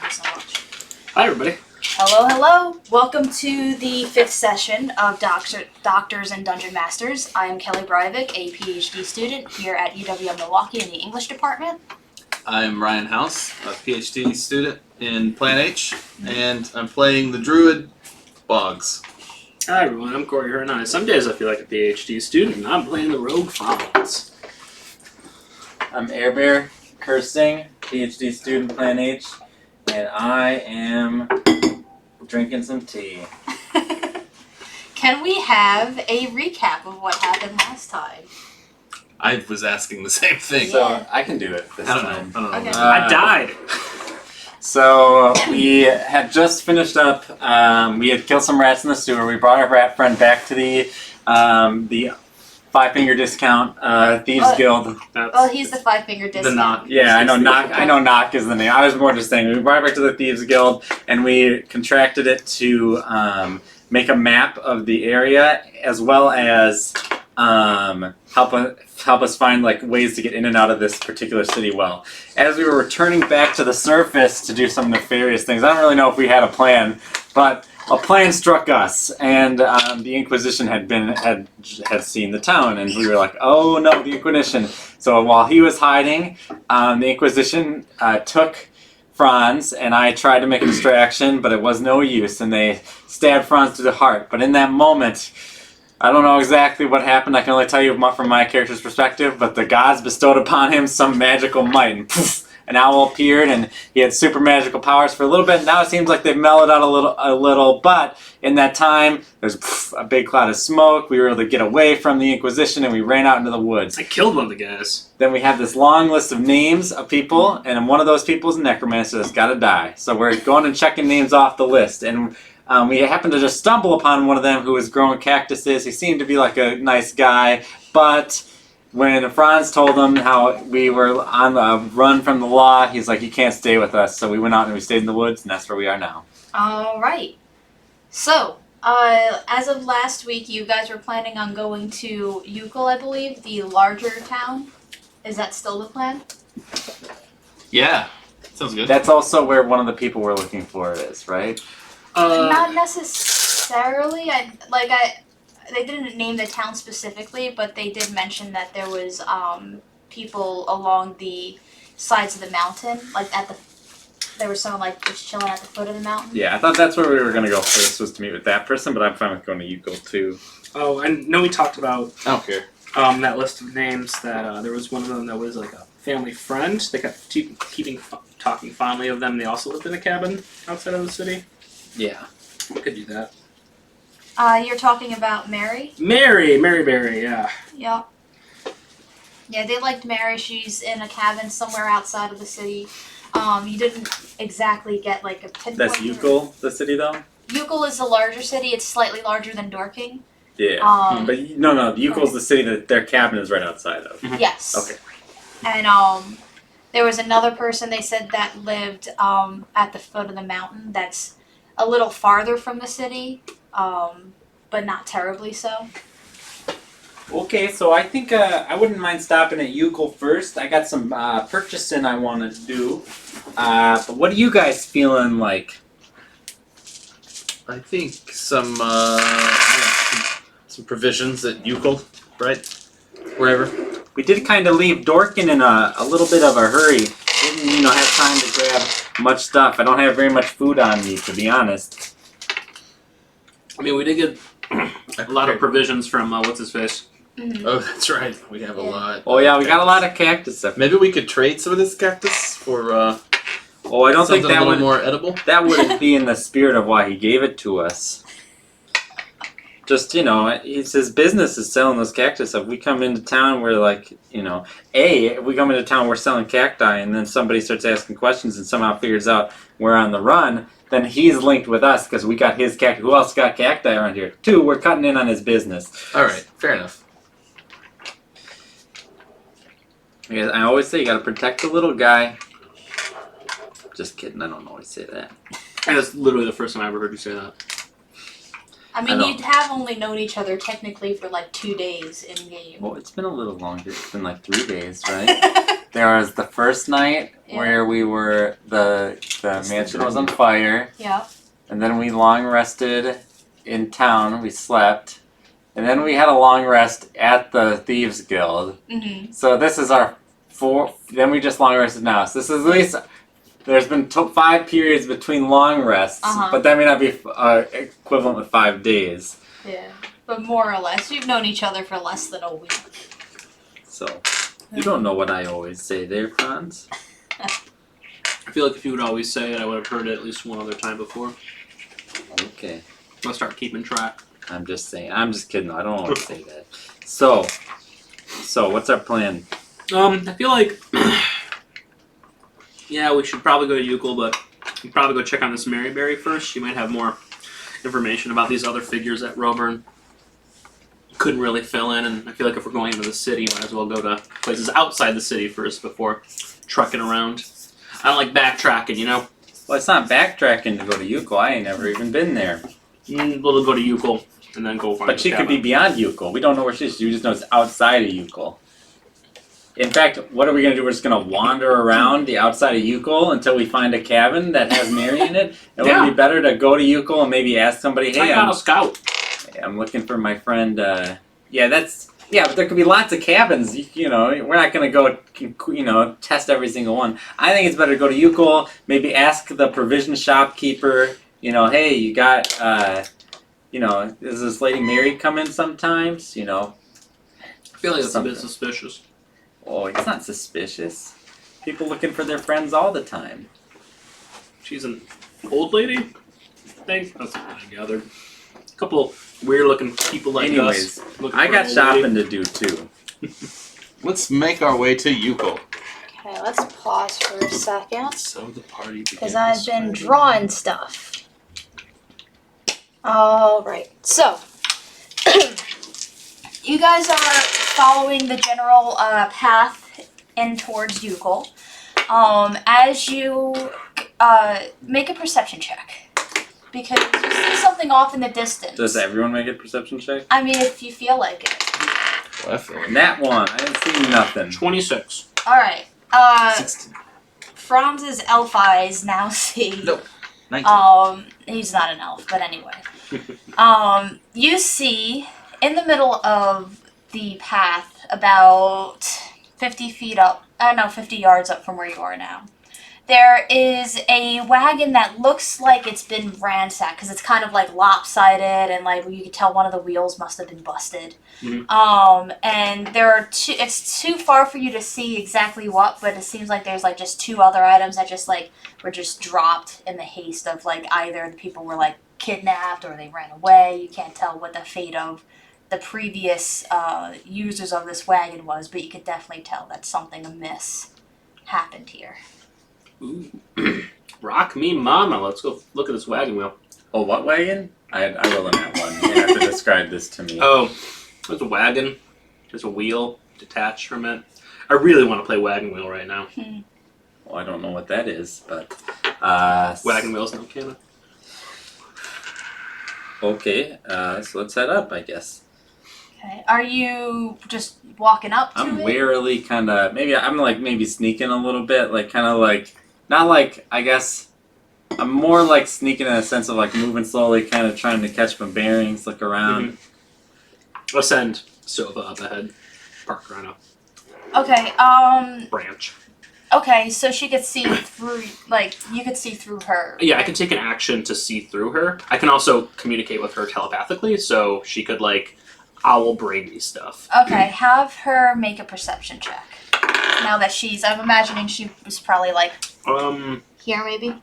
you so much. Hi, everybody. Hello, hello. Welcome to the 5th session of Doctors and Dungeon Masters. I am Kelly Breivik, a PhD student here at UW-Milwaukee in the English department. I'm Ryan House, a PhD student in Plan H, and I'm playing the Druid Boggs. Hi, everyone. I'm Corey Hernai. Some days I feel like a PhD student, and I'm playing the Rogue Fonz. I'm Airbear Cursing, PhD student Plan H, and I am drinking some tea. Can we have a recap of what happened last time? I was asking the same thing. So I can do it this I time. don't know. Okay. I died. So we had just finished up. We had killed some rats in the sewer. We brought our rat friend back to the 5-finger discount Thieves Guild. Well, he's the 5-finger discount. The knock. Yeah, I know. Knock is the name. I was more just saying. We brought it back to the Thieves Guild, and we contracted it to make a map of the area, as well as help us find like ways to get in and out of this particular city well. As we were returning back to the surface to do some nefarious things, I don't really know if we had a plan, but a plan struck us, and the Inquisition had seen the town, and we were like, oh no, the Inquisition. So while he was hiding, the Inquisition took Franz, and I tried to make a distraction, but it was no use, and they stabbed Franz to the heart. But in that moment, I don't know exactly what happened. I can only tell you from my character's perspective, but the gods bestowed upon him some magical might, and poof, an owl appeared, and he had super magical powers for a little bit. Now it seems like they've mellowed out a little, but in that time, there's a big cloud of smoke. We were able to get away from the Inquisition, and we ran out into the woods. I killed one of the guys. Then we have this long list of names of people, and one of those people is a necromancer that's got to die. So we're going and checking names off the list, and we happened to just stumble upon one of them who was growing cactuses. He seemed to be like a nice guy, but when Franz told him how we were on the run from the law, he's like, you can't stay with us. So we went out and we stayed in the woods, and that's where we are now. All right. So, as of last week, you guys were planning on going to Uccle, I believe, the larger town. Is that still the plan? Yeah, sounds good. That's also where one of the people we're looking for is, right? Not necessarily. They didn't name the town specifically, but they did mention that there was people along the sides of the mountain, like there was someone like just chilling at the foot of the mountain. Yeah, I thought that's where we were going to go first, was to meet with that person, but I'm fine with going to Uccle too. Oh, I know we talked about I don't care. that list of names. That there was one of them that was like a family friend. They kept talking fondly of them. They also lived in a cabin outside of the city. Yeah. We could do that. You're talking about Mary? Mary Berry, yeah. Yeah. Yeah, they liked Mary. She's in a cabin somewhere outside of the city. You didn't exactly get like a pinpoint. That's Uccle, the city, though? Uccle is the larger city. It's slightly larger than Dorking. Yeah. But no, Uccle's the city that their cabin is right outside of. Yes. Okay. And there was another person they said that lived at the foot of the mountain that's a little farther from the city, but not terribly so. Okay, so I think I wouldn't mind stopping at Uccle first. I got some purchasing I want to do. But what are you guys feeling like? I think some provisions at Uccle, right? Wherever. We did kind of leave Dorkin in a little bit of a hurry. Didn't, have time to grab much stuff. I don't have very much food on me, to be honest. I mean, we did get a lot of provisions from what's his face. Mm-hmm. Oh, that's right. We have a lot. Oh yeah, we got a lot of cactus stuff. Maybe we could trade some of this cactus for Oh, I don't think something that a little would more edible. that wouldn't be in the spirit of why he gave it to us. Just, it's his business is selling those cactus. If we come into town, we're like, if we come into town, we're selling cacti, and then somebody starts asking questions and somehow figures out we're on the run, then he's linked with us because we got his cacti. Who else got cacti around here? 2, we're cutting in on his business. All right, fair enough. I always say you gotta protect the little guy. Just kidding, I don't always say that. That's literally the first time I ever heard you say that. I mean, you'd have only known each other technically for like 2 days in game. Well, it's been a little longer. It's been like 3 days, right? There was the first night where we were the mansion was on fire, Yeah. and then we long rested in town. We slept, and then we had a long rest at the Thieves Guild. Mm-hmm. So this is our fourth. Then we just long rested now. So this is at least. There's been 5 periods between long rests, but that may not be equivalent with 5 days. Yeah. But more or less, you've known each other for less than a week. So, you don't know what I always say there, Franz. I feel like if you would always say it, I would have heard it at least one other time before. Okay. I'll start keeping track. I'm just saying. I'm just kidding. I don't always say that. So what's our plan? I feel like, yeah, we should probably go to Euclid, but we probably go check on this Maryberry first. She might have more information about these other figures that Roburn couldn't really fill in, and I feel like if we're going into the city, might as well go to places outside the city first before trucking around. I don't like backtracking, you know? Well, it's not backtracking to go to Euclid. I ain't never even been there. We'll go to Euclid and then go find But she could be beyond Euclid. We don't know where she is. You just know it's outside of Euclid. In fact, what are we going to do? We're just going to wander around the outside of Euclid until we find a cabin that has Mary in it? It would be better to go to Euclid and maybe ask somebody, hey, I got a scout. I'm looking for my friend. But there could be lots of cabins. You know, we're not going to go, test every single one. I think it's better to go to Euclid, maybe ask the provision shopkeeper, hey, you got, does this lady Mary come in sometimes? I feel like that's a bit Something. suspicious. Oh, it's not suspicious. People looking for their friends all the time. She's an old lady, I think. That's what I gathered. A couple weird-looking people like Anyways, us. looking I for got an old shopping lady. to do too. Let's make our way to Yuko. Okay, let's pause for a second. So the party begins. Because I've been drawing stuff. Alright, so you guys are following the general path in towards Euclid. As you make a perception check. Because you see something off in the distance. Does everyone make a perception check? I mean, if you feel like it. Well, I feel like That one, I didn't see nothing. 26. Alright, 16. Franz's elf eyes now see. Nope. 19. He's not an elf, but anyway. You see in the middle of the path, about 50 feet up, 50 yards up from where you are now, there is a wagon that looks like it's been ransacked because it's kind of like lopsided and like you can tell one of the wheels must have been busted. Mm-hmm. And there are it's too far for you to see exactly what, but it seems like there's like just 2 other items that just like were just dropped in the haste of like either the people were like kidnapped or they ran away. You can't tell what the fate of the previous users of this wagon was, but you could definitely tell that something amiss happened here. Ooh. Rock me mama. Let's go look at this wagon wheel. Oh, what wagon? I roll in that one. You have to describe this to me. Oh, there's a wagon. There's a wheel detached from it. I really want to play wagon wheel right now. Well, I don't know what that is, but... Wagon wheel's no canon. Okay, so let's head up, I guess. Okay. Are you just walking up to I'm it? warily kind of... maybe sneaking a little bit, not like, I guess... I'm more like sneaking in a sense of like moving slowly, kind of trying to catch my bearings, look around. I'll send Silva up ahead. Park around Okay, a branch. okay, so she could see through, like, you could see through her. Yeah, I can take an action to see through her. I can also communicate with her telepathically, so she could, like, owl brain me stuff. Okay, have her make a perception check. Now that I'm imagining she was probably, like, here maybe?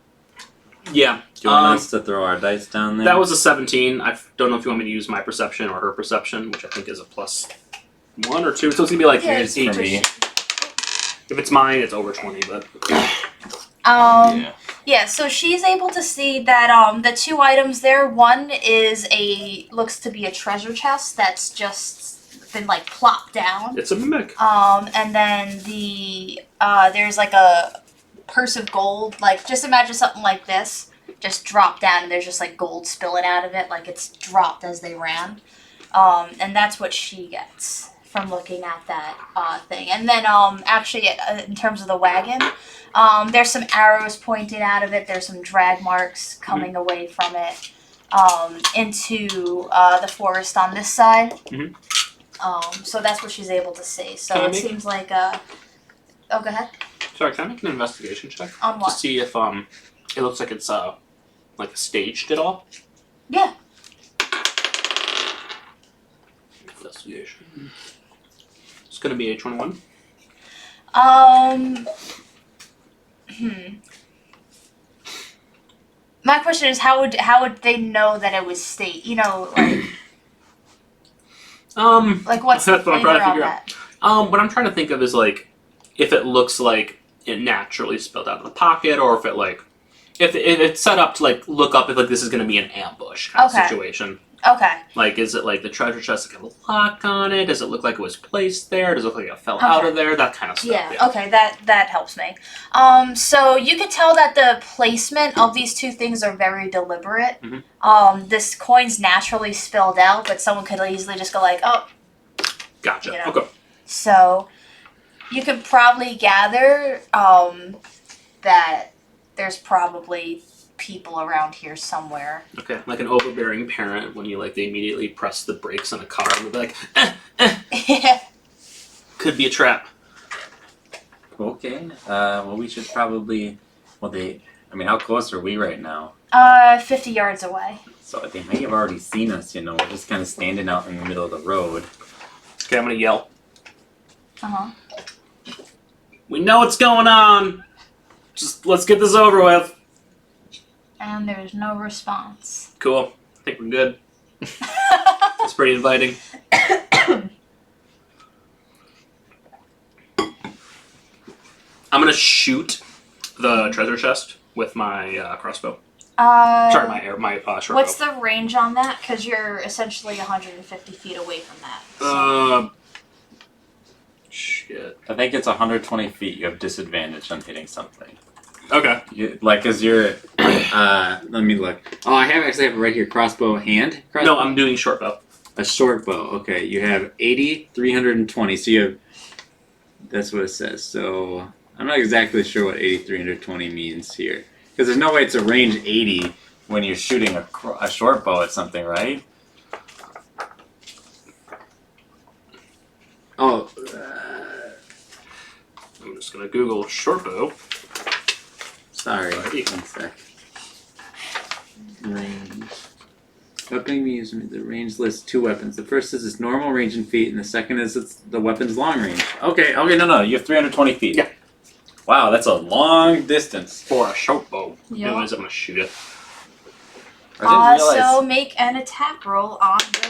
Yeah. Do you want us to throw our dice down there? That was a 17. I don't know if you want me to use my perception or her perception, which I think is a +1 or 2. So it's going to be like Yeah, each. for me. If it's mine, it's over 20, but... Yeah, so she's able to see that the 2 items there, one is looks to be a treasure chest that's just been like plopped down. It's a mimic. And then there's like a purse of gold, like just imagine something like this, just dropped down and there's just like gold spilling out of it, like it's dropped as they ran. And that's what she gets from looking at that thing. And then actually in terms of the wagon, there's some arrows pointed out of it. There's some drag marks coming away from it into the forest on this side. So that's what she's able to see. So it seems like oh, go ahead. Sorry, can I make an investigation check On what? to see if it looks like it's like staged at all? Yeah. Investigation. It's gonna be H11. My question is, how would they know that it was state? You know, like what's the that's what I'm flavor trying to of figure that? out. What I'm trying to think of is like if it looks like it naturally spilled out of the pocket, or if it like if it's set up to like look up if like this is gonna be an ambush kind of situation. Okay. Like, is it like the treasure chest like have a lock on it? Does it look like it was placed there? Does it look like it fell out of there? That kind of stuff. Yeah. Okay. That helps me. So you could tell that the placement of these two things are very deliberate. This coin's naturally spilled out, but someone could easily just go like, oh. Gotcha. You know. Okay. So you could probably gather that there's probably people around here somewhere. Okay, like an overbearing parent when you like they immediately press the brakes on a car and they're like, Yeah. could be a trap. Okay. Well, we should probably. Well, how close are we right now? 50 yards away. So they may have already seen us. We're just kind of standing out in the middle of the road. Okay, I'm gonna yell. We know what's going on. Just let's get this over with. And there's no response. Cool. I think we're good. It's pretty inviting. I'm gonna shoot the treasure chest with my crossbow. Sorry, my short What's bow. the range on that? Because you're essentially 150 feet away from that. So. Shit. I think it's 120 feet. You have disadvantage on hitting something. Okay. Cause you're. Let me look. Oh, I actually have it right here. Crossbow hand. No, I'm doing short bow. A short bow. Okay, you have 80, 320. So you have. That's what it says. So I'm not exactly sure what 80, 320 means here. Because there's no way it's a range 80 when you're shooting a short bow at something, right? Oh. I'm just gonna Google short bow. Sorry. 1 sec. Range. Weapon used. The range lists 2 weapons. The first is its normal range in feet, and the second is the weapon's long range. Okay, no. You have 320 feet. Yeah. Wow, that's a long distance. For a short bow. Yeah. Otherwise, I'm gonna shoot it. I didn't realize. So make an attack roll on the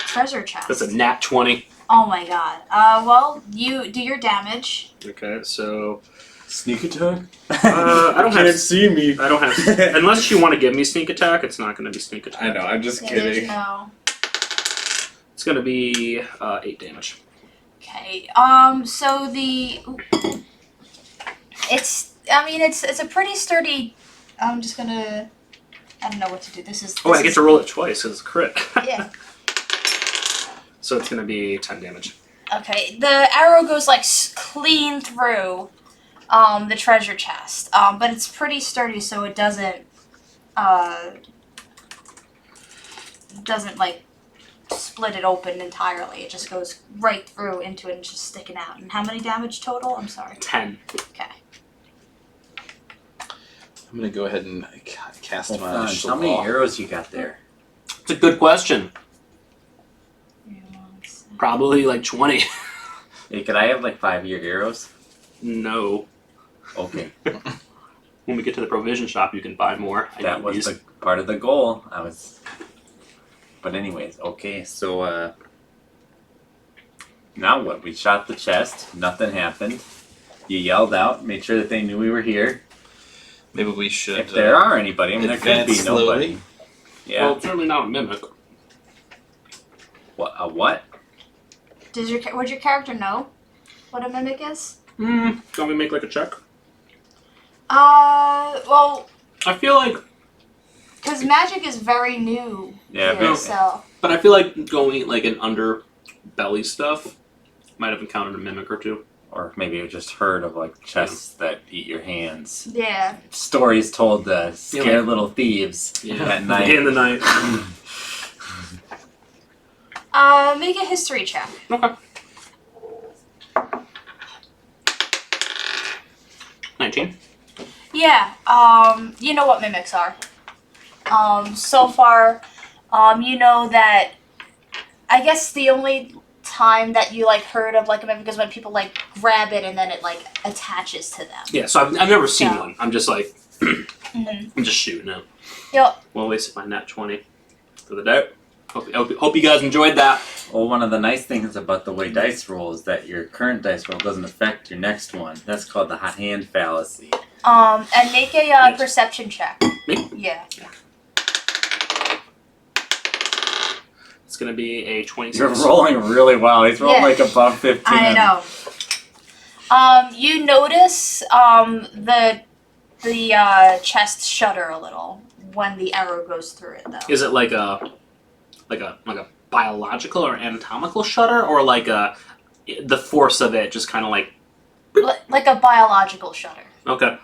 treasure chest. That's a nat 20. Oh my god. Well, you do your damage. Okay, so Sneak attack? I don't have. see me. I don't have. Unless you want to give me sneak attack, it's not going to be sneak attack. I know, I'm just Yeah, there's kidding. no. It's going to be 8 damage. Okay. So the. It's a pretty sturdy. I'm just gonna. I don't know what to do. This is. Oh, I get to roll it twice. It's a crit. Yeah. So it's going to be 10 damage. Okay, the arrow goes like clean through the treasure chest, but it's pretty sturdy, so it doesn't like split it open entirely. It just goes right through into it and just sticking out. And how many damage total? I'm sorry. 10. Okay. I'm gonna go ahead and cast my Franz, how many arrows you got there? It's a good question. Probably like 20. Hey, could I have like 5-year arrows? No. Okay. When we get to the provision shop, you can buy more. That was the part of the goal. But anyways, okay, so now what? We shot the chest, nothing happened. You yelled out, made sure that they knew we were here. Maybe we should. If there are anybody, I mean, there could be advance nobody. slowly. Yeah. Well, it's certainly not a mimic. What? A what? Would your character know what a mimic is? Don't we make like a check? Well, I feel like, because magic is very new Yeah, here, but so. but I feel like going like an underbelly stuff Might have encountered a mimic or two. Or maybe you just heard of like chests that eat your hands. Yeah. Stories told to scare little thieves at night. In the night. Make a history check. Okay. 19. Yeah. You know what mimics are. So far, you know that. I guess the only time that you like heard of like a mimic is when people like grab it and then it like attaches to them. Yeah, so I've never seen Yeah. one. I'm just like, Mm-hmm. I'm just shooting it. Yep. Well, wasted my nat 20 for the doubt. Hope you guys enjoyed that. Well, one of the nice things about the way dice roll is that your current dice roll doesn't affect your next one. That's called the hot hand fallacy. And make a Yes. perception check. Me? Yeah. It's gonna be a 26. You're rolling really well. He's rolling Yeah. like above 15. I know. You notice the chest shudder a little when the arrow goes through it, though. Is it like a biological or anatomical shudder, or like the force of it just kind of like? Like a biological shudder. Okay,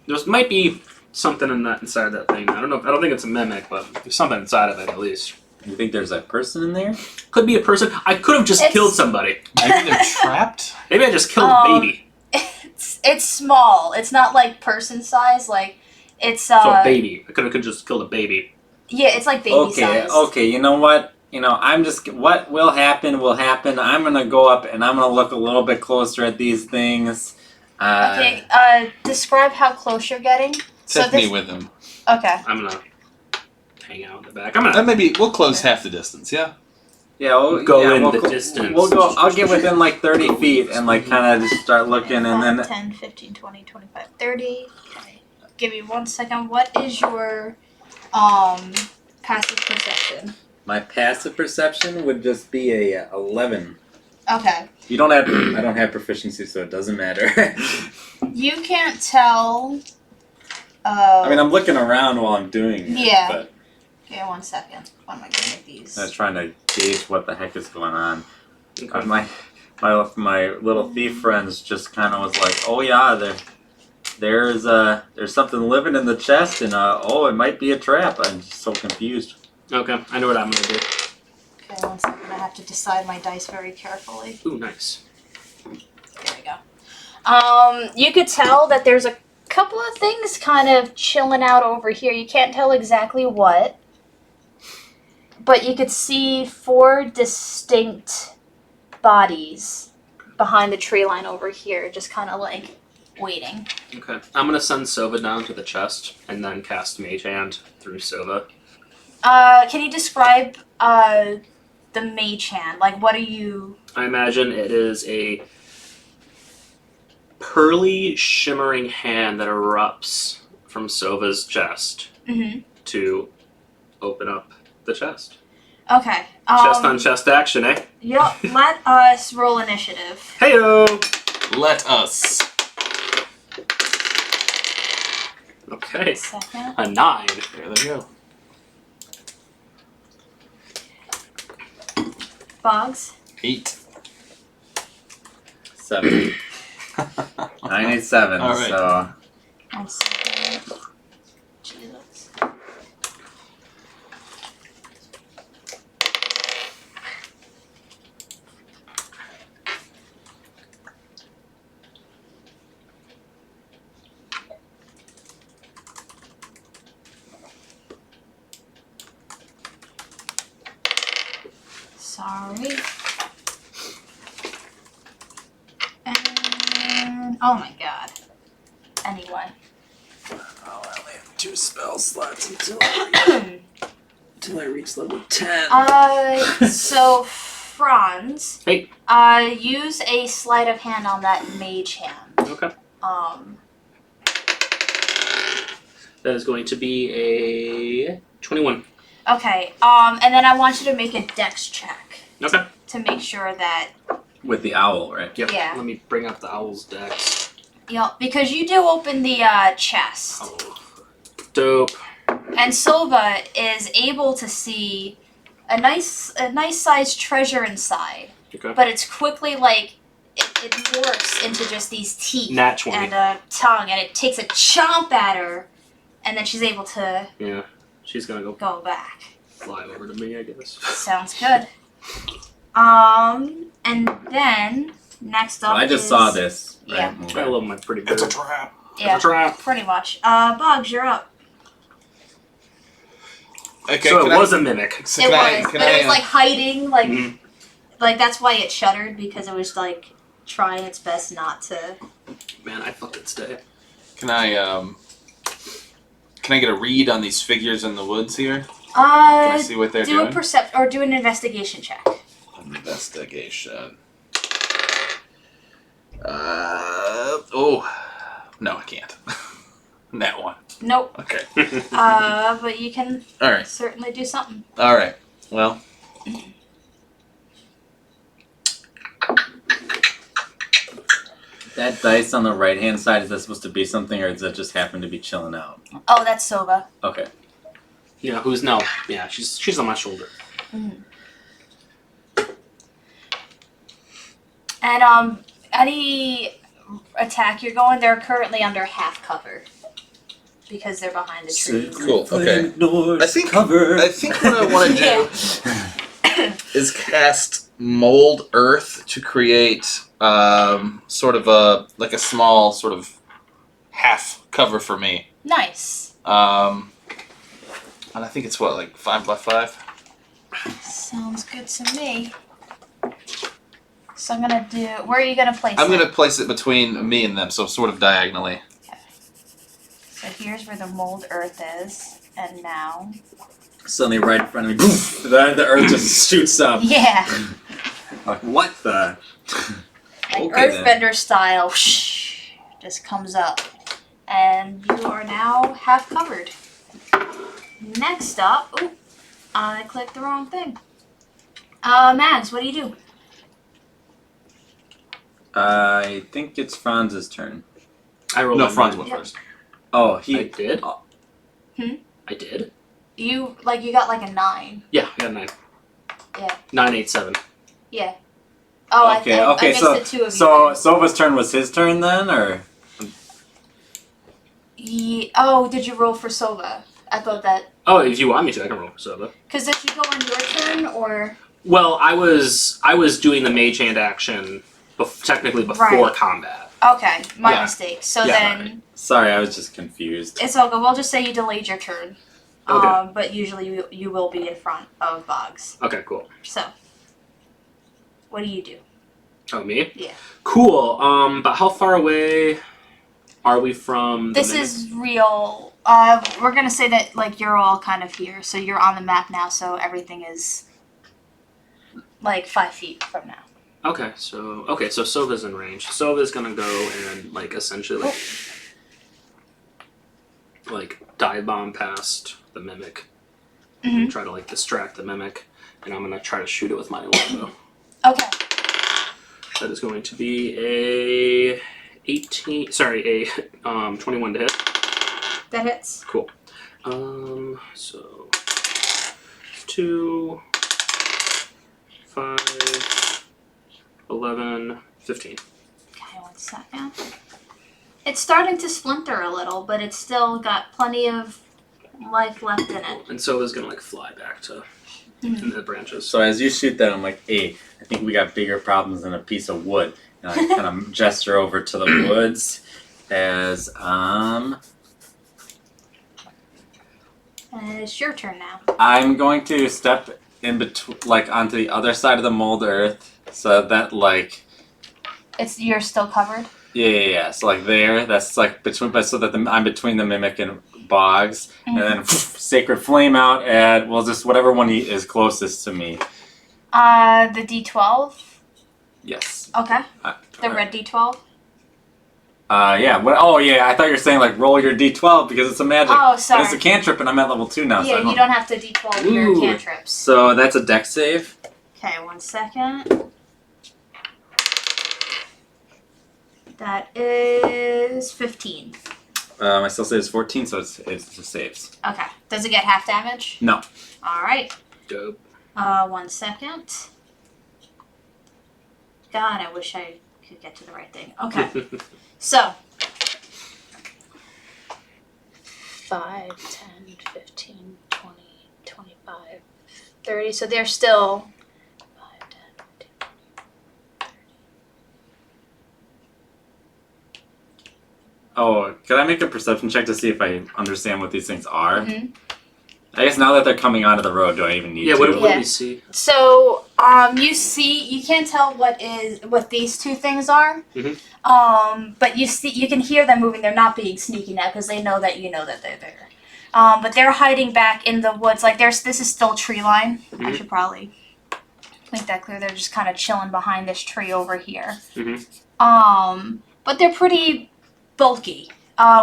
there might be something inside that thing. I don't know. I don't think it's a mimic, but there's something inside of it at least. You think there's a person in there? Could be a person. I could have just killed somebody. Maybe they're trapped. Maybe I just killed a baby. It's small. It's not like person size. Like it's So a baby. I could have just killed a baby. Yeah, it's like baby size. Okay, you know what? I'm just, what will happen will happen. I'm going to go up and I'm going to look a little bit closer at these things. Okay, describe how close you're getting. Take me with him. Okay. I'm gonna hang out in the back. I'm gonna Maybe we'll close half the distance, yeah? Yeah, we'll go we'll distance. We'll go, I'll get within like 30 feet and like kind of just start looking and then... 10, 15, 20, 25, 30. Okay. Give me 1 second. What is your passive perception? My passive perception would just be a 11. Okay. You don't have, I don't have proficiency, so it doesn't matter. You can't tell. I mean, I'm looking around while I'm doing it. Yeah. But Okay, 1 second. What am I gonna make these? I was trying to gauge what the heck is going on. Okay. My little thief friends just kind of was like, oh yeah, there's something living in the chest, and it might be a trap. I'm just so confused. Okay, I know what I'm gonna do. Okay, 1 second. I have to decide my dice very carefully. Ooh, nice. There we go. You could tell that there's a couple of things kind of chilling out over here. You can't tell exactly what, but you could see 4 distinct bodies behind the tree line over here, just kind of like waiting. Okay, I'm gonna send Sova down to the chest and then cast Mage Hand through Sova. Can you describe the mage hand? Like, what are you? I imagine it is a pearly, shimmering hand that erupts from Sova's chest Mm-hmm. to open up the chest. Okay. Chest on chest action, eh? Yep. Let us roll initiative. Heyo! Let us. Okay, Second. a 9. There they go. Boggs. 8. 7. 9, 8, 7. All right. So 1 second. Jesus. Sorry. And oh my god. Anyway. I only have 2 spell slots until I reach level 10. So Franz. Hey. Use a sleight of hand on that mage hand. Okay. That is going to be a 21. Okay. And then I want you to make a dex check Okay. to make sure that With the owl, right? Yep. Yeah. Let me bring up the owl's dex. because you do open the chest. Oh. Dope. And Silva is able to see a nice sized treasure inside. Okay. But it's quickly like it morphs into just these teeth Nat 20. and a tongue, and it takes a chomp at her, and then she's able to Yeah, she's gonna go go back. fly over to me, I guess. Sounds good. And then next up I just is, saw this. Yeah. Right? I love my pretty bird. It's a trap. Yeah, It's a trap. pretty much. Bugs, you're up. Okay, So can it was a mimic. So It can I, was, can but I, it was like hiding, like Mhm. like that's why it shuddered, because it was like trying its best not to. Man, I fucking stay. can I get a read on these figures in the woods here? Can I see what they're do doing? a percept or do an investigation check. Investigation. Oh, no, I can't. That one. Nope. Okay. But you can All right. certainly do something. All right. Well. That dice on the right hand side, is that supposed to be something, or does that just happen to be chilling out? Oh, that's Sova. Okay. Yeah, who's no? Yeah, she's on my shoulder. And any attack you're going, they're currently under half cover because they're behind the trees. Cool, okay. I think cover. I think what I want to do is cast mold earth to create sort of a small sort of half cover for me. Nice. And I think it's what, like 5x5? Sounds good to me. So I'm gonna do. Where are you gonna place I'm it? gonna place it between me and them, so sort of diagonally. So here's where the mold earth is, and now. Suddenly, right in front of me, the earth just shoots up. Yeah. Like, what the? Like Okay, then. Earthbender style, just comes up, and you are now half covered. Next up, oh, I clicked the wrong thing. Mags, what do you do? I think it's Franz's turn. I rolled. No, a Franz 9. went Yep. first. Oh, I he. did. Hmm? I did. You got like a 9. Yeah, I got a 9. Yeah. 9, 8, 7. Yeah. Oh, Okay, I okay, mixed so the two of you. so there. Sova's turn was his turn then, or? Oh, did you roll for Sova? I thought that. Oh, if you want me to, I can roll for Soba. Because did you go on your turn, or? Well, I was doing the mage hand action technically before Right. combat. Okay, my Yeah. mistake. So Yeah, then. Sorry, I was just confused. It's all good. We'll just say you delayed your turn. Okay. But usually you will be in front of Boggs. Okay, cool. So, what do you do? Oh, me? Yeah. Cool. But how far away are we from the This mimic? is real. We're gonna say that like you're all kind of here, so you're on the map now. So everything is like 5 feet from now. Okay, so Sova's in range. Sova's gonna go and like essentially like dive bomb past the mimic and try to like distract the mimic, and I'm gonna try to shoot it with my longbow. Okay. That is going to be a 21 to hit. That hits. Cool. So 2, 5, 11, 15. Okay, 1 second. It's starting to splinter a little, but it's still got plenty of life left in it. And Sova's gonna like fly back to in the branches. So as you shoot that, I'm like, hey, I think we got bigger problems than a piece of wood. And I kind of gesture over to the woods as, And it's your turn now. I'm going to step in between, like, onto the other side of the mold earth, so that, like, You're still covered. yeah. So like there, that's like between, but so that I'm between the mimic and Boggs, and then sacred flame out at just whatever one is closest to me. The D12. Yes. Okay. The red D12. Yeah. What? Oh, yeah. I thought you were saying like roll your D12 because it's a magic. Oh, But sorry. it's a cantrip, and I'm at level 2 now. Yeah, so you don't have to D12 your Ooh. cantrips. So that's a dex save. Okay, 1 second. That is 15. My still save is 14, so it's just saves. Okay. Does it get half damage? No. Alright. Dope. 1 second. God, I wish I could get to the right thing. Okay. So 5, 10, 15, 20, 25, 30. So they're still 5, 10, 15, 20, 30. Oh, could I make a perception check to see if I understand what these things are? Mhm. I guess now that they're coming onto the road, do I even need Yeah, to? what do we see? So you can't tell what these two things are. But you can hear them moving. They're not being sneaky now because they know that you know that they're there. But they're hiding back in the woods. Like this is still tree line. I should probably make that clear. They're just kind of chilling behind this tree over here. But they're pretty bulky.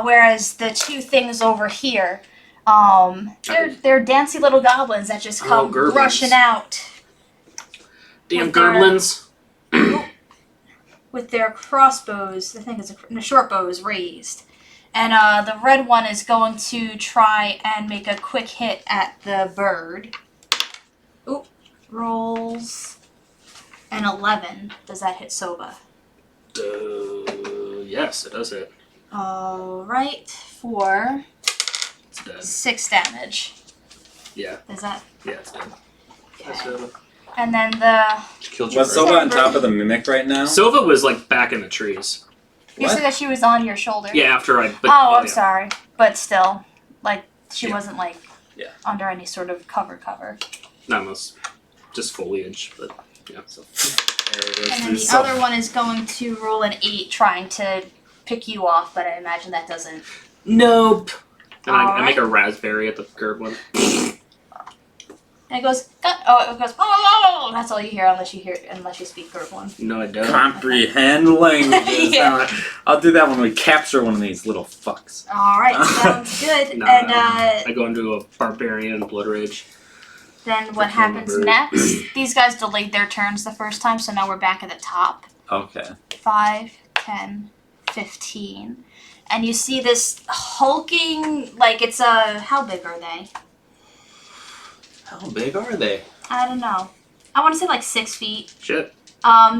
Whereas the two things over here, they're dancy little goblins that just come Gerblins. rushing out. Damn With their- Gerblins. With their crossbows, I think it's a short bows raised. And the red one is going to try and make a quick hit at the bird. Oop. Rolls an 11. Does that hit Soba? Yes, it does hit. Alright, for It's dead. 6 damage. Yeah. Is that? Yeah, it's dead. Okay. And then the... Killed your Was bird. Soba on top of the mimic right now? Silva was like back in the trees. You said that she was on your shoulder. Yeah, after I. But, I'm yeah. sorry. But still, like, she Yeah. wasn't, like, Yeah. under any sort of cover. Not unless just foliage, but yeah. So. And then the other one is going to roll an 8 trying to pick you off, but I imagine that doesn't... Nope. And I Alright. make a raspberry at the curb one. And it goes, it goes, oh, that's all you hear unless you speak Gurgling. No, I don't. Comprehend languages. Yeah. I'll do that when we capture one of these little fucks. Alright, sounds good. No, And I go into a barbarian blood rage. then what Freaking happens bird. next? These guys delayed their turns the first time, so now we're back at the top. Okay. 5, 10, 15. And you see this hulking, like it's how big are they? How big are they? I don't know. I want to say like 6 feet. Shit.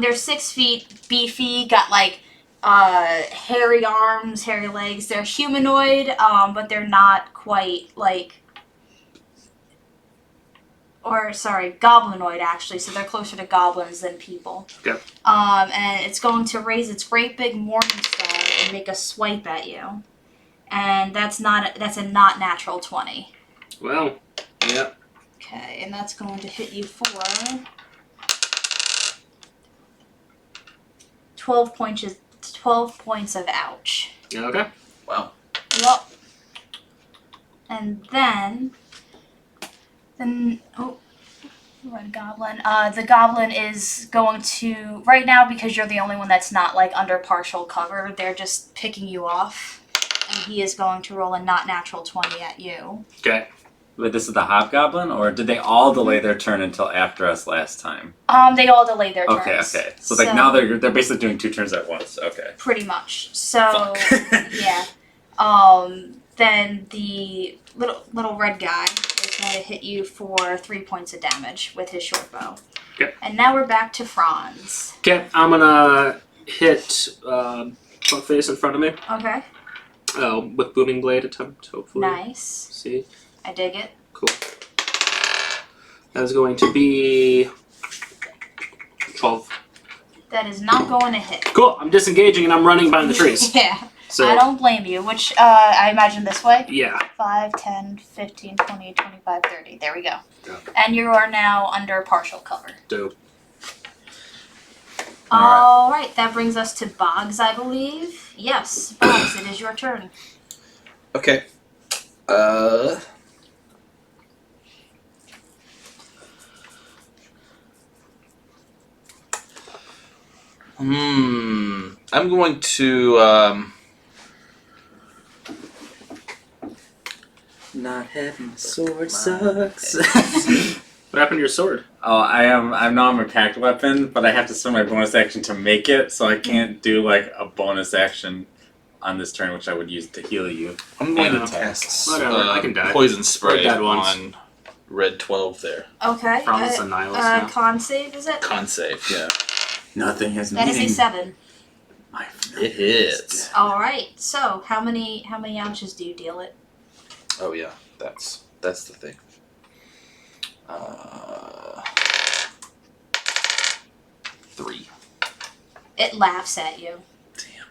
They're 6 feet, beefy, got like hairy arms, hairy legs. They're humanoid, but they're not quite like, or sorry, goblinoid actually. So they're closer to goblins than people. Yep. And it's going to raise its great big morning star and make a swipe at you. And that's a not natural 20. Well, yeah. Okay, and that's going to hit you for 12 points of ouch. Okay. Wow. Yep. And then red goblin. The goblin is going to right now because you're the only one that's not like under partial cover. They're just picking you off, and he is going to roll a not natural 20 at you. Okay. Wait, this is the hobgoblin, or did they all delay their turn until after us last time? They all delayed their Okay, turns. okay. So like now they're basically doing 2 turns at once. Okay. Pretty much. So Fuck. yeah. Then the little red guy is going to hit you for 3 points of damage with his short bow. Okay. And now we're back to Franz. Okay, I'm gonna hit face in front of me. Okay. With booming blade attempt, hopefully. Nice. See? I dig it. Cool. That is going to be 12. That is not going to hit. Cool. I'm disengaging and I'm running behind the trees. Yeah. So I don't blame you. Which, I imagine this way? yeah. 5, 10, 15, 20, 25, 30. There we go. Yeah. And you are now under partial cover. Dope. Alright, that brings us to Boggs, I believe. Yes, Boggs, it is your turn. Okay. I'm going to Not having a sword sucks. What happened to your sword? Oh, I know I'm a packed weapon, but I have to spend my bonus action to make it, so I can't do like a bonus action on this turn, which I would use to heal you. I'm going Yeah. to cast Whatever, I can die. poison spray Dead ones. on red 12 there. Okay. Franz is a nihilist now. Con save, is it? Con save, yeah. Nothing has That is a meaning. 7. My It hits. All right. So how many ounces do you deal it? Oh yeah, that's the thing. 3. It laughs at you. Damn.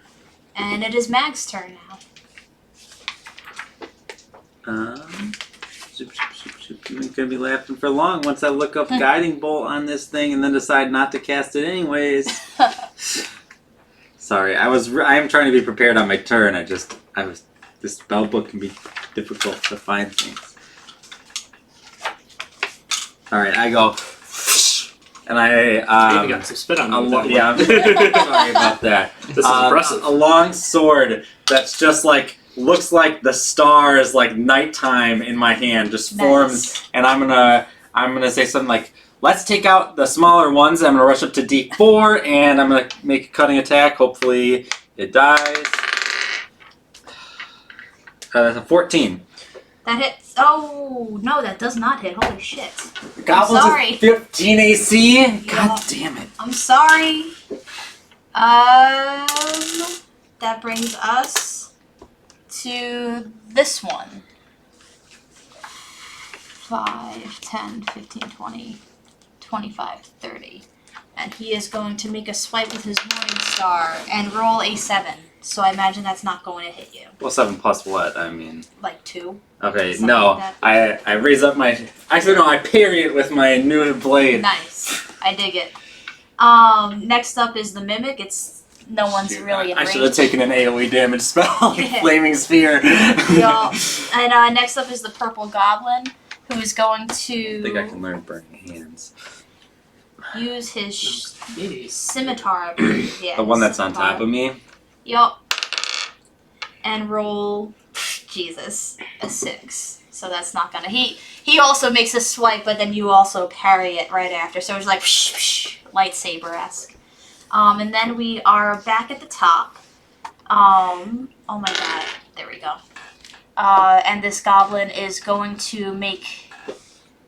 And it is Mag's turn now. You ain't gonna be laughing for long once I look up guiding bolt on this thing and then decide not to cast it anyways. Sorry, I am trying to be prepared on my turn. This spell book can be difficult to find things. All right, I go, and I Maybe got some spit on me. yeah, I'm sorry about that. This is impressive. A long sword that's just like looks like the stars, like nighttime in my hand, just forms, and I'm gonna say something like, "Let's take out the smaller ones." I'm gonna rush up to D4, and I'm gonna make a cutting attack. Hopefully, it dies. That's a 14. That hits. Oh no, that does not hit. Holy shit. Goblins sorry. with 15 AC. Yeah. God damn it. I'm sorry. That brings us to this one. 5, 10, 15, 20, 25, 30. And he is going to make a swipe with his Morning Star and roll a 7. So I imagine that's not going to hit you. Well, 7 plus what? I mean. Like 2. Okay, Something no. like that. I raise up my. Actually, no, I parry it with my new blade. Nice. I dig it. Next up is the Mimic. No one's Shoot, really in I range. should have taken an AoE damage spell, like Flaming Sphere. Yeah. And next up is the Purple Goblin, who is going to I think I can learn Burning Hands. use his Maybe. scimitar. I believe. Yeah, The one his that's on scimitar. top of me? Yup. And roll, Jesus, a 6. So that's not gonna. He also makes a swipe, but then you also parry it right after. So it's like lightsaber-esque. And then we are back at the top. Oh my god, there we go. And this goblin is going to make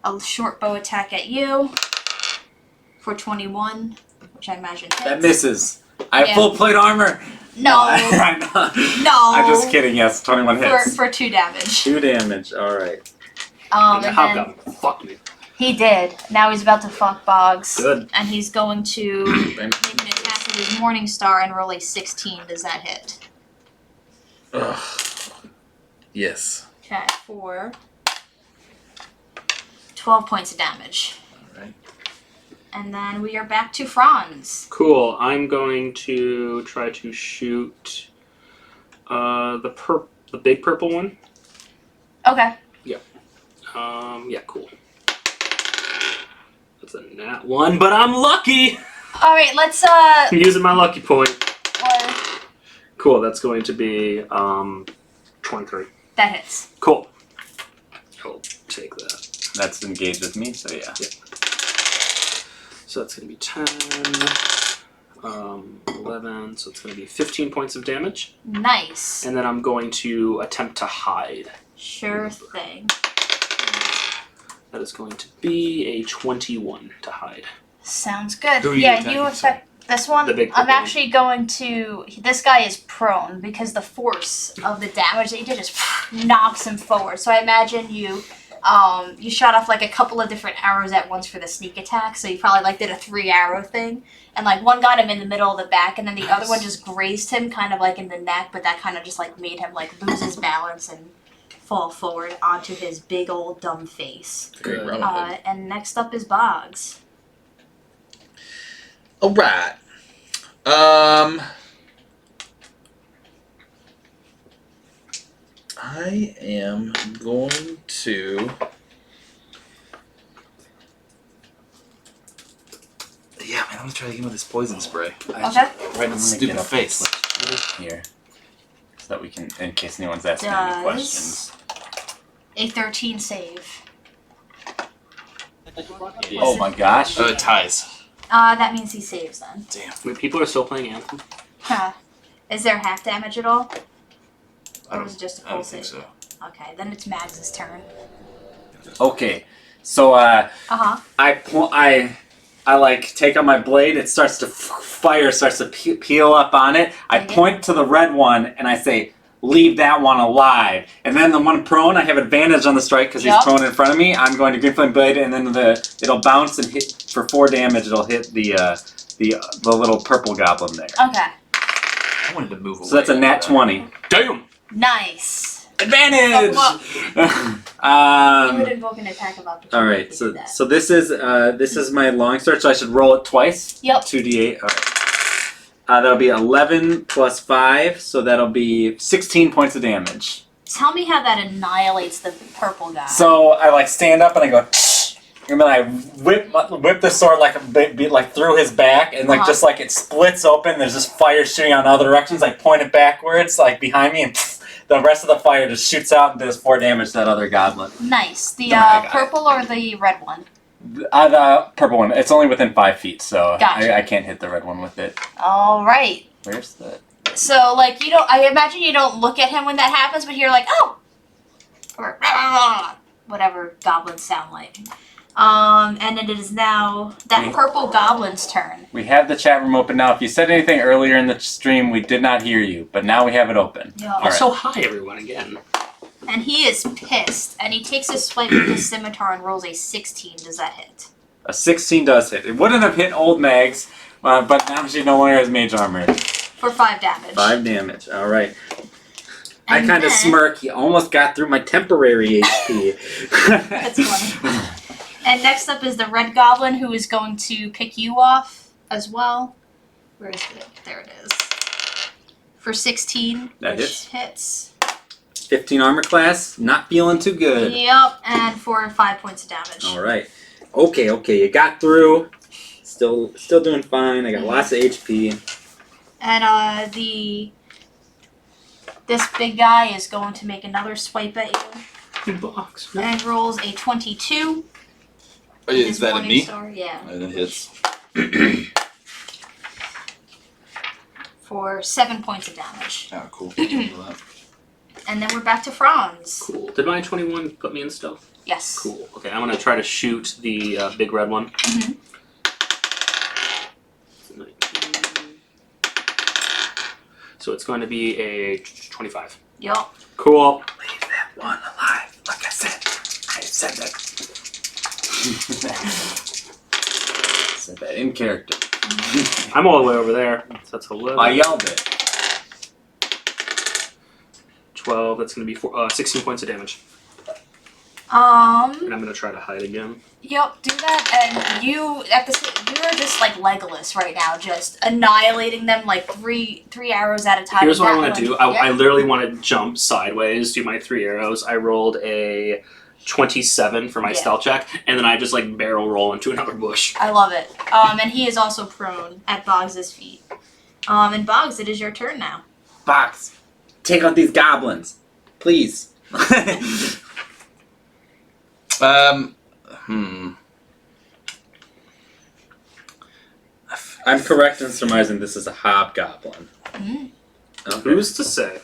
a short bow attack at you for 21, which I imagine hits. That misses. I have Yeah. full plate armor. No. I know. No. I'm just kidding. Yes, 21 hits. For 2 damage. 2 damage. All right. And The then hobgoblin fucked me. he did. Now he's about to fuck Boggs. Good. And he's going to make an attack with his Morning Star and roll a 16. Does that hit? Ugh. Yes. Okay, for 12 points of damage. Alright. And then we are back to Franz. Cool. I'm going to try to shoot the big purple one. Okay. Yeah, cool. That's a nat 1, but I'm lucky. Alright, let's I'm using my lucky point. or Cool. That's going to be 23. that hits. Cool. I'll take that. That's engaged with me, so yeah. So that's going to be 10, 11, so it's going to be 15 points of damage. Nice. And then I'm going to attempt to hide. Sure thing. That is going to be a 21 to hide. Sounds good. Who are you Yeah, attacking, you affect this one. The big I'm purple one. actually going to. This guy is prone because the force of the damage that you did just knocks him forward. So I imagine you shot off like a couple of different arrows at once for the sneak attack. So you probably like did a 3-arrow thing, and like one got him in the middle of the back, and then the other one just grazed him kind of like in the neck. But that kind of just like made him like lose his balance and fall forward onto his big old dumb face. Great Good. round. And next up is Boggs. Alright. I am going to. Yeah, man, I'm gonna try to get him with this poison spray. Okay. Right in the stupid face. Here. So that we can, in case anyone's asking any questions. A 13 save. Oh my gosh. Oh, it ties. That means he saves then. Damn. Wait, people are still playing Anthem? Huh. Is there half damage at all? I Or was it just a I full don't save? think so. Okay, then it's Mags' turn. Okay. So, Uh-huh. I I like take out my blade. It starts to fire starts to peel up on it. I point to the red one and I say, "Leave that one alive." And then the one prone, I have advantage on the strike because he's prone in front of me. I'm going to green flame blade, and then it'll bounce and hit for 4 damage. It'll hit the little purple goblin there. Okay. I wanted to move away. So that's a nat 20. Damn. Nice. Advantage. You would invoke an attack of opportunity. All right. if you did So that. this is my long sword. So I should roll it twice. Yep. 2d8. All right. That'll be 11 plus 5, so that'll be 16 points of damage. Tell me how that annihilates the purple guy. So I like stand up and I go, and then I whip the sword like through his back, and like just like it splits open. There's just fire shooting out in all directions. Like point it backwards, like behind me, and the rest of the fire just shoots out and does 4 damage to that other goblin. Nice. The Alright, purple or the red one? The purple one. It's only within 5 feet, so Gotcha. I can't hit the red one with it. All right. Where's the? So, like, you don't. I imagine you don't look at him when that happens, but you're like, oh, or whatever goblins sound like. And it is now that purple goblin's turn. We have the chat room open now. If you said anything earlier in the stream, we did not hear you, but now we have it open. Yeah. All right. So hi everyone again. And he is pissed, and he takes a swipe with his scimitar and rolls a 16. Does that hit? A 16 does hit. It wouldn't have hit old Mags, but now she no longer has mage armor. For 5 damage. 5 damage. All right. I And kind of then- smirk. He almost got through my temporary HP. That's funny. And next up is the red goblin, who is going to pick you off as well. Where is it? There it is. For 16, That which hits. 15 armor class. Not feeling too good. Yep, and for 5 points of damage. All right. Okay. You got through. Still doing fine. I got lots of HP. And this big guy is going to make another swipe at you Good box. and rolls a 22. Oh, yeah, His is that a morning me? star, yeah. And it hits. For 7 points of damage. Oh, cool. And then we're back to Franz. Cool. Did my 21 put me in stealth? Yes. Cool. Okay, I'm gonna try to shoot the big red one. Mhm. 19. So it's going to be a 25. Yup. Cool. Leave that one alive. Like I said. I said that. Said that in character. I'm all the way over there. So that's 11. I yelled it. 12. That's going to be 16 points of damage. And I'm going to try to hide again. Yep, do that, and you're just like Legolas right now, just annihilating them like three arrows at a time. Here's what I That want to one- do. I literally want to jump sideways, do my 3 arrows. I rolled a 27 for my stealth check, and then I just like barrel roll into another bush. I love it. And he is also prone at Boggs' feet. And Boggs, it is your turn now. Box. Take out these goblins. Please. I'm correct in surmising this is a hobgoblin. Mm. Okay. Who's to say?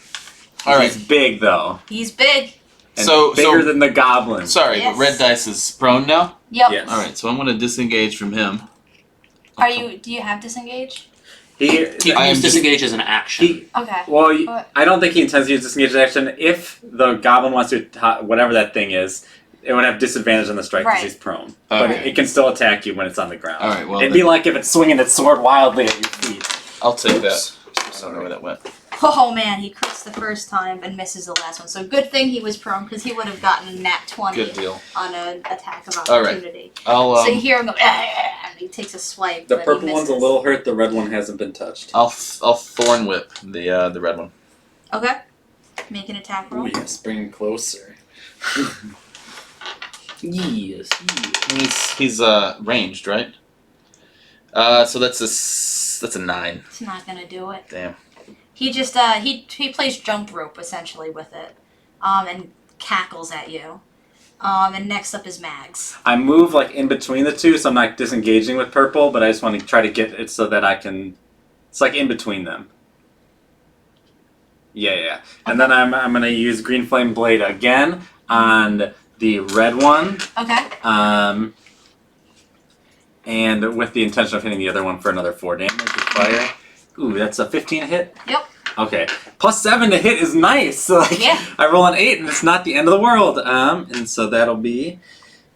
All right. He's big though. He's big. And So- bigger than the goblin. Sorry, Yes. but red dice is prone now? Yep. Yes. All right, so I'm going to disengage from him. Do you have disengage? You I can am use just- disengage as an action. He, Okay. well, But- I don't think he intends to use disengage action. If the goblin wants to, whatever that thing is, it would have disadvantage on the strike because Right. he's prone. All But right. it can still attack you when it's on the ground. All right, well, It'd then be like if it's swinging its sword wildly at your feet. I'll take that. Oops. I don't know where that went. Oh man, he crits the first time and misses the last one. So good thing he was prone, because he would have gotten a nat 20 Good deal. on an attack of All right. opportunity. I'll So you hear him go, and he takes a swipe. The but he purple one's a misses. little hurt. The red one hasn't been touched. I'll thorn whip the red one. Okay. Make an attack roll. Oh yes, bring him closer. Yes. He's ranged, right? So that's a 9. It's not gonna do it. Damn. He just he plays jump rope essentially with it, and cackles at you. And next up is Mags. I move like in between the two, so I'm not disengaging with purple, but I just want to try to get it so that I can. It's like in between them. Yeah. And then I'm gonna use green flame blade again on the red one. Okay. and with the intention of hitting the other one for another 4 damage with fire. Ooh, that's a 15 hit? Yep. Okay. Plus 7 to hit is nice. Like, Yeah. I roll an 8 and it's not the end of the world. And so that'll be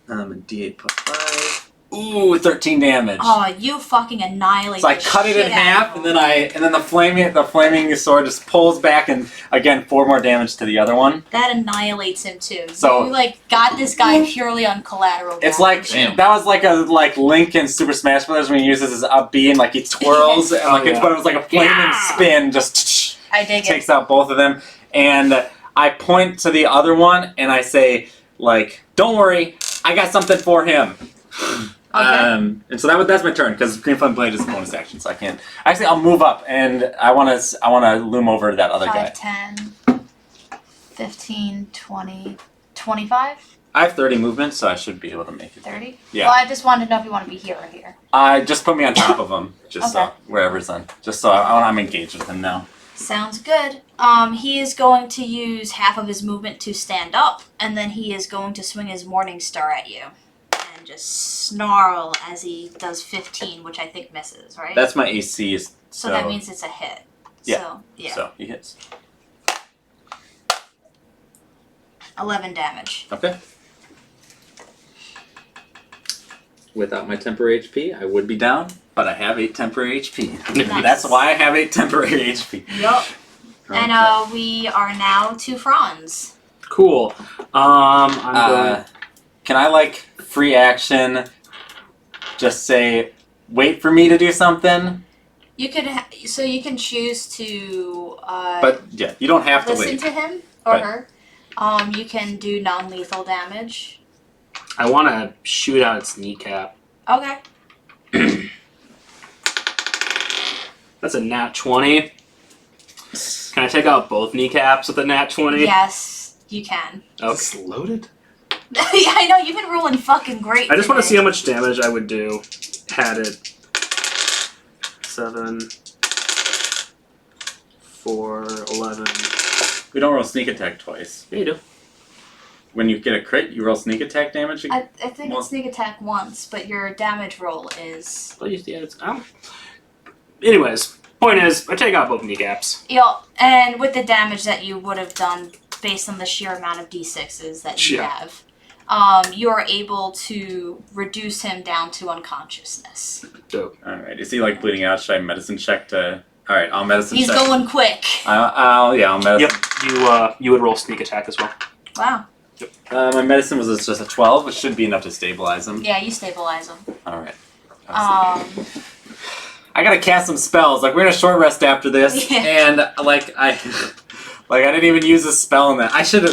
a D8 plus 5. Ooh, 13 damage. Oh, you fucking annihilate. So I the cut it shit in out half, of and then the flaming sword just pulls back, and again 4 more damage to the other one. That annihilates him too. So- you like got this guy purely on collateral. It's damage. like that was like Link in Super Smash Bros. When he uses his up B and like he twirls and like yeah. but it was like a flaming spin, just I dig it. takes out both of them. And I point to the other one and I say like, "Don't worry, I got something for him." Okay. And so that's my turn because Green Flame Blade is a bonus action, so I can't. Actually, I'll move up and I want to loom over that other 5, guy. 10, 15, 20, 25, I have 30 movement, so I should be able to make it. 30? Yeah. Well, I just wanted to know if you want to be here or here. Just put me on top of him, just Okay. so wherever's on, just so I'm engaged with him now. Sounds good. He is going to use half of his movement to stand up, and then he is going to swing his Morning Star at you. And just snarl as he does 15, which I think misses, right? That's my AC. so that means it's a hit. Yeah. So, yeah. So he hits. 11 damage. Okay. Without my temporary HP, I would be down, but I have 8 temporary HP. Nice. That's why I have 8 temporary HP. Yup. Okay. And we are now to Franz. Cool. I'm going. Can I like free action? Just say, wait for me to do something. You could, so you can choose to But yeah, you don't have to listen wait. to him or Right. her. You can do non-lethal damage. I want to shoot out its kneecap. Okay. That's a nat 20. Can I take out both kneecaps with a nat 20? Yes, you can. Okay. It's loaded. I know, you've been rolling fucking great. I just want to today. see how much damage I would do had it. 7, 4, 11. We don't roll sneak attack twice. Yeah, you do. When you get a crit, you roll sneak attack damage again? I think Well- it's sneak attack once, but your damage roll is. Well, yeah, it's, anyways, point is, I take out both kneecaps. And with the damage that you would have done based on the sheer amount of d6s that you Yeah. have, you are able to reduce him down to unconsciousness. Dope. Alright, is he like bleeding out? Should I medicine check to... Alright, I'll medicine He's check. going quick. I'll medicine. Yep, you would roll sneak attack as well. Wow. My medicine was just a 12, which should be enough to stabilize him. Yeah, you stabilize him. Alright. Um, I gotta cast some spells. Like, we're gonna short rest after this, Yeah. and I didn't even use a spell in that. I should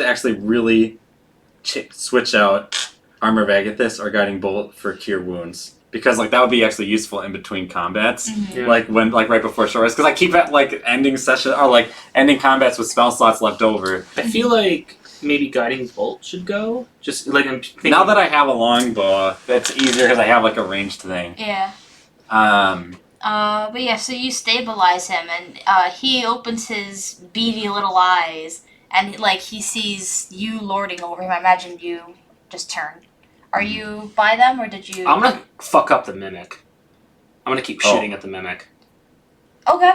actually really switch out Armor of Agathis or Guiding Bolt for Cure Wounds, because like that would be actually useful in between combats, mhm. Yeah. like right before short rest, because I keep at like ending session or like ending combats with spell slots left over. I feel like maybe Guiding Bolt should go. Just like I'm thinking. Now that I have a longbow, that's easier because I have like a ranged thing. Yeah. But yeah, so you stabilize him, and he opens his beady little eyes, and like he sees you lording over him. I imagine you just turn. Are you by them, or did you? I'm gonna fuck up the mimic. I'm gonna keep shooting at the mimic. Okay.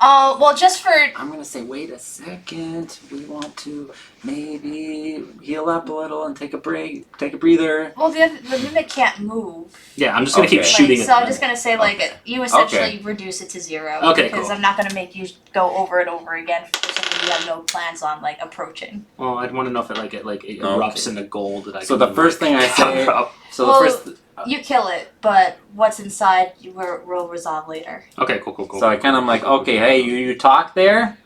Well, just for I'm gonna say, wait a second. We want to maybe heal up a little and take a break, take a breather. well, the mimic can't move. Yeah, I'm just gonna keep Okay. shooting Like, at so the I'm just mimic. gonna say like you essentially reduce it to 0. Okay, Because cool. I'm not gonna make you go over and over again for something you have no plans on like approaching. Well, I'd want to know if it erupts into gold that I So can the first thing I say, cover up. so Well, the first, You kill it, but what's inside we'll resolve later. Okay, cool. so I kind of like, okay, hey, you talk there?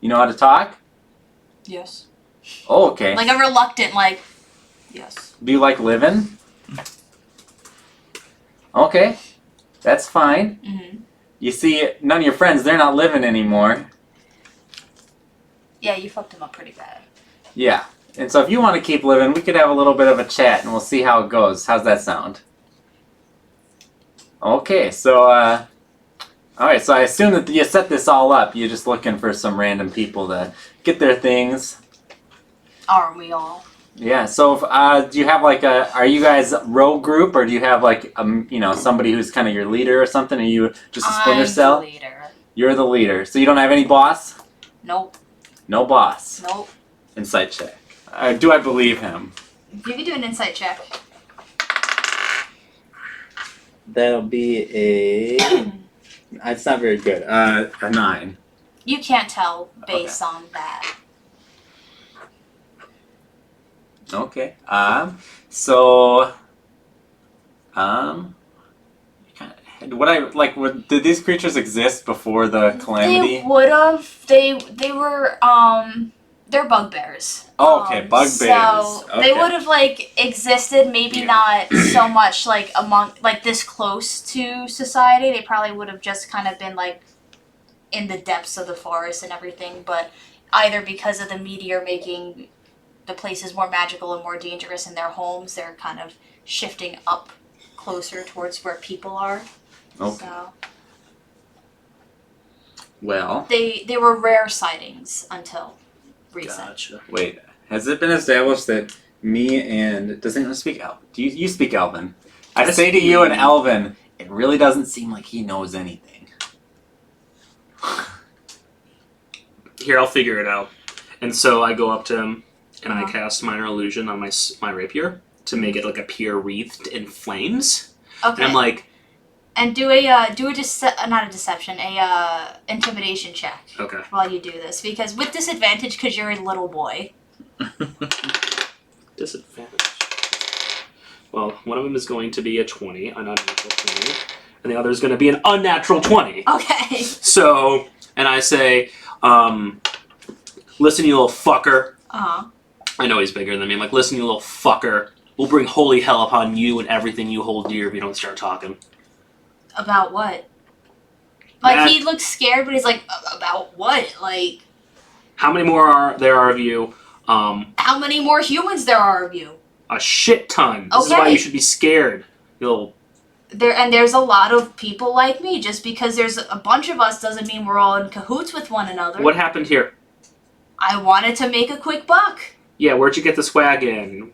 You know how to talk? Yes. Oh, okay. Like a reluctant, like, yes. Do you like living? Okay, that's fine. Mm-hmm. You see, none of your friends, they're not living anymore. Yeah, you fucked him up pretty bad. Yeah. And so if you want to keep living, we could have a little bit of a chat and we'll see how it goes. How's that sound? Okay, so, alright, so I assume that you set this all up. You're just looking for some random people to get their things. Aren't we all? Yeah. So, do you have like are you guys a rogue group, or do you have like somebody who's kind of your leader or something? Are you just a splinter cell? I'm the leader. You're the leader. So you don't have any boss? Nope. No boss. Nope. Insight check. Do I believe him? You can do an insight check. That'll be a. It's not very good. A 9. You can't tell based on that. Okay. So. Did these creatures exist before the calamity? They would have. They were they're bugbears. Oh, okay, bugbears. So Okay. they would have like existed, maybe not so much like among like this close to society. They probably would have just kind of been like in the depths of the forest and everything, but either because of the meteor making the places more magical and more dangerous in their homes, they're kind of shifting up closer towards where people are. Okay. So Well, they were rare sightings until recent. Gotcha. wait. Has it been established that me and does anyone speak Elven? Do you speak Elven? I say to you in Elven, it really doesn't seem like he knows anything. Here, I'll figure it out. And so I go up to him and I Uh-huh. cast minor illusion on my rapier to make it like appear wreathed in flames. Okay. And I'm like, And do not a deception, a intimidation check okay. while you do this, because with disadvantage, because you're a little boy. Disadvantage. Well, one of them is going to be a 20, an unnatural 20, and the other is going to be an unnatural 20. Okay. So, and I say, listen, you little fucker. Uh-huh. I know he's bigger than me. I'm like, listen, you little fucker. We'll bring holy hell upon you and everything you hold dear if you don't start talking. About what? Like, That- he looks scared, but he's like, about what? Like, How many more are there of you? how many more humans there are of you? A shit ton. This is why Okay. you should be scared. You little... There's a lot of people like me. Just because there's a bunch of us doesn't mean we're all in cahoots with one another. What happened here? I wanted to make a quick buck. Yeah, where'd you get the swag in?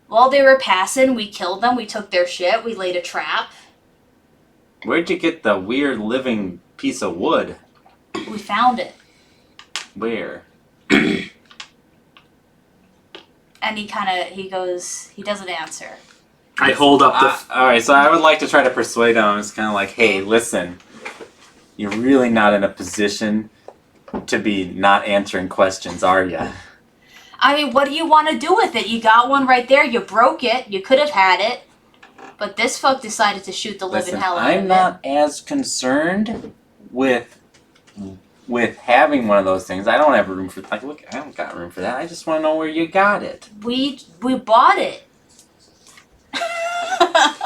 While they were passing, we killed them, we took their shit, we laid a trap, Where'd you get the weird living piece of wood? we found it. Where? And he doesn't answer. I hold up the... Alright, so I would like to try to persuade him. It's kind of like, hey, listen, you're really not in a position to be not answering questions, are you? I mean, what do you want to do with it? You got one right there, you broke it, you could have had it. But this fuck decided to shoot the living Listen, hell out of it. I'm not as concerned with having one of those things. I don't have room for like look, I don't got room for that. I just want to know where you got it. We bought it.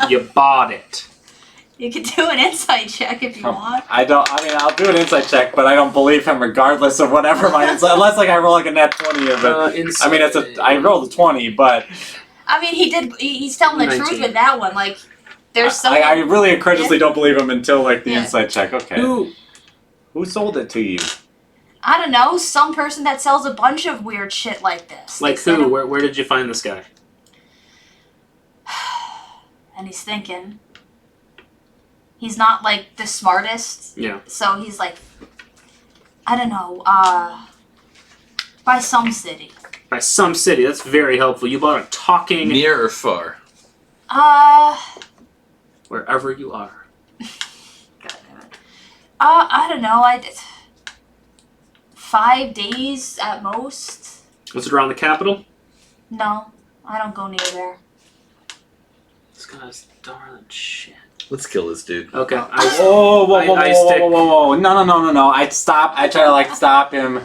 You bought it. You can do an insight check if you want. I'll do an insight check, but I don't believe him regardless of whatever my insight. Unless like I roll like a net 20 of it. I mean, I rolled a 20, but I mean, he's telling the 19. truth with that one. Like, there's so I really incredulously don't believe him until like the Yeah. insight check. Okay. Who sold it to you? I don't know, some person that sells a bunch of weird shit like this. Like They said who? it- Where did you find this guy? And he's thinking. He's not like the smartest. Yeah. So he's like, I don't know, by some city. By some city. That's very helpful. You bought a talking... Near or far? Wherever you are. God damn it. I don't know, 5 days at most. Was it around the capital? No, I don't go near there. This guy's dumber than shit. Let's kill this dude. Okay. Whoa, I stick- whoa. No. I try to like stop him.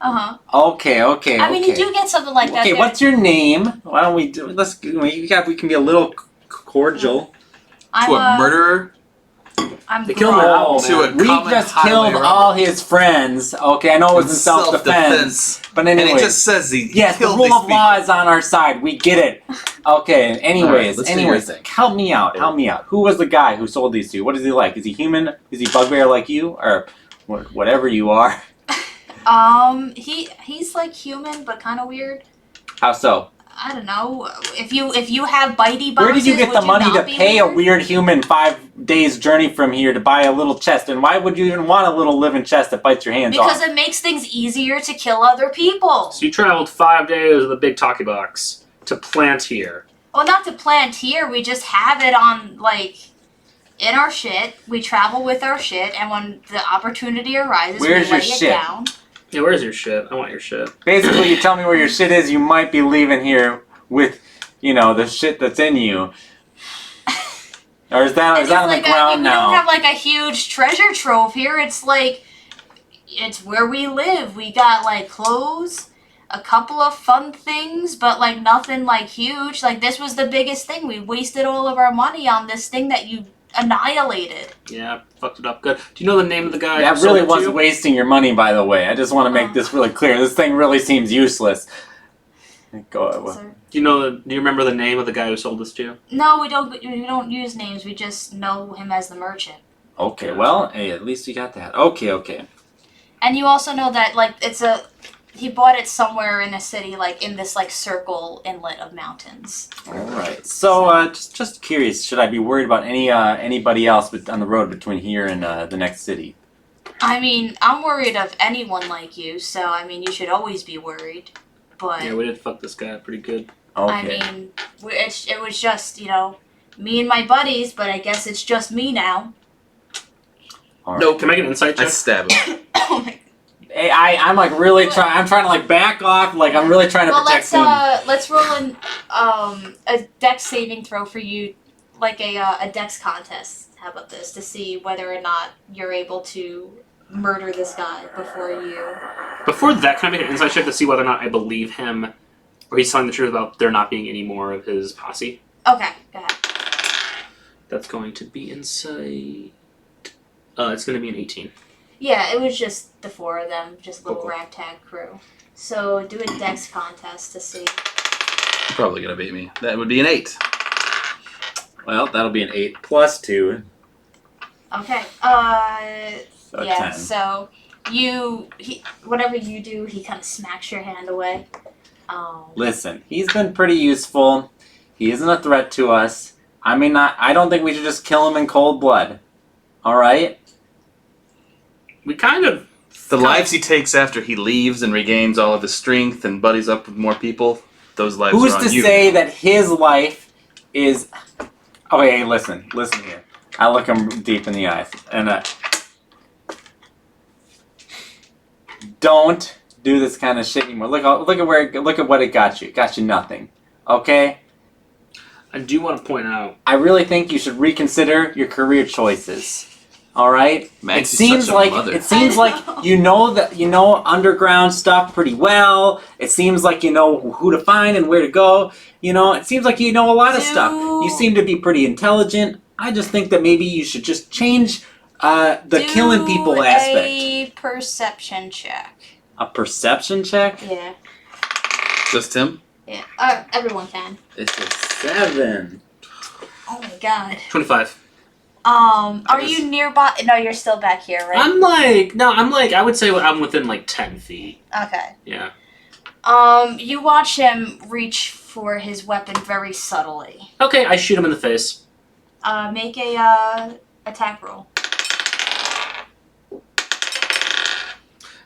Uh-huh. Okay. I mean, you do get something like that Okay, there. what's your name? Why don't we do we can be a little cordial. I'm To a murderer? I'm They killed Glenn. my owl, To man. a We common just highway killed robber. all his friends. Okay, I know it was in self-defense. But And anyway. it just says he Yes, the killed rule these of law is on our side. We get it. Okay, anyways, let's hear your thing. help me out. Who was the guy who sold these to you? What is he like? Is he human? Is he bugbear like you? Or whatever you are? He's like human, but kind of weird. How so? I don't know. If you have bitey boxes, Where did you get the would money to not be pay a weird? weird human 5 days journey from here to buy a little chest? And why would you even want a little living chest that bites your hands Because off? it makes things easier to kill other people. So you traveled 5 days with a big talkie box to plant here. Well, not to plant here. We just have it on in our shit. We travel with our shit, and when the opportunity arises, Where's we your lay it shit? down. Yeah, where's your shit? I want your shit. Basically, you tell me where your shit is, you might be leaving here with, the shit that's in you. Or is that on the ground we now? don't have a huge treasure trove here. It's it's where we live. We got clothes, a couple of fun things, but nothing huge. This was the biggest thing. We wasted all of our money on this thing that you annihilated. Yeah, fucked it up good. Do you know the name of the guy? That who sold really it to was you? wasting your money, by the way. I just want to make this really clear. This thing really seems useless. Go. So- Do you remember the name of the guy who sold this to you? No, we don't. We don't use names. We just know him as the merchant. Okay, well, hey, at least you got that. Okay. And you also know that he bought it somewhere in a city, in this circle inlet of mountains. All right. So, just curious, should I be worried about anybody else on the road between here and the next city? I mean, I'm worried of anyone like you, so you should always be worried. But Yeah, we did fuck this guy up pretty good. Okay. it was just me and my buddies, but I guess it's just me now. All right. Nope. Can I make an insight I check? stab him. Oh my. Hey, I'm really trying. I'm trying to back off. I'm really trying to Well, protect him. let's roll a dex saving throw for you, a dex contest. How about this to see whether or not you're able to murder this guy before you. Before that, can I make an insight check to see whether or not I believe him, or he's telling the truth about there not being any more of his posse? Okay, go ahead. That's going to be insight. It's going to be an 18. Yeah, it was just the four of them, just a little Cool. ragtag crew. So do a dex contest to see. You're probably gonna beat me. That would be an 8. Well, that'll be an 8 plus 2. Okay. So Yeah. 10. So whatever you do, he kind of smacks your hand away. Listen, he's been pretty useful. He isn't a threat to us. I don't think we should just kill him in cold blood. All right? We kind of... The lives he takes after he leaves and regains all of his strength and buddies up with more people, those lives Who's are on to you. say that his life is... Okay, listen here. I look him deep in the eyes, and don't do this kind of shit anymore. Look at what it got you. It got you nothing. Okay? I do want to point out... I really think you should reconsider your career choices. All right? Max It is seems such a like mother. you know underground stuff pretty well. It seems like you know who to find and where to go. It seems like you know a lot of stuff. You seem to be pretty intelligent. I just think that maybe you should just change the killing people aspect. A perception check. A perception check? Yeah. Just him? Yeah. Everyone can. It's a 7. Oh my god. 25. Are you nearby? No, you're still back here, right? I would say I'm within 10 feet. Okay. Yeah. You watch him reach for his weapon very subtly. Okay, I shoot him in the face. Make a attack roll.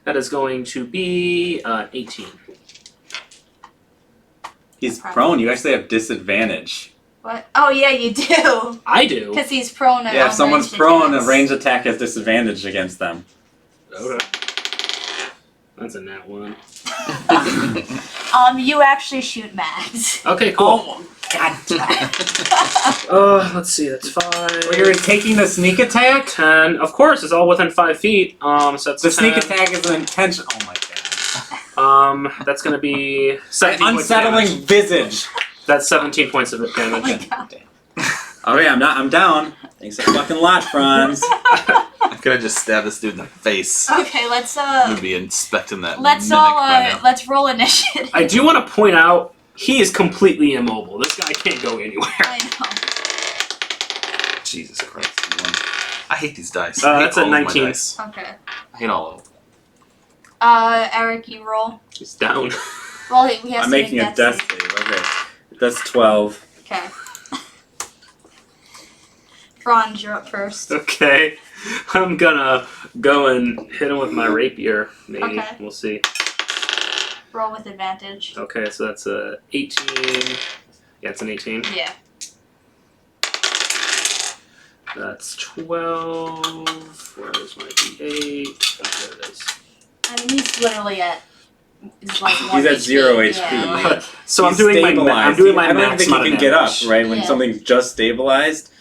That is going to be 18. He's prone. You actually have disadvantage. What? Oh yeah, you do. I do. Because he's prone. Yeah, if someone's ranged prone, a attacks. ranged attack has disadvantage against them. Okay. That's a nat 1. You actually shoot Max. Okay, cool. Oh, god damn it. Let's see, that's 5. Well, you're taking the sneak attack? 10. Of course, it's all within 5 feet. So that's The 10. sneak attack is an intention. Oh my god. That's gonna be 17 points of Unsettling damage. visage. That's 17 points of damage. Oh my god. Okay, I'm down. Thanks a fucking lot, Franz. I could have just stabbed this dude in the face. Okay, let's He'd be inspecting that let's mimic by now. let's roll initiative. I do want to point out, he is completely immobile. This guy can't go anywhere. I know. Jesus Christ. I hate these dice. I hate That's a all of my 19. dice. Okay. I hate all of them. Eric, you roll. He's down. Well, he has I'm to making a make death save. save. Okay, that's 12. Okay. Franz, you're up first. Okay. I'm gonna go and hit him with my rapier, maybe. Okay. We'll see. Roll with advantage. Okay, so that's a 18. Yeah, it's an 18. Yeah. That's 12. Where's my D8? Oh, there it is. I mean, he's literally at. He's like He's 1 at HP. 0 HP. Yeah. So I'm He's doing my stabilized. I'm doing my I don't even max think amount you of can get up, damage. right? When Yeah. something's just stabilized.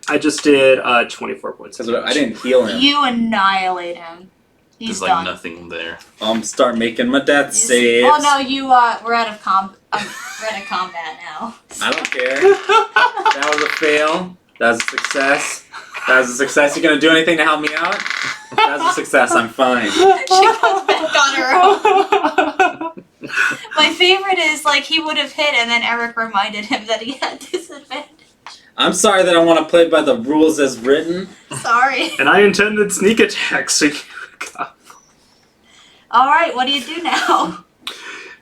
I just did 24 points. Because I didn't heal him. You annihilate him. He's There's done. nothing there. Start making my death He's- saves. Oh no, you we're out of we're out of combat now. I don't care. That was a fail. That was a success. That was a success. You gonna do anything to help me out? That was a success. I'm fine. She comes back on her own. My favorite is like he would have hit, and then Eric reminded him that he had disadvantage. I'm sorry that I want to play by the rules as written. Sorry. And I intended sneak attack, so you got. All right, what do you do now?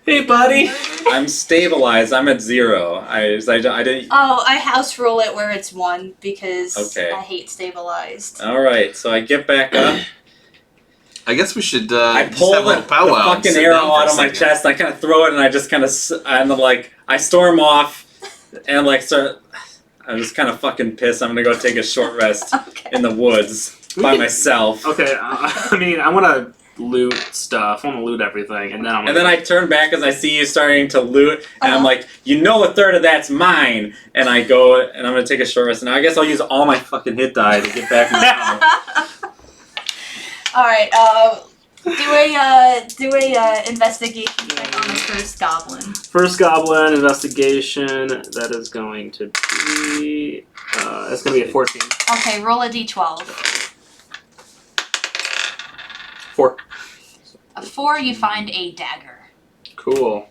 Hey, buddy. I'm stabilized. I'm at 0. I didn't. Oh, I house rule it where it's 1 because Okay. I hate stabilized. All right, so I get back up. I guess we should I just pull have a the little powwow. and fucking sit arrow down for a out of my second. chest. I kind of throw it, and I just kind of, and I'm like, I storm off, and like start. I'm just kind of fucking pissed. I'm gonna go take a short rest Okay. in the woods by myself. Okay, I mean, I want to loot stuff. I want to loot everything, and then I'm. And then I turn back as I see you starting to loot, and I'm like, you know, a third of that's mine. And I go, and I'm gonna take a short rest. And I guess I'll use all my fucking hit die to get back now. All right. Do a investigation check on the first goblin. First goblin investigation. That is going to be. It's going to be a 14. Okay, roll a d12. 4. A 4, you find a dagger. Cool.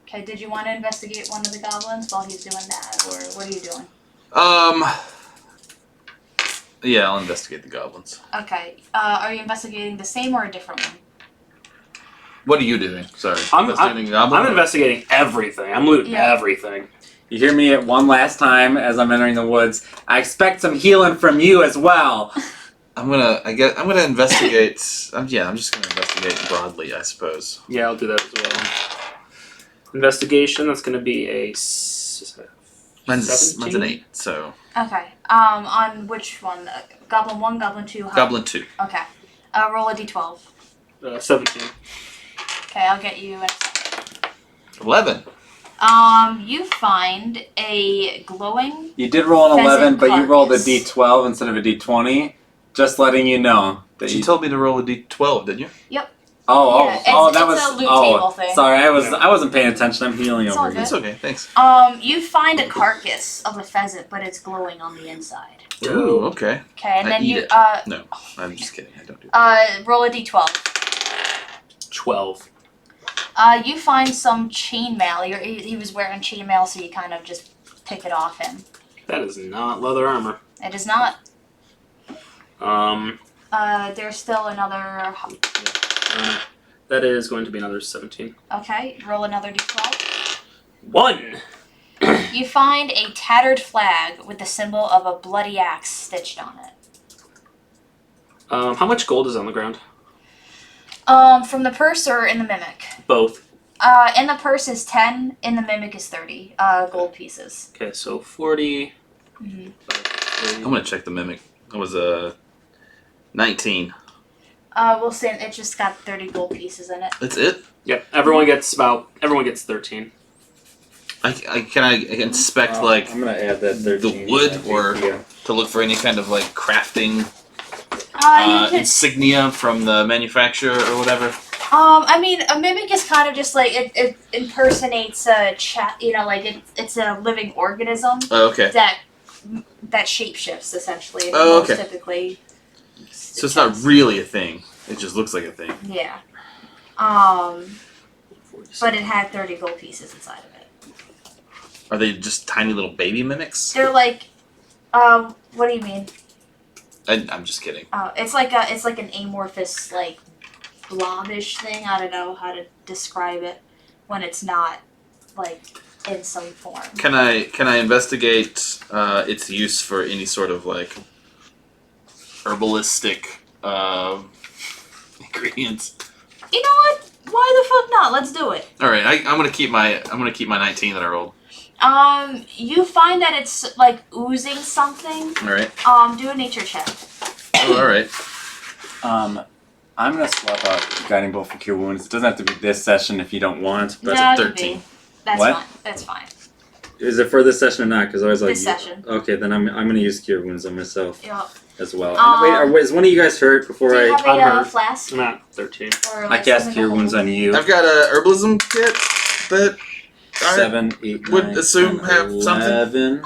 Okay, did you want to investigate one of the goblins while he's doing that, or what are you doing? Yeah, I'll investigate the goblins. Okay, are you investigating the same or a different one? What are you doing? Sorry. I'm Investigating the goblin? I'm investigating everything. I'm looting Yeah. everything. You hear me at one last time as I'm entering the woods. I expect some healing from you as well. I'm gonna investigate. I'm just gonna investigate broadly, I suppose. Yeah, I'll do that as well. Investigation. That's going to be a. Mine's 17? an 8. So Okay, on which one? Goblin 1, Goblin 2? Huh? goblin 2. Okay, roll a d12. 17. Okay, I'll get you in a second. 11. You find a glowing. You did roll an Pheasant 11, but you rolled a carcass. d12 instead of a d20. Just letting you know that You told me to roll a d12, didn't you? Yeah, it's a loot table thing. Sorry, I wasn't paying attention. I'm healing It's all over here. It's okay, thanks. You find a carcass of a pheasant, but it's glowing on the inside. Ooh, okay. Okay, and I then eat you it. No, I'm just kidding. I don't do that. roll a d12. 12. You find some chainmail. He was wearing chainmail, so you kind of just pick it off him. That is not leather armor. It is not. Um, There's still another. that is going to be another 17. Okay, roll another d12. 1. You find a tattered flag with the symbol of a bloody axe stitched on it. How much gold is on the ground? From the purse or in the mimic? Both. In the purse is 10, in the mimic is 30 gold pieces. Okay, so 40. Mm-hmm. I'm gonna check the mimic. It was 19. We'll say it just got 30 gold pieces in it. That's it. Yep. Everyone gets 13. Can I inspect like I'm gonna add that 13 the wood I think, or yeah. to look for any kind of like crafting You could, insignia from the manufacturer or whatever? I mean, a mimic is kind of just like it impersonates a it's a living organism Oh, okay. that shapeshifts essentially. And Oh, most okay. typically. So it's not really a thing. It just looks like a thing. Yeah. But it had 30 gold pieces inside of it. Are they just tiny little baby mimics? They're like, what do you mean? I'm just kidding. It's like an amorphous like blobish thing. I don't know how to describe it when it's not like in some form. Can I investigate its use for any sort of like herbalistic ingredients? You know what? Why the fuck not? Let's do it. All right, I'm gonna keep my 19 that I rolled. You find that it's like oozing something. All right. Do a nature check. Oh, all right. I'm gonna swap out guiding bolt for cure wounds. It doesn't have to be this session if you don't want. But No, it could 13. be. That's What? fine. That's fine. is it for this session or not? Because I was like, This session. Okay, then I'm gonna use cure wounds on myself Yep. as well. And wait, is one of you guys hurt before Do you I? have I'm a hurt. flask? I'm at 13. Or I like cast something cure to wounds hold? on you. I've got a herbalism kit that I 7, 8, would 9, assume 10, have something. 11.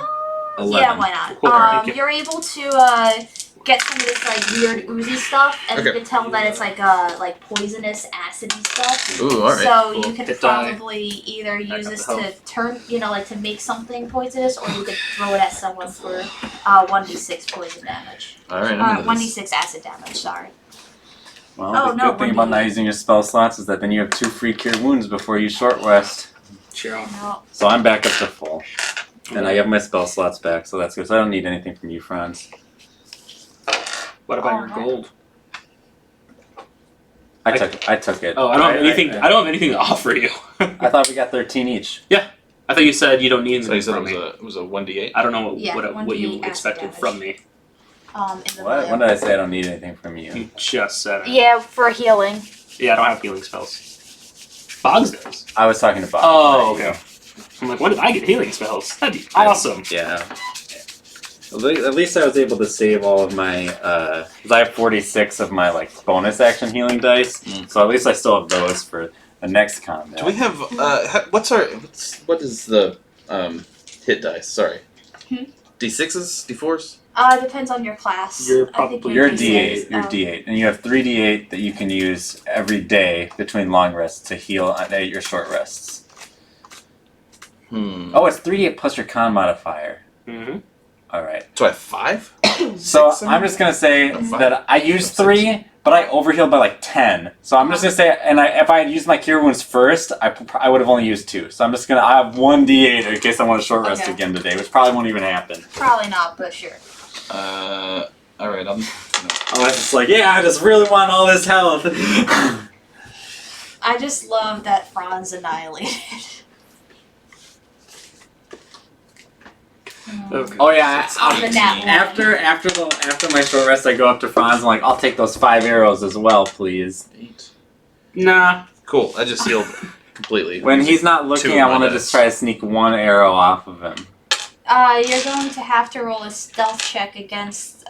11. Yeah, why not? Cool. Thank you. You're able to get some of this like weird oozy stuff, and you Okay. can tell that it's like poisonous, acidy stuff. Ooh, all right. So Cool. you could Hit die. probably either Back use up this the to health. turn, like to make something poisonous, or you could throw it at someone for 1d6 poison damage. All right. I'm into this. 1d6 acid damage. Sorry. Well, Oh, the no, good thing 1d8. about not using your spell slots is that then you have 2 free cure wounds before you short rest. Cheer out. No. So I'm back up to full. And I have my spell slots back, so that's good. So I don't need anything from you, Franz. What about your Oh, gold? I took it. Oh, I don't have anything. I don't have anything to offer you. I thought we got 13 each. I thought you said you don't need So you anything said from me. it was a 1d8. I don't know Yeah, what you 1d8 acid expected damage. from me. In the What? vial. When did I say I don't need anything from you? You just said it. Yeah, for healing. Yeah, I don't have healing spells. Boggs does. I was talking about. Oh, okay. I'm like, when did I get healing spells? That'd be awesome. Yeah. At least I was able to save all of my. 'Cause I have 46 of my like bonus action healing dice, so at least I still have those for the next combat. Do we have what is the hit dice? Sorry. D6s, D4s. Depends on your class. You're I think probably- You're D6, D8. You're D8, and you have 3 D8 that you can use every day between long rests to heal at your short rests. Oh, it's 3 D8 plus your con modifier. Mm-hmm. All right. So I have 5. So Six, I'm just gonna say Oh, five. that I used Six. 3, but I overhealed by like 10. So I'm just gonna say, and if I had used my cure wounds first, I would have only used 2. So I'm just gonna I have 1 D8 in case I want to short rest Okay. again today, which probably won't even happen. Probably not, but sure. All right. I'm. I was just like, yeah, I just really want all this health. I just love that Franz annihilated. Okay. Oh yeah, On the nat one. after my short rest, I go up to Franz. I'm like, I'll take those 5 arrows as well, please. 8. Nah. Cool. I just healed completely. When he's not Two looking, of I my want to dice. just try to sneak 1 arrow off of him. You're going to have to roll a stealth check against.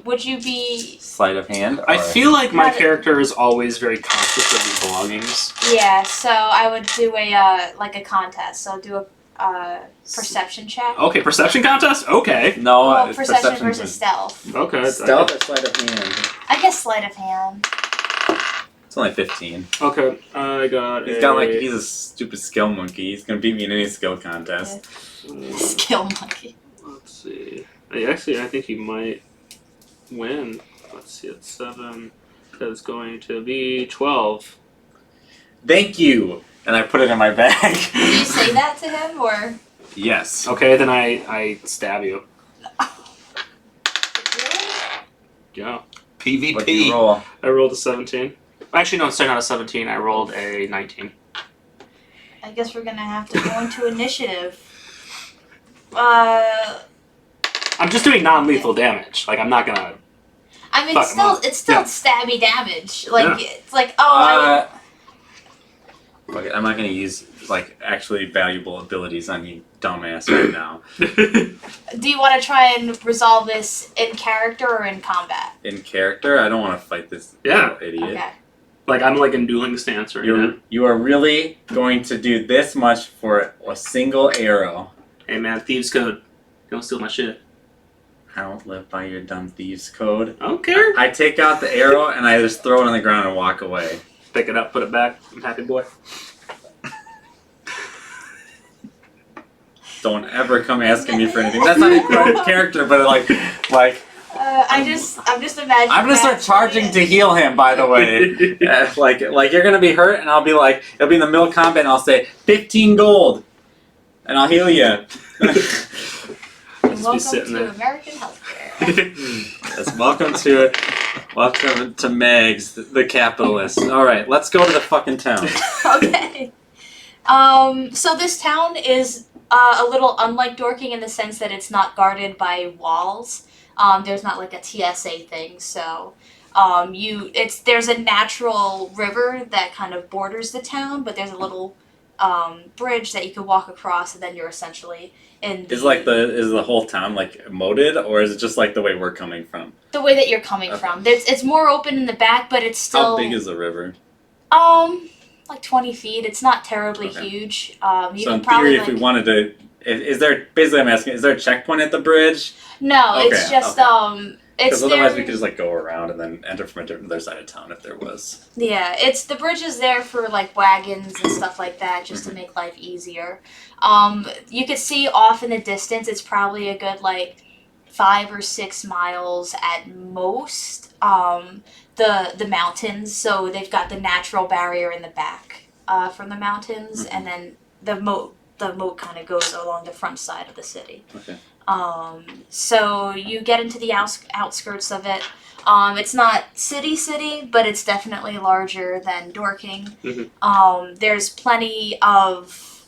Would you be? Sleight of hand. I or- feel like my Got it. character is always very conscious of his belongings. Yeah. So I would do a like a contest. So do a perception check. Okay, perception contest? Okay. No, Well, it's perception perception versus stealth. Okay. Stealth or sleight of hand? I guess sleight of hand. It's only 15. Okay, I got He's a stupid skill monkey. He's gonna beat me in any skill contest. Skill monkey. Let's see. Actually, I think he might win. Let's see, it's 7. That's going to be 12. Thank you! And I put it in my bag. Did you say that to him or? Yes. Okay, then I stab you. Really? Yeah. PvP. What do you roll? I rolled a 17. Actually, no, sorry, not a 17. I rolled a 19. I guess we're gonna have to go into initiative. I I'm just doing non-lethal damage. Like, I'm not gonna... mean, Fuck 'em up. it's still Yeah. stabby damage. Like Yeah. it's like oh, Fuck it, I'm not gonna use like actually valuable abilities on you dumbass right now. do you want to try and resolve this in character or in combat? In character, I don't want to fight this Yeah. little idiot. Okay. Like, I'm like in dueling stance right now. You are really going to do this much for a single arrow. Hey, man, thieves code. Don't steal my shit. I don't live by your dumb thieves code. I don't care. I take out the arrow and I just throw it on the ground and walk away. Pick it up, put it back. I'm happy boy. Don't ever come asking me for anything. That's not even character, but like I'm just imagining. I'm gonna start charging to heal him. By the way, like you're gonna be hurt, and I'll be like, it'll be in the middle of combat, and I'll say 15 gold, and I'll heal you. Just be Welcome sitting to there. American healthcare. Yes, welcome to Megs, the capitalist. All right, let's go to the fucking town. Okay. So this town is a little unlike Dorking in the sense that it's not guarded by walls. There's not like a TSA thing, so there's a natural river that kind of borders the town, but there's a little bridge that you can walk across, and then you're essentially in Is the whole town like moated, or is it just like the way we're coming from? the way that you're coming Okay. from. It's more open in the back, but it's still How big is the river? like 20 feet. It's not terribly Okay. huge. You So can in probably theory, if we wanted to, is there basically? I'm asking, is there a checkpoint at the bridge? No, it's Okay, just okay. it's Because otherwise there. we could just like go around and then enter from a different other side of town if there was. Yeah, it's the bridge is there for like wagons and stuff like that, just to make life easier. You could see off in the distance. It's probably a good like 5 or 6 miles at most. The mountains, so they've got the natural barrier in the back from the mountains, and then the moat kind of goes along the front side of the city. Okay. So you get into the outskirts of it. It's not city, but it's definitely larger than Dorking. There's plenty of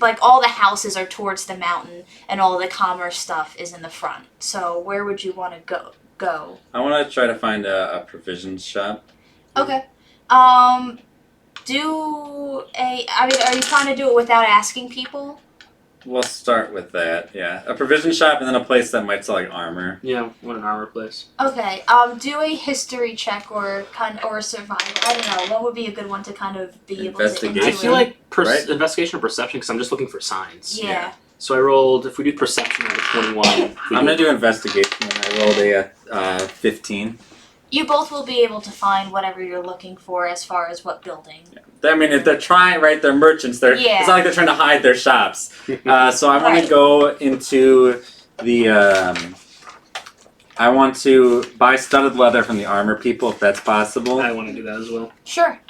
like all the houses are towards the mountain, and all the commerce stuff is in the front. So where would you want to go? I want to try to find a provisions shop. Okay. Are you trying to do it without asking people? We'll start with that. Yeah, a provision shop and then a place that might sell like armor. Yeah, what an armor place. Okay. Do a history check or a survival. I don't know. What would be a good one to kind of be able to Investigation. I intuit? feel like Right? investigation or perception because I'm just looking for signs. Yeah. So I rolled. If we do perception, I have a 21. I'm gonna do investigation and I rolled a 15. You both will be able to find whatever you're looking for as far as what building. I mean, if they're trying, right? They're merchants. Yeah. It's not like they're trying to hide their shops. So I want Right. to go into the. I want to buy studded leather from the armor people, if that's possible. I want to do that as well. Sure.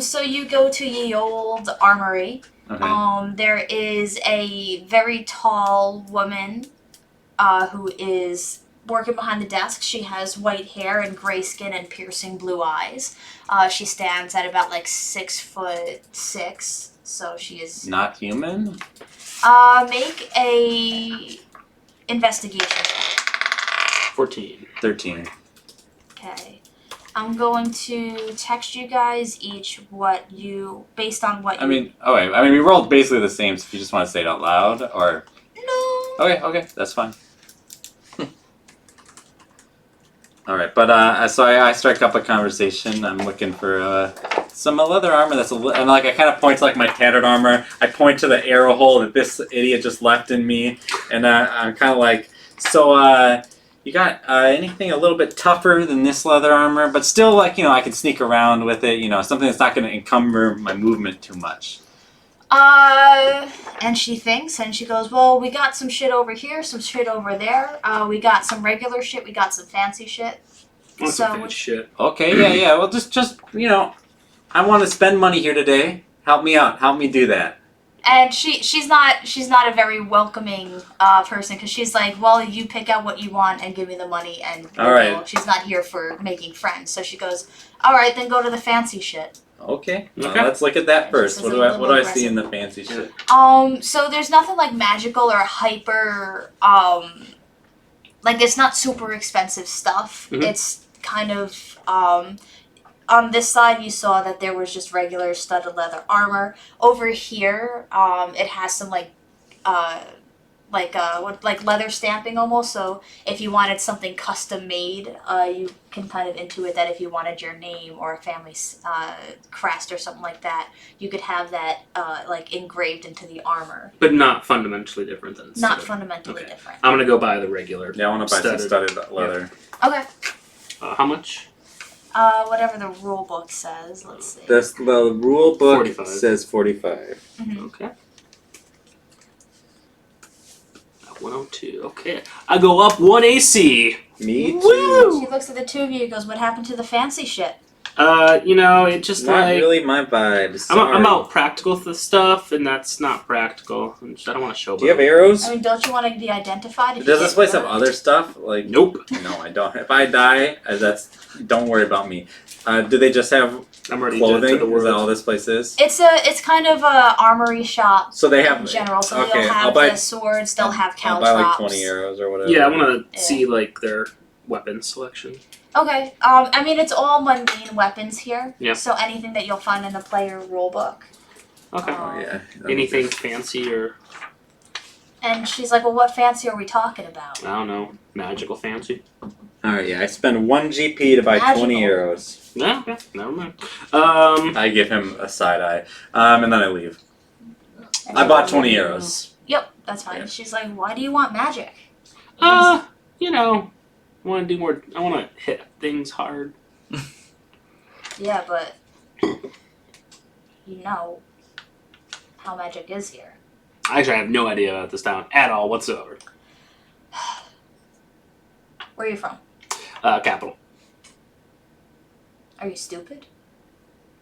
So you go to Ye Old Armory. Okay. There is a very tall woman who is working behind the desk. She has white hair and gray skin and piercing blue eyes. She stands at about like 6'6", so she is. Not human. Make a investigation check. 14. 13. Okay. I'm going to text you guys each based on what you. I mean, we rolled basically the same. So if you just want to say it out loud, or No. okay, that's fine. All right, but so I strike up a conversation. I'm looking for some leather armor that's and like I kind of point to like my tattered armor. I point to the arrow hole that this idiot just left in me, and I'm kind of like, so you got anything a little bit tougher than this leather armor, but still like I can sneak around with it. Something that's not going to encumber my movement too much. And she thinks, and she goes, well, we got some shit over here, some shit over there. We got some regular shit, we got some fancy shit. That's So some fancy shit. Okay, yeah. Well, just I want to spend money here today. Help me out. Help me do that. And she's not a very welcoming person, because she's like, well, you pick out what you want and give me the money, and All right. she's not here for making friends. So she goes, all right, then go to the fancy shit. Okay. Well, Okay. let's look at that first. Just What as do a I little what do I see aggressive. in the fancy shit? So there's nothing like magical or hyper, like it's not super expensive stuff. Mhm. It's kind of, on this side you saw that there was just regular studded leather armor. Over here, it has some like leather stamping almost. So if you wanted something custom made, you can kind of intuit that if you wanted your name or a family crest or something like that, you could have that like engraved into the armor. But not fundamentally different than Not studded. fundamentally Okay. different. I'm gonna go buy the regular. Yeah, I want to buy some Studded. studded leather. Okay. How much? Whatever the rule book says. Let's see. The rule book 45. says 45. Mhm. Okay. 102. Okay. I go up 1 AC. Me Woo! too. She looks at the two of you and goes, what happened to the fancy shit? It just Not like really my vibe. I'm Sorry. about practical stuff, and that's not practical. I don't want to show. Do you have arrows? I mean, don't you want to be identified? If Does you this get place have hurt? other stuff? Like, Nope. no, I don't. If I die, don't worry about me. Do they just have I'm already clothing? dead to the Is that all world. this place is? It's kind of a armory shop So they have in general. So okay, they'll I'll have buy- the swords. They'll have I'll buy like caltrops. 20 arrows or whatever. Yeah, I want Yeah. to see like their weapon selection. Okay. I mean, it's all mundane weapons here. Yeah. So anything that you'll find in the player rulebook. Okay. Oh yeah. Anything fancy or And she's like, "Well, what fancy are we talking about?" I don't know, magical fancy? All right. Yeah, I spend 1 GP to buy 20 Magical. arrows. No, okay, never mind. I give him a side eye, and then I leave. And I she bought goes, 20 arrows. Yep, that's fine. Yeah. She's like, "Why do you want magic?" I want to do more. I want to hit things hard. Yeah, but you know how magic is here. Actually, I have no idea about this town at all whatsoever. Where are you from? Capital. Are you stupid?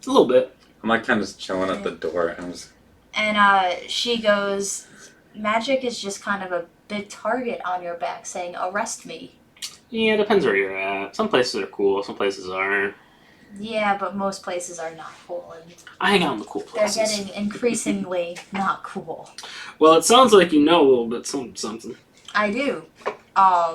A little bit. I'm like kind of just chilling at the door. I'm just, And she goes, "Magic is just kind of a big target on your back saying, 'Arrest me.'" Yeah, it depends where you're at. Some places are cool, some places aren't. Yeah, but most places are not cool, and I hang out in the cool they're places. getting increasingly not cool. Well, it sounds like you know a little bit something. I do.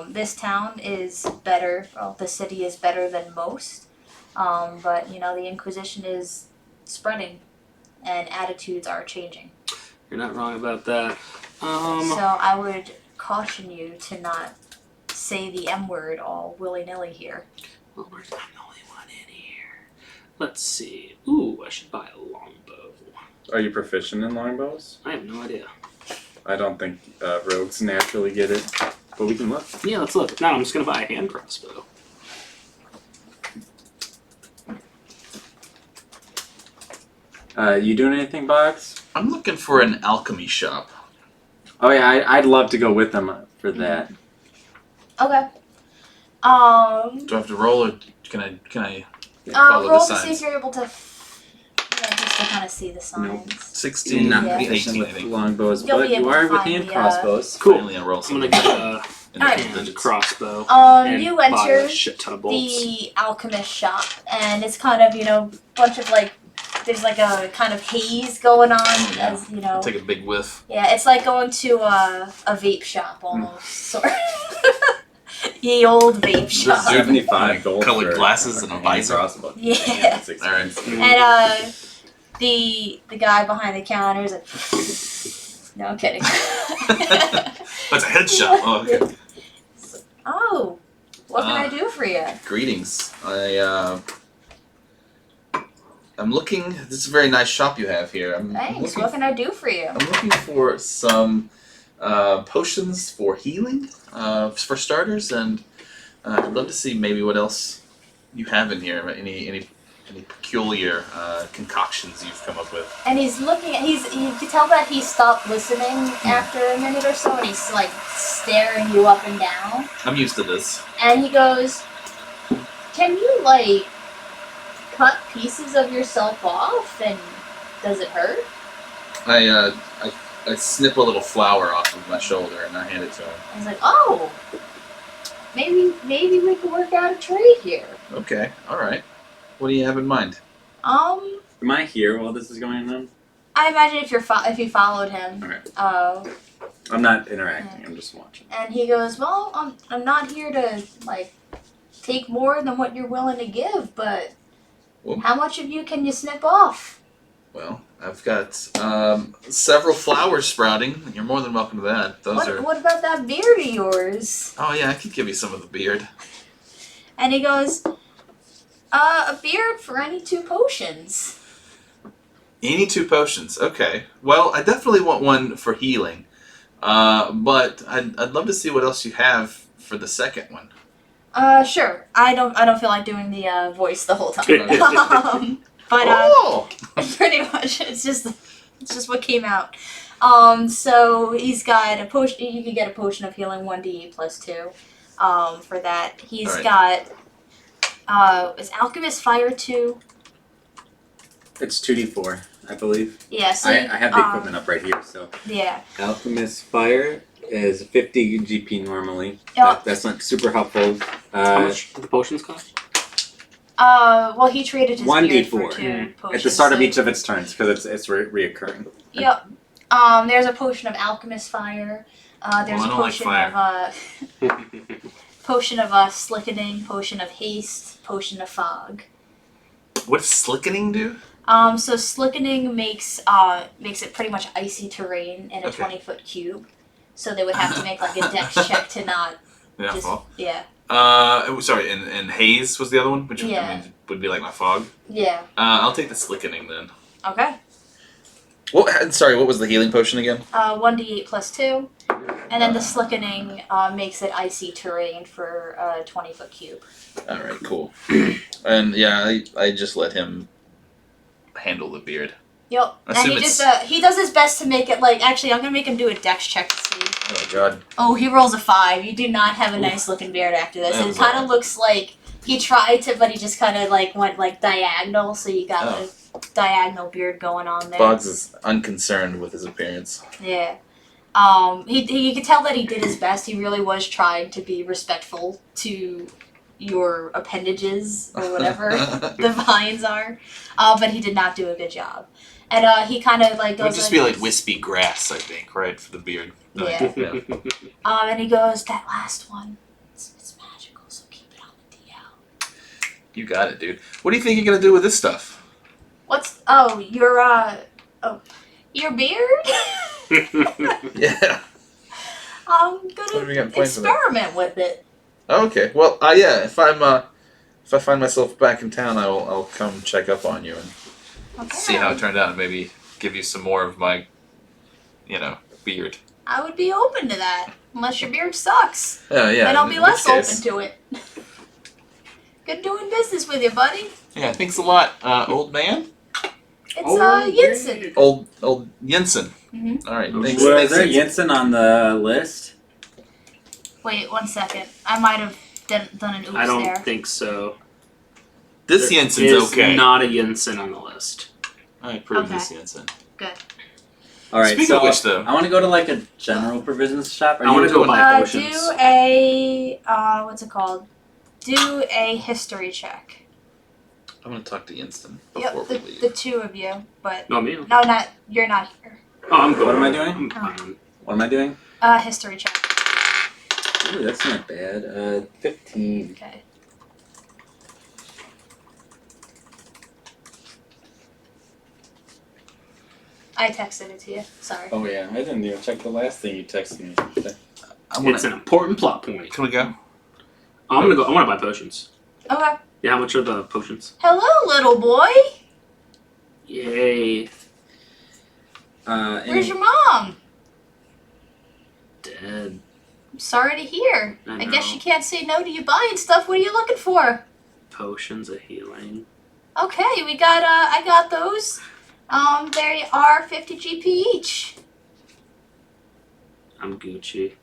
This town is better. Well, the city is better than most. But the Inquisition is spreading, and attitudes are changing. You're not wrong about that. So I would caution you to not say the M word all willy-nilly here. Well, I'm the only one in here. Let's see. Ooh, I should buy a longbow. are you proficient in longbows? I have no idea. I don't think rogues naturally get it, but we can look. Yeah, let's look. Now I'm just gonna buy a hand crossbow. You doing anything, Boggs? I'm looking for an alchemy shop. Oh yeah, I'd love to go with them for that. Okay. Do I have to roll, or can I follow Roll the to see if signs? you're able to. Just to kind of see the signs. 16, Not Yeah. 18, I with think. longbows, You'll but be you able are to with find hand the, crossbows. Cool. Finally, I roll I'm something. gonna get a in Alright. the hand digits. crossbow. and You buy enter a shit ton of bolts. the alchemist shop, and it's kind of bunch of there's like a kind of haze going on, yeah. as I'll take a big whiff. yeah, it's like going to a vape shop almost, sort of. Ye old vape shop. 75 gold. Colored for glasses and a hand visor. crossbow. Yeah. That's expensive. And the guy behind the counter is like, no, I'm kidding. That's a head shop. Oh, okay. Oh, what can I do for you? Greetings. I'm looking. This is a very nice shop you have here. Thanks. What can I do for you? I'm looking for some potions for healing, for starters, and I'd love to see maybe what else you have in here. Any peculiar concoctions you've come up with. And he's looking at, you can tell that he stopped listening after a minute or so, and he's like staring you up and down. I'm used to this. And he goes, "Can you cut pieces of yourself off, and does it hurt?" I snip a little flour off of my shoulder and I hand it to him. I was like, "Oh, maybe we could work out a trade here." Okay, all right. What do you have in mind? Am I here while this is going on? I imagine if you followed him. Okay. I'm not interacting. I'm just watching. And he goes, "Well, I'm not here to take more than what you're willing to give, but Well- how much of you can you snip off?" Well, I've got several flowers sprouting. You're more than welcome to that. What about that beard of yours? Oh yeah, I could give you some of the beard. And he goes, "A beard for any 2 potions." Any 2 potions. Okay. Well, I definitely want one for healing. But I'd love to see what else you have for the second one. Sure. I don't feel like doing the voice the whole time. But Oh! pretty much it's just what came out. So he's got a potion. You can get a potion of healing 1d plus 2. For that, he's Alright. got Is Alchemist Fire 2? It's 2d4, I believe. Yeah, so I have the equipment up right here, so. Yeah. Alchemist Fire is 50 GP normally. Yep. That's not super helpful. How much do the potions cost? Well, he traded his beard for 1d4 2 potions. at the start of so- each of its turns, because it's reoccurring. Yep. There's a potion of Alchemist Fire. There's Well, I a don't like potion fire. potion of Slickening, potion of Haste, potion of Fog. What does slickening do? So Slickening makes it pretty much icy terrain in a Okay. 20-foot cube. So they would have to make like a dex check to not Yeah, just fall. yeah. Sorry, and haze was the other one, which I Yeah. mean, would be like my fog. Yeah. I'll take the slickening then. Okay. Sorry, what was the healing potion again? 1d8 plus 2. And then the Slickening makes it icy terrain for a 20-foot cube. All right, cool. And yeah, I just let him handle the beard. Yep. I And assume he it's- just he does his best to make it like actually I'm gonna make him do a dex check to see. Oh god. Oh, he rolls a 5. You do not have a nice looking beard after this. That It was kind of odd. looks like he tried to, but he just kind of like went like diagonal, so you got Oh. a diagonal beard going on there. Boggs is unconcerned with his appearance. Yeah. You could tell that he did his best. He really was trying to be respectful to your appendages or whatever the vines are, but he did not do a good job. And he kind of like It would goes. just be like wispy grass, I think, right, for the beard. Yeah. Yeah. And he goes, that last one, it's magical, so keep it on the DL. You got it, dude. What do you think you're gonna do with this stuff? What's your beard? Yeah. I'm What gonna have we got planned for that? experiment with it. Okay. Well, yeah. If I find myself back in town, I'll come check up on you and Okay. see how it turned out, and maybe give you some more of my, beard. I would be open to that, unless your beard sucks. Yeah. Then I'll be in less which case- open to it. Good doing business with you, buddy. Yeah. Thanks a lot, old man. It's Jensen. Old Jensen. Mhm. All right. Oh, Thanks. sure. Was thanks, there Jensen. Jensen on the list? Wait 1 second. I might have done an oops I don't there. think so. This There Jensen's is okay. not a Jensen on the list. I approve Okay. this Jensen. All right. Speaking so of which, though, I want to go to like a general provisions shop. Are I you wanna go doing- buy- Do potions. a what's it called? Do a history check. I'm gonna talk to Jensen before Yep, we the leave. 2 of you, but No, me. no, not you're not here. Oh, I'm going. What am I doing? I'm fine. What am I doing? History check. Ooh, that's not bad. 15. Okay. I texted it to you. Sorry. Oh yeah, I didn't even check the last thing you texted me. I wanna, It's an important plot point. can we go? I'm gonna go. I want to buy potions. Okay. Yeah, how much are the potions? Hello, little boy. Yay, Where's your mom? dead. I'm sorry to hear. I I guess know. you can't say no to you buying stuff. What are you looking for? Potions of healing. Okay, we got I got those. They are 50 GP each. I'm Gucci.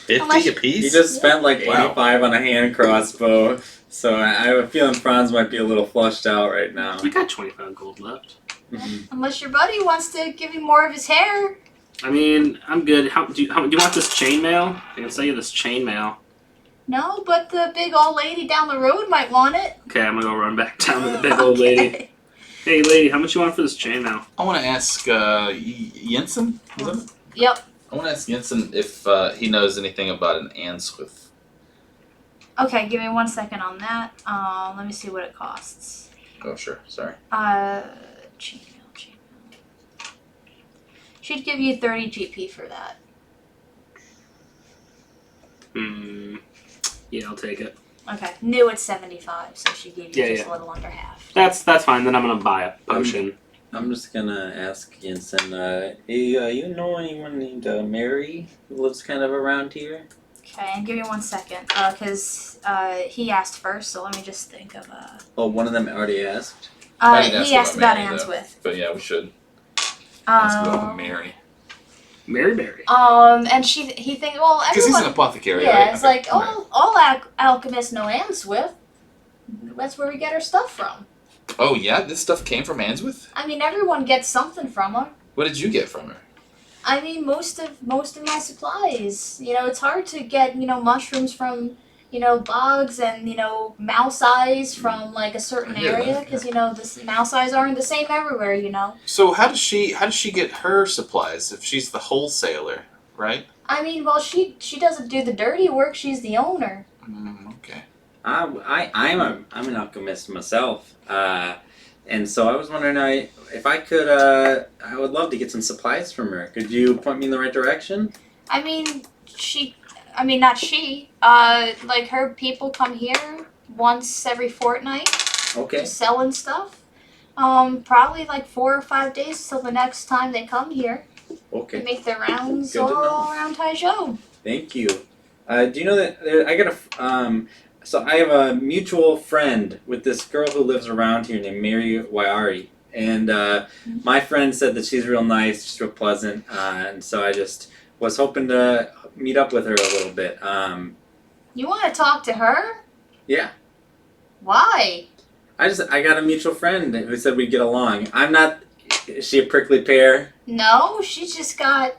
50 Unless- apiece? You just spent like Wow. 85 on a hand crossbow, so I have a feeling Franz might be a little flushed out right now. I got 25 gold left. Mhm. Unless your buddy wants to give you more of his hair. I mean, I'm good. Do you want this chainmail? I can sell you this chainmail. No, but the big old lady down the road might want it. Okay, I'm gonna go run back down to the big old lady. Okay. Hey, lady, how much you want for this chainmail? I want to ask Jensen. Is that it? Yep. I want to ask Jensen if he knows anything about an Answith. Okay, give me 1 second on that. Let me see what it costs. Oh, sure. Sorry. Chainmail. She'd give you 30 GP for that. Yeah, I'll take it. Okay. New at 75, so she gave you Yeah, just yeah. a little under half. That's fine. Then I'm gonna buy a potion. I'm just gonna ask Jensen, hey, you know anyone named Mary who lives kind of around here? Okay, and give me 1 second, because he asked first, so let me just think of Oh, one of them already asked? I didn't he ask asked about Mary, though. Answith. But yeah, we should. Let's go with Um, Mary. Maryberry. And he thinks, well, Because he's an everyone. apothecary, Yeah, right? it's Okay. like all alchemists know Answith. That's where we get our stuff from. Oh yeah, this stuff came from Answith? I mean, everyone gets something from her. What did you get from her? I mean, most of my supplies. You know, it's hard to get mushrooms from bogs and mouse eyes from like a certain I hear that, area because the mouse eyes aren't the same everywhere. So how does she get her supplies if she's the wholesaler, right? I mean, well, she doesn't do the dirty work. She's the owner. Okay. I'm an alchemist myself, and so I was wondering if I could. I would love to get some supplies from her. Could you point me in the right direction? I mean, not she. Like her people come here once every fortnight, Okay. just selling stuff. Probably like 4 or 5 days till the next time they come here. They Okay. make their rounds Good to know. all around Taijo. Thank you. Do you know that I got a so I have a mutual friend with this girl who lives around here named Mary Waiari, and my friend said that she's real nice, she's real pleasant, and so I just was hoping to meet up with her a little bit. You want to talk to her? Yeah. Why? I got a mutual friend who said we'd get along. I'm not. Is she a prickly pear? No, she's just got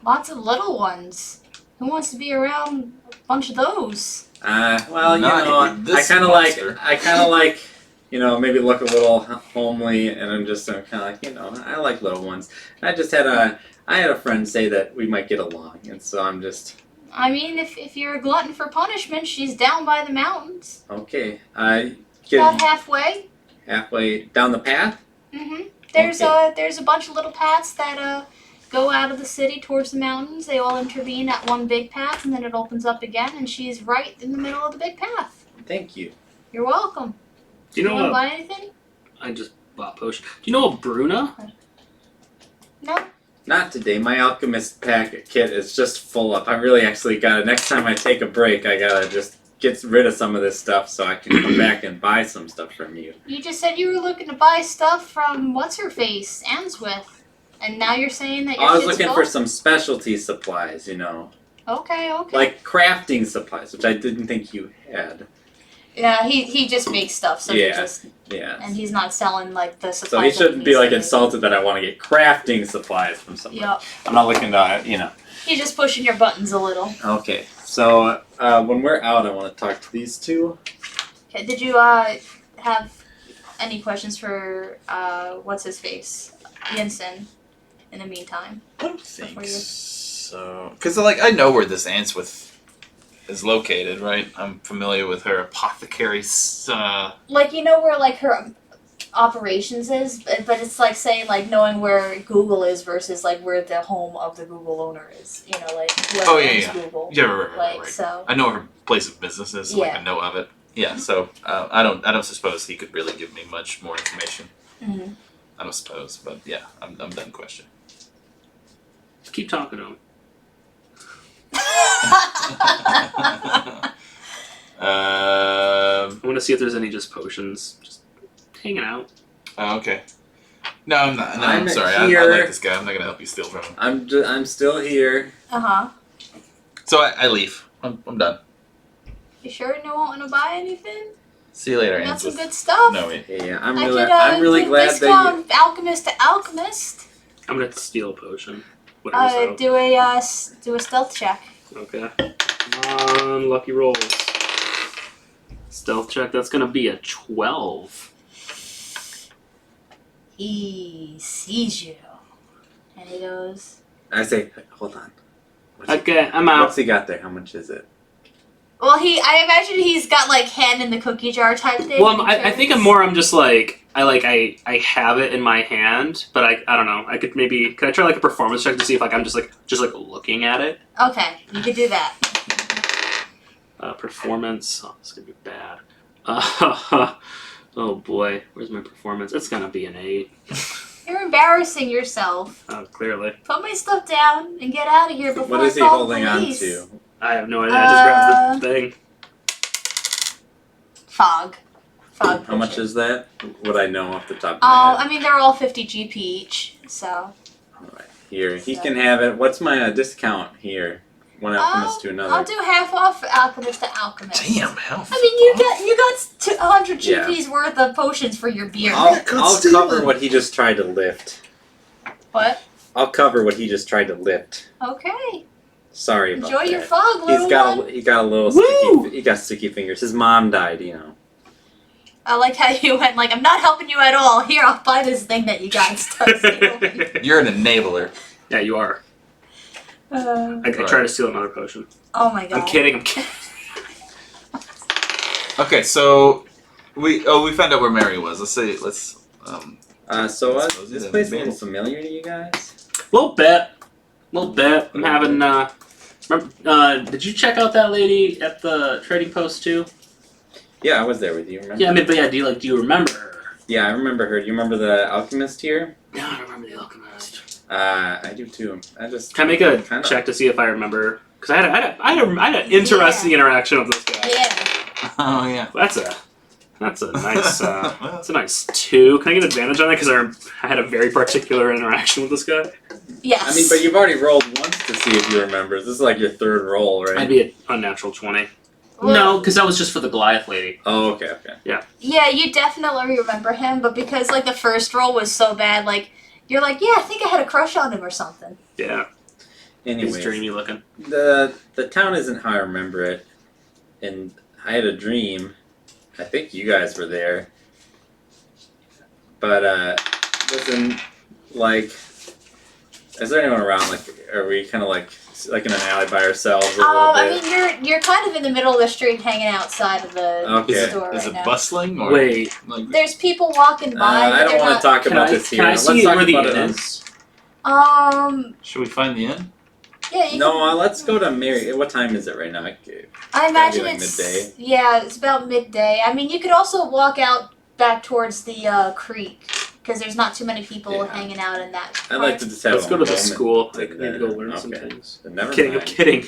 lots of little ones. Who wants to be around a bunch of those? Well, you Not know, this I kind monster. of like, maybe look a little homely, and I'm just kind of like, I like little ones. I had a friend say that we might get along, and so I'm just I mean, if you're a glutton for punishment, she's down by the mountains. okay. About Get halfway. halfway down the path. There's Okay. there's a bunch of little paths that go out of the city towards the mountains. They all intervene at one big path, and then it opens up again, and she's right in the middle of the big path. Thank you. You're welcome. Do you know want to what? buy anything? I just bought potion. Do you know a Bruna? No. Not today. My alchemist pack kit is just full up. I really actually got it. Next time I take a break, I gotta just get rid of some of this stuff so I can come back and buy some stuff from you. You just said you were looking to buy stuff from what's her face, Answith, and now you're saying that your I was shit's looking full? for some specialty supplies, Okay. like crafting supplies, which I didn't think you had. Yeah, he just makes stuff, so Yeah. and Yeah. he's not selling like the supplies. So he that shouldn't be needs like to insulted that I want to get crafting supplies from somebody. Yep. I'm not looking to, He's just pushing your buttons a little. Okay. So when we're out, I want to talk to these two. Okay, did you have any questions for what's his face, Yinsen? In the meantime, I don't think Before you- so. Because I know where this Answith is located, right? I'm familiar with her apothecary. like where like her operations is, but it's like saying like knowing where Google is versus like where the home of the Google owner is. Like whoever Oh, yeah, owns yeah. Google. Yeah, right. Like so. I know where her place of business is, so Yeah. I know of it. Yeah, so I don't suppose he could really give me much more information. Mhm. I don't suppose, but yeah, I'm done questioning. Keep talking to him. I want to see if there's any just potions. Just hanging out. Oh, okay. No, I'm not. No, I'm I'm sorry. I here. like this guy. I'm not gonna help you steal from him. I'm still here. So I leave. I'm done. You sure you don't want to buy anything? See you later, Got some Answith. good stuff. No, wait. Yeah, I could, really glad that discount alchemist to alchemist. I'm gonna steal a potion. Whatever's out. Do a stealth check. Okay. Come on, lucky rolls. Stealth check. That's gonna be a 12. He sees you, and he goes, I say, hold on. Okay, I'm out. What's he got there? How much is it? well, I imagine he's got like hand in the cookie jar type thing. Well, and he I think turns. I'm more. I'm just like I have it in my hand, but I don't know. I could maybe. Could I try like a performance check to see if like I'm just looking at it? Okay, you could do that. Performance. Oh, this is gonna be bad. Oh boy, where's my performance? It's gonna be an 8. You're embarrassing yourself. Oh, clearly. Put my stuff down and get out of here before What I is he call the holding on police. to? I have no idea. I just grabbed the thing. Fog. Fog. How much potion. is that? Would I know off the top of Oh, my I head? mean they're all 50 GP each, so. Alright. here. He can have it. What's my discount here? One alchemist to another. I'll do half off for alchemist to alchemist. Damn, how? I mean, you got 100 GP's worth of potions for your beer. I'll cover what he just tried to lift. What? I'll cover what he just tried to lift. Okay. Sorry about Enjoy that. your fog, little one. He got a little Woo! sticky. He got sticky fingers. His mom died, you know. I like how you went like, I'm not helping you at all. Here, I'll buy this thing that you guys stealing. You're an enabler. Yeah, you are. I try to steal another potion. Oh my god. I'm kidding. Okay, so we found out where Mary was. Let's say This place a little familiar to you guys? Little bit. I'm having. Did you check out that lady at the trading post too? Yeah, I was there with you. Remember? Yeah, I mean, but yeah, do you remember her? Yeah, I remember her. Do you remember the alchemist here? Yeah, I remember the alchemist. I do too. Can I make a check to see if I remember? Because I had an interesting interaction with this guy. Yeah. Oh yeah. That's a nice that's a nice 2. Can I get advantage on that? Because I had a very particular interaction with this guy. Yes. I mean, but you've already rolled once to see if you remember. This is like your third roll, right? I'd be an unnatural 20. Well, No, because that was just for the Goliath lady. Oh, okay. Yeah, you definitely remember him, but because like the first roll was so bad, like you're like, yeah, I think I had a crush on him or something. Yeah. He's Anyways, dreamy looking. the town isn't how I remember it, and I had a dream. I think you guys were there, but listen, like, is there anyone around? Like, are we kind of like in an alley by ourselves a little I bit? mean, you're kind of in the middle of the street, hanging outside of the Okay. store Is right it now. bustling or Wait. like There's people walking by. I but don't they're want not- to talk Can about I, this here. can I Let's see talk where the about inn it. is? should we find the inn? Yeah, you No, can, let's go to Mary. What time is it right now? I imagine like it's midday? Yeah, it's about midday. I mean, you could also walk out back towards the creek because there's not too many people Yeah. hanging out in that. I'd like to just have Let's a go to the moment school. I like need to that. go learn some Okay. things. Never I'm mind. kidding.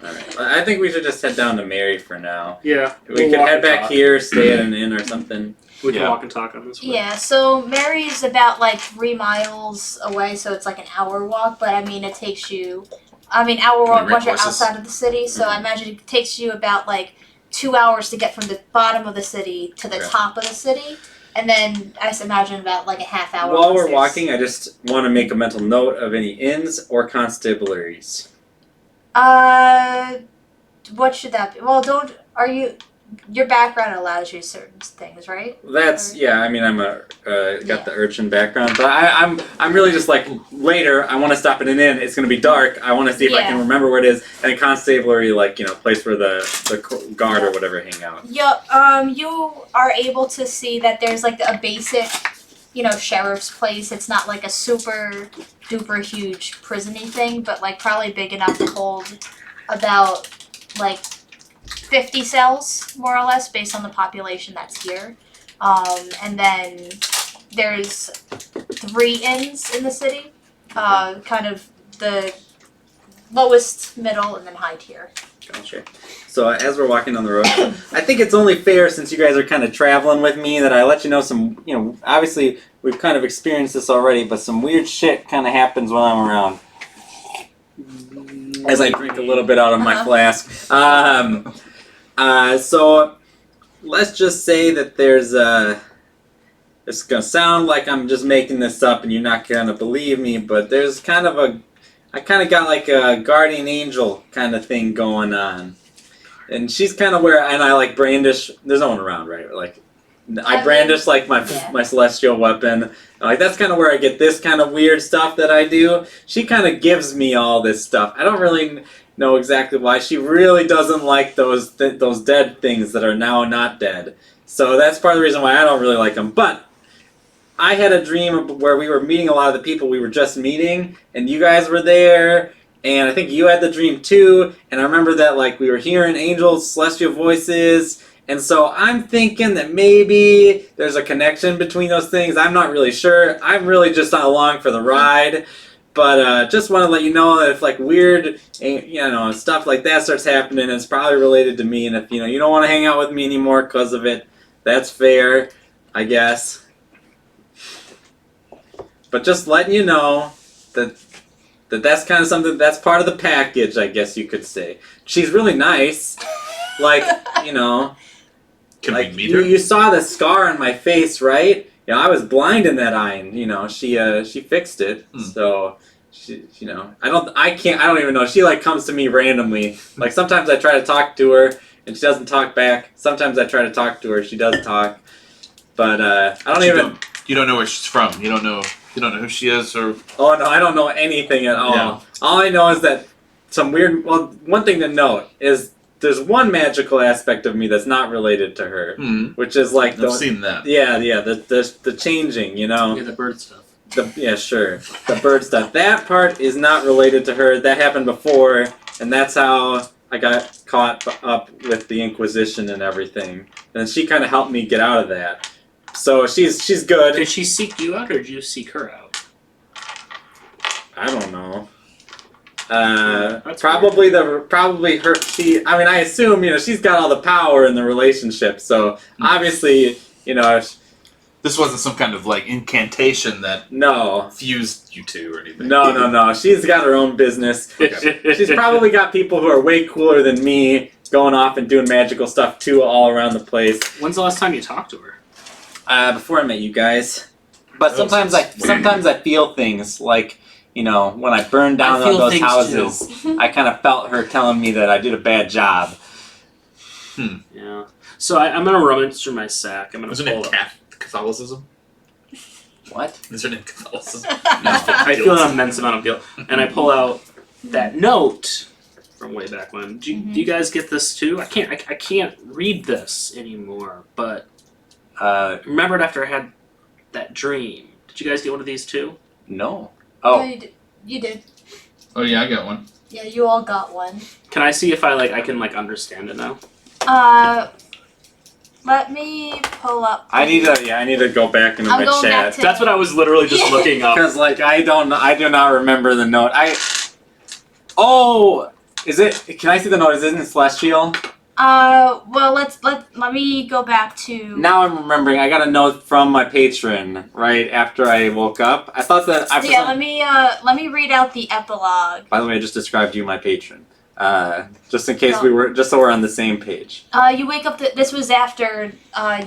All right. I think we should just head down to Mary for now. Yeah. We we'll could walk head and back talk. here, stay at an inn or something. We can Yeah. walk and talk on this way. Yeah, so Mary's about like 3 miles away, so it's like an hour walk. But I mean, it takes you. I mean, hour Can we walk rent once you're horses? outside of the city. So I imagine it takes you about like 2 hours to get from the bottom of the city to the Okay. top of the city, and then I imagine about like a half hour. While once we're there's- walking, I just want to make a mental note of any inns or constabularies. What should that be? Well, don't. Are you? Your background allows you certain things, right? That's yeah. I mean, I'm got the urchin background, but I'm really just like later. I want to stop at an inn. It's gonna be dark. I want to see if I can Yeah. remember where it is. And a constabulary, like place where the guard or whatever hang out. Yep. You are able to see that there's like a basic, sheriff's place. It's not like a super duper huge prison-y thing, but like probably big enough to hold about like 50 cells, more or less, based on the population that's here. And then there's 3 inns in the city, kind of the lowest, middle, and then high tier. Gotcha. So as we're walking down the road, I think it's only fair, since you guys are kind of traveling with me, that I let you know some, obviously we've kind of experienced this already, but some weird shit kind of happens when I'm around. As I drink a little bit out of my flask. So let's just say that there's it's gonna sound like I'm just making this up and you're not gonna believe me, but there's I kind of got like a guardian angel kind of thing going on. And she's kind of and I like brandish, there's no one around, right? Like, I brandish like my celestial weapon. Like, that's kind of where I get this kind of weird stuff that I do. She kind of gives me all this stuff. I don't really know exactly why. She really doesn't like those dead things that are now not dead. So that's part of the reason why I don't really like them. But I had a dream where we were meeting a lot of the people we were just meeting, and you guys were there, and I think you had the dream too, and I remember that like we were hearing angels, celestial voices, and so I'm thinking that maybe there's a connection between those things. I'm not really sure. I'm really just not along for the ride, but just want to let you know that if like weird, stuff like that starts happening, it's probably related to me, and if you don't want to hang out with me anymore because of it, that's fair, I guess. But just letting you know, that's kind of something that's part of the package, I guess you could say. She's really nice, like you know. Can Like we meet her? you saw the scar on my face, right? You know, I was blind in that eye, and you know, she fixed it. So, she, you know, I don't even know. She like comes to me randomly. Like sometimes I try to talk to her, and she doesn't talk back. Sometimes I try to talk to her, she does talk. But I don't even. You don't know where she's from. You don't know who she is, or. Oh no, I don't know anything at all. Yeah. All I know is that some weird. Well, one thing to note is there's one magical aspect of me that's not related to her, which is like I've seen that. the changing, you know. Yeah, the bird stuff. The bird stuff. That part is not related to her. That happened before, and that's how I got caught up with the Inquisition and everything. And she kind of helped me get out of that. So she's good. Did she seek you out, or did you seek her out? I don't know. That's Probably her. I mean, I assume she's got all the power in the relationship. So obviously, This wasn't some kind of like incantation that no, fused you two or anything. no. She's got her own business. She's probably got people who are way cooler than me going off and doing magical stuff too, all around the place. When's the last time you talked to her? Before I met you guys. But Oh, sometimes I feel things like. When I burned down I feel those things houses, I kind of felt her telling me that I did a bad job. Yeah. So I'm gonna rummage through my sack. I'm gonna Isn't pull it up. Catholicism? What? Is there an Catholicism? I feel an immense amount of guilt, and I pull out that note from way back when. Do you guys get this too? I can't read this anymore. But I remembered after I had that dream. Did you guys get one of these too? No. Yeah, Oh, you did. Oh yeah, I got one. Yeah, you all got one. Can I see if I can understand it now? Let me pull up. I need to go back into I'm my going chat back to- That's what I was literally just looking up. because I do not remember the note. Is it? Can I see the note? Is it in Celestial? Well, let me go back to. Now I'm remembering. I got a note from my patron right after I woke up. I thought that. Yeah, let me read out the epilogue. By the way, I just described you my patron. Just in case just so we're on the same page. You wake up. This was after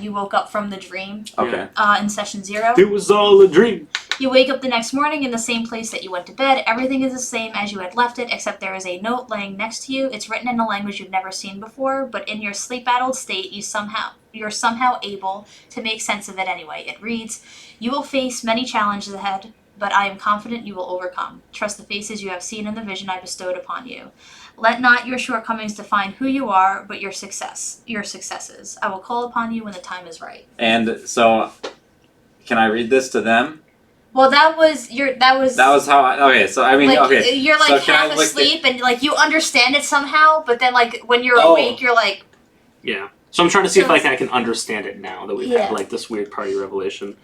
you woke up from the dream. Okay. In session 0. It was all a dream. You wake up the next morning in the same place that you went to bed. Everything is the same as you had left it, except there is a note laying next to you. It's written in a language you've never seen before, but in your sleep-addled state, you're somehow able to make sense of it anyway. It reads, "You will face many challenges ahead, but I am confident you will overcome. Trust the faces you have seen in the vision I bestowed upon you. Let not your shortcomings define who you are, but your successes. I will call upon you when the time is right." And so, can I read this to them? Well, that was how okay. So I mean, like, okay. you're so like can I half look at- asleep and like you understand it somehow, but then like when you're Oh. awake, you're like, Yeah. So I'm trying to see if So- I can understand it now that we've Yeah. had this weird party revelation.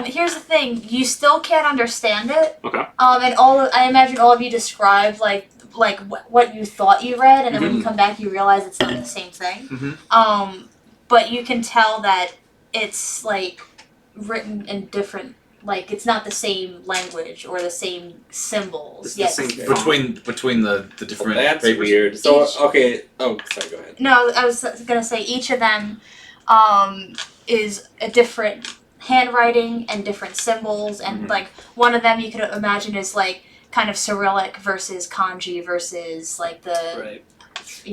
here's the thing, you still can't understand it. Okay. And I imagine all of you described like what you thought you read, and then when you come back, you realize it's not the same thing. But you can tell that it's like written in different. Like, it's not the same language or the same symbols. It's the Yet same Between the different That's papers. weird. So Each- okay. Oh, sorry. Go ahead. No, I was gonna say each of them is a different handwriting and different symbols, and like one of them you could imagine is like kind of Cyrillic versus kanji versus like the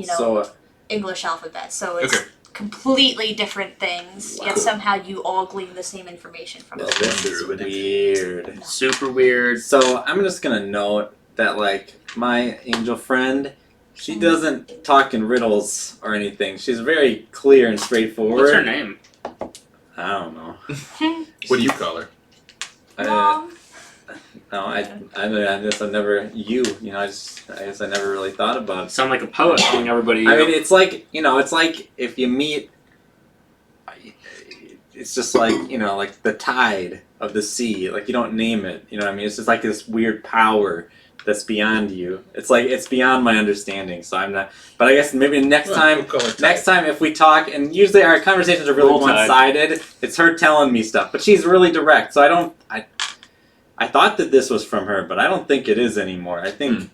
So English alphabet. So it's Okay. completely different things, yet somehow you all glean the same information from it. this is weird. Super weird. So I'm just gonna note that like my angel friend, she doesn't talk in riddles or anything. She's very clear and straightforward. What's her name? I don't know. What do you call her? Mom. No, I guess I've never I guess I never really thought about it. Sound like a poet telling everybody. I mean, it's like it's like if you meet. It's just like like the tide of the sea. Like you don't name it. You know what I mean? It's just like this weird power that's beyond you. It's like it's beyond my understanding. So I'm not. But I guess maybe next time. We'll call her Ty. Next time, if we talk, and usually our conversations are really Roll Tide. one-sided, it's her telling me stuff. But she's really direct, so I I thought that this was from her, but I don't think it is anymore. I think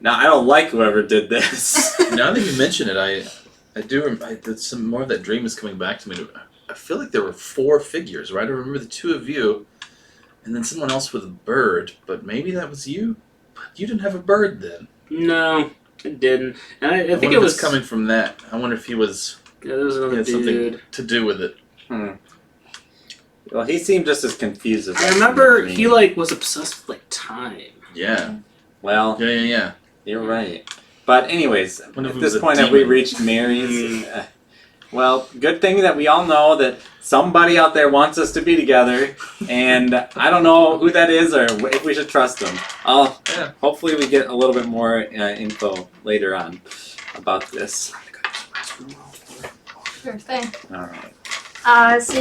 now I don't like whoever did this. Now that you mention it, I do. Some more of that dream is coming back to me. I feel like there were 4 figures, right? I remember the 2 of you, and then someone else with a bird. But maybe that was you. But you didn't have a bird then. No, it didn't. And I think wonder it if was it's coming from that. I wonder if he was. Yeah, there was another had something dude. to do with it. Well, he seemed just as confused as I remember he was obsessed with time. Yeah. Well, Yeah. you're right. But anyways, Wonder if at it this was a point, have we demon. reached Mary's? Well, good thing that we all know that somebody out there wants us to be together, and I don't know who that is or if we should trust them. Hopefully we get a little bit more info later on about this. Sure thing. All right. So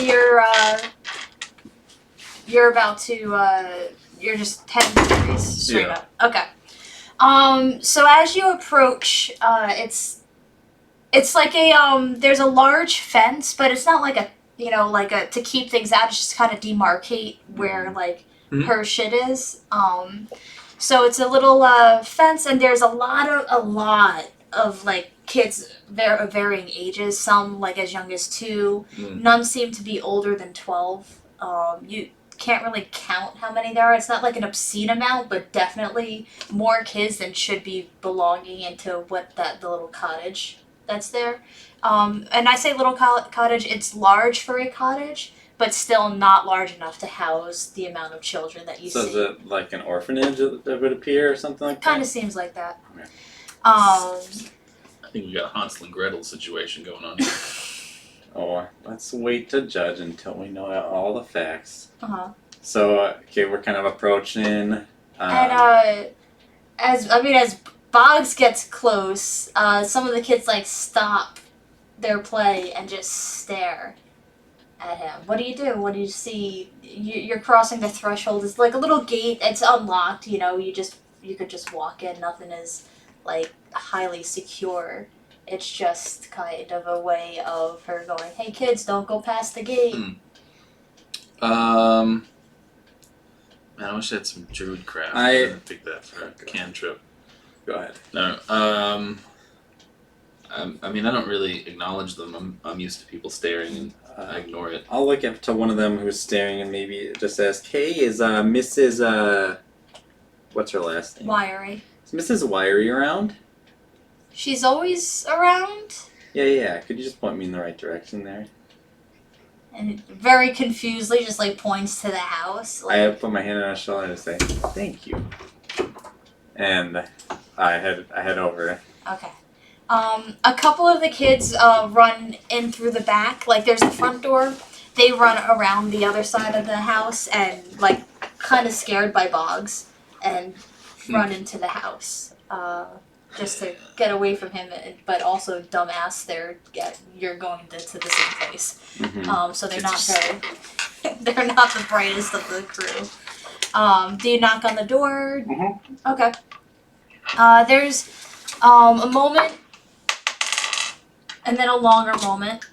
you're about to you're just heading to Mary's straight Yeah. up. Okay. So as you approach, it's like a there's a large fence, but it's not like a like a to keep things out. It's just kind of demarcate where like Mhm. her shit is. So it's a little fence, and there's a lot of like kids of varying ages. Some like as young as 2. Mm. None seem to be older than 12. You can't really count how many there are. It's not like an obscene amount, but definitely more kids than should be belonging into the little cottage that's there. And I say little cottage, it's large for a cottage, but still not large enough to house the amount of children that you So see. is it like an orphanage that would appear or something like that? Kind of seems like that. Okay. I think we got a Hansel and Gretel situation going on here. Or let's wait to judge until we know all the facts. Uh-huh. So, okay, we're kind of approaching. And as Boggs gets close, some of the kids like stop their play and just stare at him. What do you do? What do you see? You're crossing the threshold. It's like a little gate. It's unlocked. You could just walk in. Nothing is like highly secure. It's just kind of a way of her going, "Hey kids, don't go past the gate." Man, I wish I had some druid craft. I- I'm gonna pick that for a cantrip. Go ahead. No. I mean, I don't really acknowledge them. I'm used to people staring, and I ignore it. I'll look up to one of them who's staring and maybe just ask, "Hey, is Mrs. What's her last name? Wiry. Is Mrs. Wiry around?" She's always around. Yeah. Could you just point me in the right direction there? And very confusedly just like points to the house. Like, I put my hand on her shoulder and say, "Thank you," and I head over. okay. A couple of the kids run in through the back. Like there's a front door. They run around the other side of the house and like kind of scared by Boggs and run into the house. Just to get away from him, but also dumbass. You're going to the same place. Mm-hmm. So they're not they're not the brightest of the crew. Do you knock on the door? Mhm. Okay. There's a moment, and then a longer moment,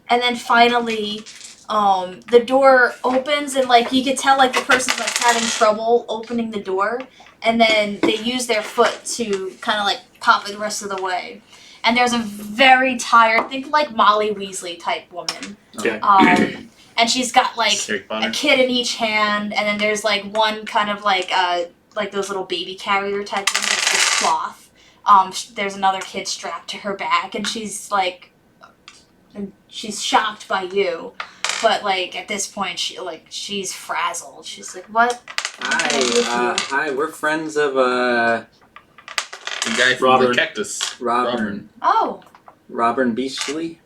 and then finally, the door opens, and like you could tell, like the person's like having trouble opening the door, and then they use their foot to kind of like pop it the rest of the way. And there's a very tired, think like Molly Weasley type woman. Okay. And she's got like Harry Potter. a kid in each hand, and then there's like one kind of like those little baby carrier type things, like this cloth. There's another kid strapped to her back, and she's shocked by you, but like at this point she's frazzled. She's like, "What?" Hi. We're friends of The guy from Robert. the cactus. Robin Oh, Beachley.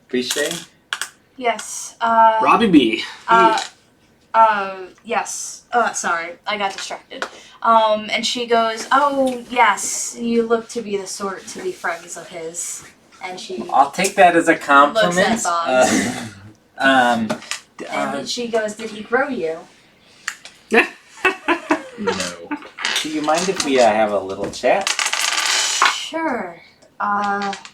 yes. Robbie B. Yes. Oh, sorry, I got distracted. And she goes, "Oh, yes, you look to be the sort to be friends of his." And she I'll take that as a compliment. Looks at And then she goes, "Did he grow you?" No. do you mind if we have a little chat? Sure.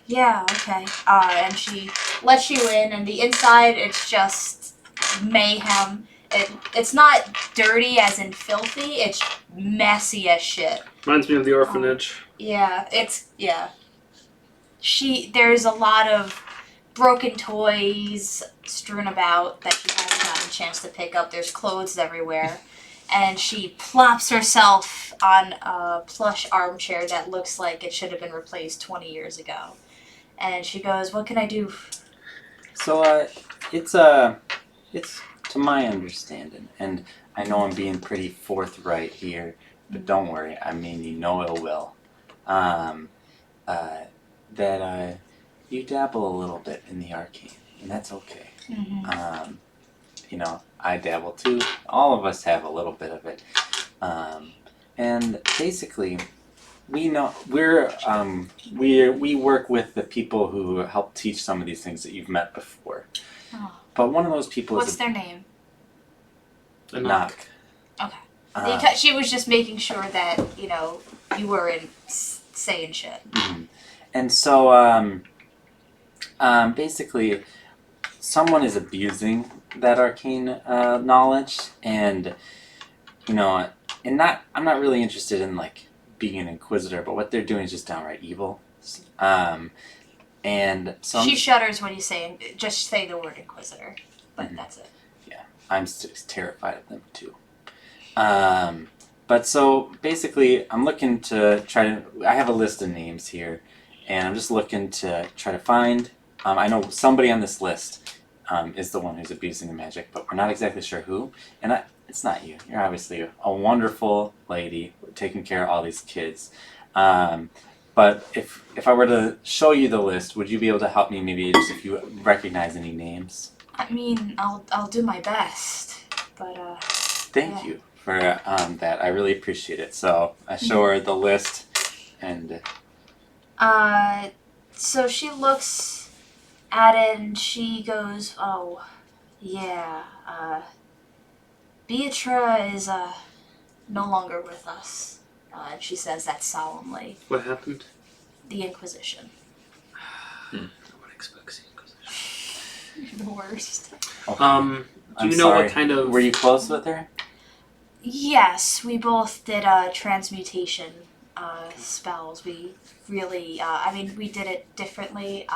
Yeah, okay. And she lets you in, and the inside, it's just mayhem. It's not dirty as in filthy. It's messy as shit. Reminds me of the orphanage. Yeah, there's a lot of broken toys strewn about that she hasn't gotten a chance to pick up. There's clothes everywhere. And she plops herself on a plush armchair that looks like it should have been replaced 20 years ago. And she goes, "What can I do?" So, it's to my understanding, and I know I'm being pretty forthright here, but don't worry, I mean you know it will. That you dabble a little bit in the arcane, and that's okay. Mm-hmm. You know, I dabble too. All of us have a little bit of it, and basically, we know we work with the people who help teach some of these things that you've met before. Oh. But one of those people What's is their name? Knock. Okay. She was just making sure that, you weren't saying shit. Mm-hmm. And so, basically, someone is abusing that arcane knowledge, and I'm not really interested in like being an inquisitor, but what they're doing is just downright evil. And so She shudders when you say, just say the word inquisitor, but Mm-hmm. that's it. I'm terrified of them too. But so basically, I'm looking to I have a list of names here, and I'm just looking to try to find. I know somebody on this list is the one who's abusing the magic, but we're not exactly sure who. And it's not you. You're obviously a wonderful lady taking care of all these kids. But if I were to show you the list, would you be able to help me maybe just if you recognize any names? I mean, I'll do my best, but Thank you for that. I really appreciate it. So I show her the list, and so she looks at it and she goes, "Oh, yeah, Beatra is no longer with us." And she says that solemnly. What happened? The Inquisition. No one expects the Inquisition. The worst. okay. Do I'm you know sorry. what kind of? Were you close with her? Yes, we both did transmutation spells. We really, we did it differently.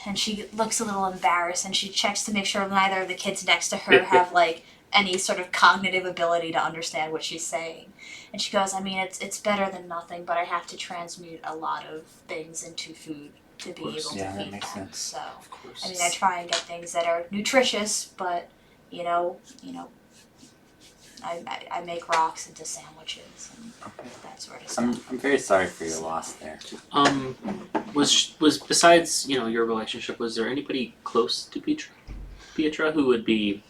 And she looks a little embarrassed, and she checks to make sure neither of the kids next to her have like any sort of cognitive ability to understand what she's saying. And she goes, it's better than nothing, but I have to transmute a lot of things into food to be able to Yeah, that feed makes them. sense. So, Of course. I try and get things that are nutritious, but I make rocks into sandwiches and Okay. that sort of stuff. I'm very sorry for your loss there. Was besides your relationship, was there anybody close to Pietra who would be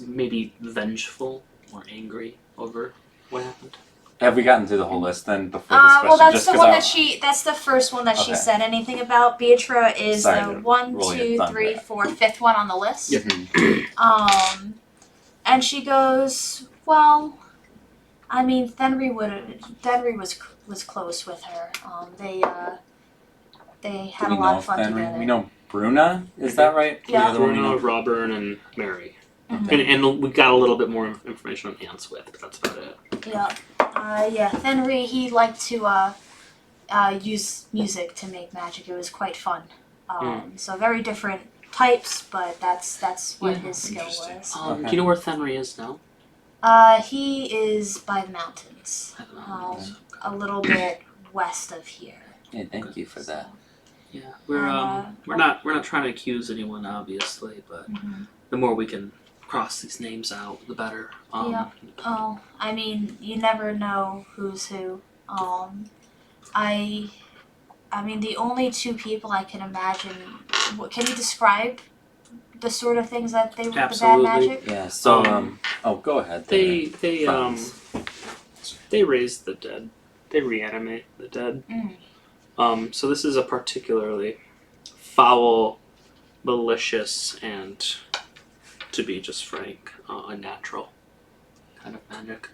maybe vengeful or angry over what happened? Have we gotten through the whole list then before this question? Well, that's Just the 'cause one I'll- that that's the first one that she Okay. said anything about. Beatra is Sorry the to 1, roll your 2, thunder. 3, 4, 5th one on the list. Mhm. And she goes, well, Thenry was close with her. They had Do a we lot know of fun Fenrir? together. We know Bruna, is that right? Yeah. The other one we Bruno, know? Robin, and Mary. Mhm. And we got a little bit more information on Answith, but that's about it. Yeah. Thenry, he liked to use music to make magic. It was quite fun. So very different types, but that's what his skill Interesting. was. Okay. Do you know where Thenry is now? He is by the mountains, a little bit west of here. Yeah, thank you for that. Yeah, we're not trying to accuse anyone, obviously, but the more we can cross these names out, the better. Yeah. Oh, you never know who's who. The only two people I can imagine. Can you describe the sort of things that they were the Absolutely. bad magic? Yeah, so, go ahead. They Friends. they raise the dead. They reanimate the dead. So this is a particularly foul, malicious, and, to be just frank, unnatural kind of magic.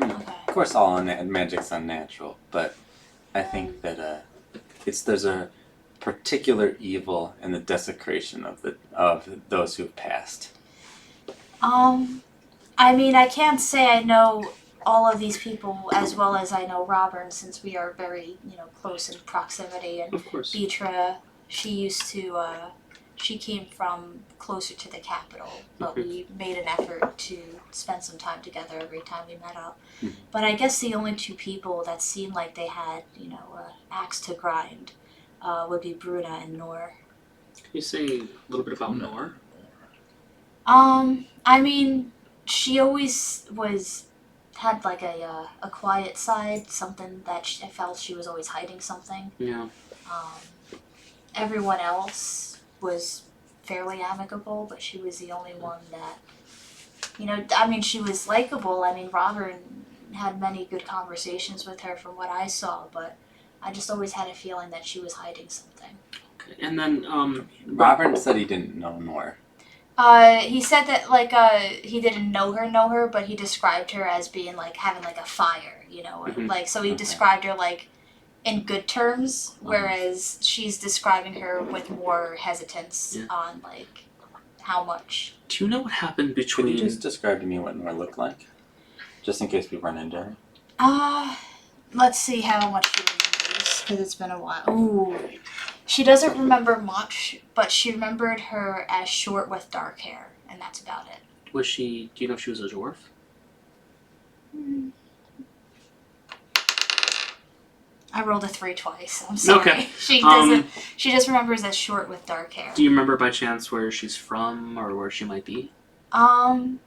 Okay. Of course, all magic's unnatural, but I think that there's a particular evil in the desecration of those who've passed? I mean, I can't say I know all of these people as well as I know Robin, since we are very, close in proximity. And Of course. Beatra, she used to, she came from closer to the capital, but we made an effort to spend some time together every time we met up. But I guess the only two people that seemed like they had, axe to grind would be Bruna and Nor. Can you say a little bit about Nor? I mean, she always had like a quiet side, something that I felt she was always hiding something. Yeah. Everyone else was fairly amicable, but she was the only one that, I mean, she was likable. I mean, Robin had many good conversations with her from what I saw, but I just always had a feeling that she was hiding something. Okay. And then Robert said he didn't know Nor. He said that he didn't know her, but he described her as being like having like a fire, like so he described her like in good terms, whereas she's describing her with more hesitance on like how much. Do you know what happened between? Could you just describe to me what Nor looked like, just in case we run into her? Let's see how much she remembers, because it's been a while. Ooh. She doesn't remember much, but she remembered her as short with dark hair, and that's about it. Was she? Do you know if she was a dwarf? I rolled a 3 twice. I'm sorry. Okay. She doesn't. She just remembers as short with dark hair. Do you remember by chance where she's from or where she might be? I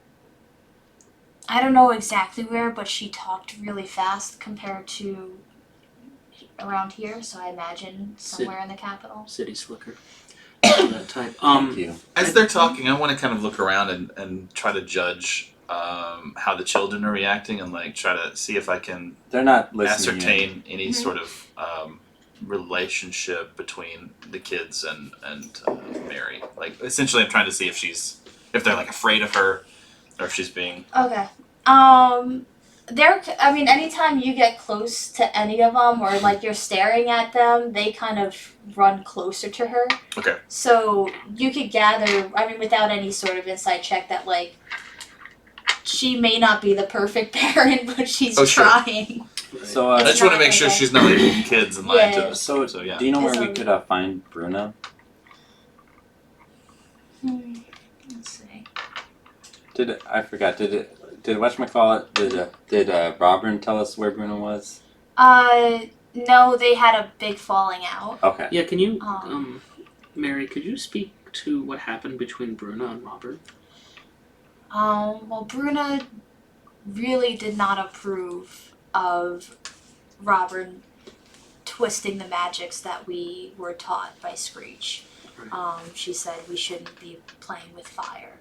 don't know exactly where, but she talked really fast compared to around here, so I imagine somewhere in the capital. City slicker. That type. Thank you. As they're talking, I want to kind of look around and try to judge how the children are reacting and like try to see if I can They're not listening. ascertain any sort of relationship between the kids and Mary. Like essentially, I'm trying to see if they're like afraid of her or if she's being. Okay. Anytime you get close to any of them or like you're staring at them, they kind of run closer to her. Okay. So you could gather, without any sort of inside check, that like she may not be the perfect parent, but she's trying. So I just want to make sure she's not leaving kids and lying to us. So yeah. Do you know where we could find Bruna? Let's see. Did whatchamacallit, did Robin tell us where Bruna was? No, they had a big falling out. Okay. Yeah, can you, Mary, could you speak to what happened between Bruna and Robert? Well, Bruna really did not approve of Robert twisting the magics that we were taught by Screech. She said we shouldn't be playing with fire.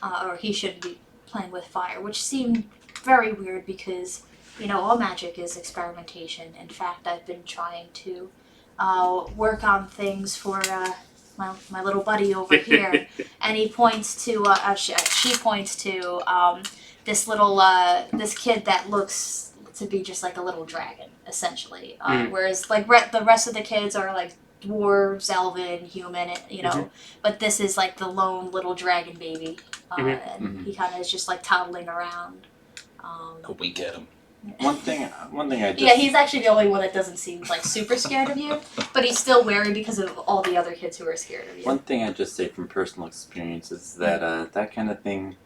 Or he shouldn't be playing with fire, which seemed very weird because, all magic is experimentation. In fact, I've been trying to work on things for my little buddy over here, and he points to, she points to this little, this kid that looks to be just like a little dragon, essentially. Whereas like the rest of the kids are like dwarves, elven, human, but this is like the lone little dragon baby. And he kind of is just like toddling around. A wink at him. One thing I just... Yeah, he's actually the only one that doesn't seem like super scared of you, but he's still wary because of all the other kids who are scared of you. One thing I just say from personal experience is that that kind of thing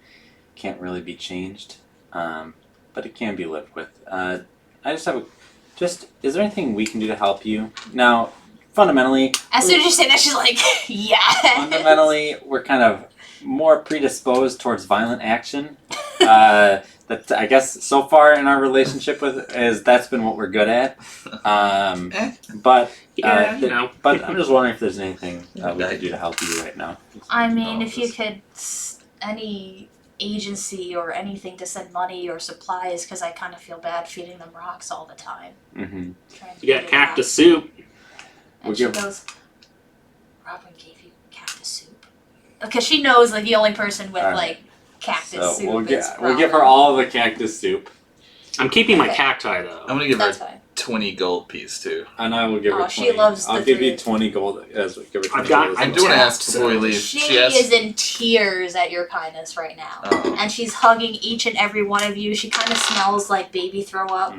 can't really be changed, but it can be lived with. I just have is there anything we can do to help you? Now, fundamentally... As soon as you say that, she's like, yeah. Fundamentally, we're kind of more predisposed towards violent action. That I guess so far in our relationship that's been what we're good at. But but I'm just wondering if there's anything we could do to help you right now. If you could, any agency or anything to send money or supplies, because I kind of feel bad feeding them rocks all the time. Mm-hmm. You got cactus soup. And she goes, Robin gave you cactus soup. Because she knows like the only person with like cactus soup we'll give her all the cactus soup. I'm keeping my cacti though. I'm gonna give her a 20 gold piece too. And I will give her 20. She loves I'll the give you three. 20 gold as we give her 20 I've got- gold. I do want to ask before we leave. She asked, is in tears at your kindness right now. Oh. And she's hugging each and every one of you. She kind of smells like baby throw up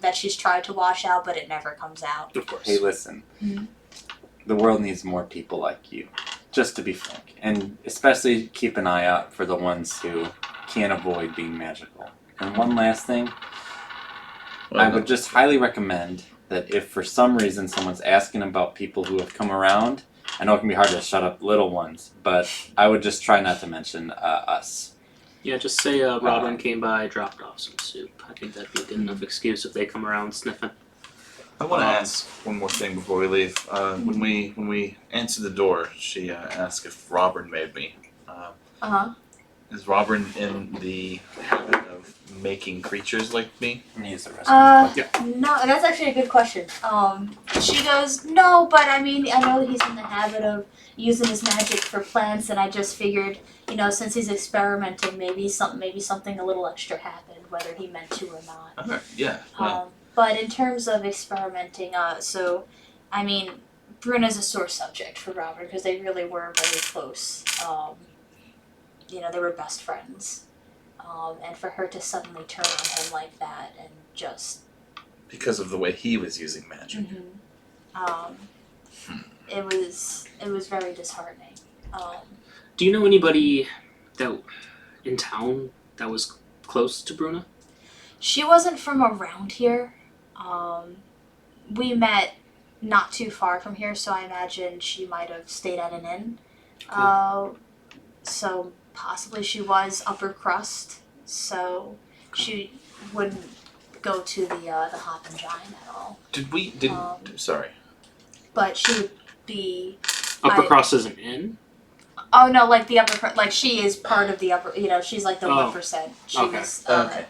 that she's tried to wash out, but it never comes out. Of course. Hey, listen. Mhm. The world needs more people like you, just to be frank. And especially keep an eye out for the ones who can't avoid being magical. And one last thing, I would just highly recommend that if for some reason someone's asking about people who have come around, I know it can be hard to shut up little ones, but I would just try not to mention us. Yeah, just say Robin came by, dropped off some soup. I think that'd be a good enough excuse if they come around sniffing. I want to ask one more thing before we leave. When we answered the door, she asked if Robin made me. Is Robin in the habit of making creatures like me? He's the rest No, that's actually a good question. She goes, no, but I mean, I know that he's in the habit of using his magic for plants, and I just figured, since he's experimenting, maybe something a little extra happened, whether he meant to or not. Okay, yeah. Well, But in terms of experimenting, I mean, Bruna's a sore subject for Robert because they really were very close. They were best friends. And for her to suddenly turn on him like that and just... because of the way he was using magic. It was very disheartening. Do you know anybody that in town that was close to Bruna? She wasn't from around here. We met not too far from here, so I imagine she might have stayed at an inn. So possibly she was upper crust, so she wouldn't go to the Hop and Giant at all. Sorry. But she would be... Upper Cross is an inn? Oh no, like the upper, like she is part of the upper, she's like the 1%. She Okay. was, Okay.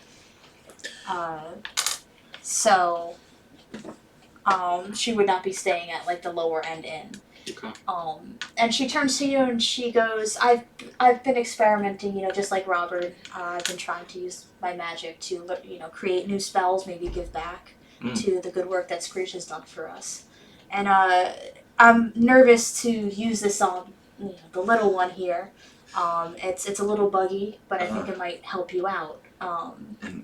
So, she would not be staying at like the lower end inn. Okay. And she turns to you and she goes, I've been experimenting, just like Robert. I've been trying to use my magic to, create new spells, maybe give back to the good work that Screech has done for us. And I'm nervous to use this on the little one here. It's a little buggy, but I think it might help you out. Okay.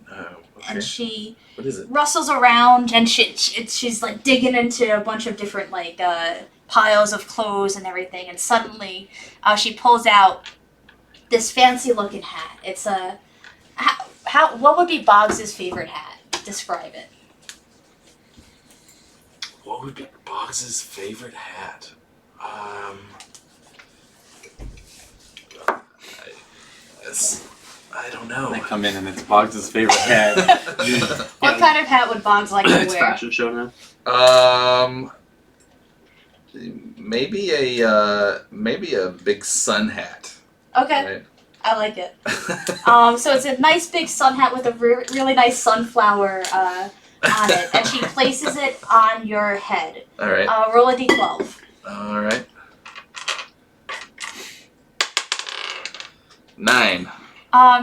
And she What is it? rustles around and she's like digging into a bunch of different like piles of clothes and everything, and suddenly she pulls out this fancy looking hat. It's a what would be Boggs's favorite hat? Describe it. What would be Boggs's favorite hat? I don't know. They come in and it's Boggs' favorite hat. What kind of hat would Boggs like to It's wear? fashion show now. Maybe a big sun hat. Okay, Right? I like it. So it's a nice big sun hat with a really nice sunflower on it, and she places it on your head. All right. Roll a d12. All right. 9.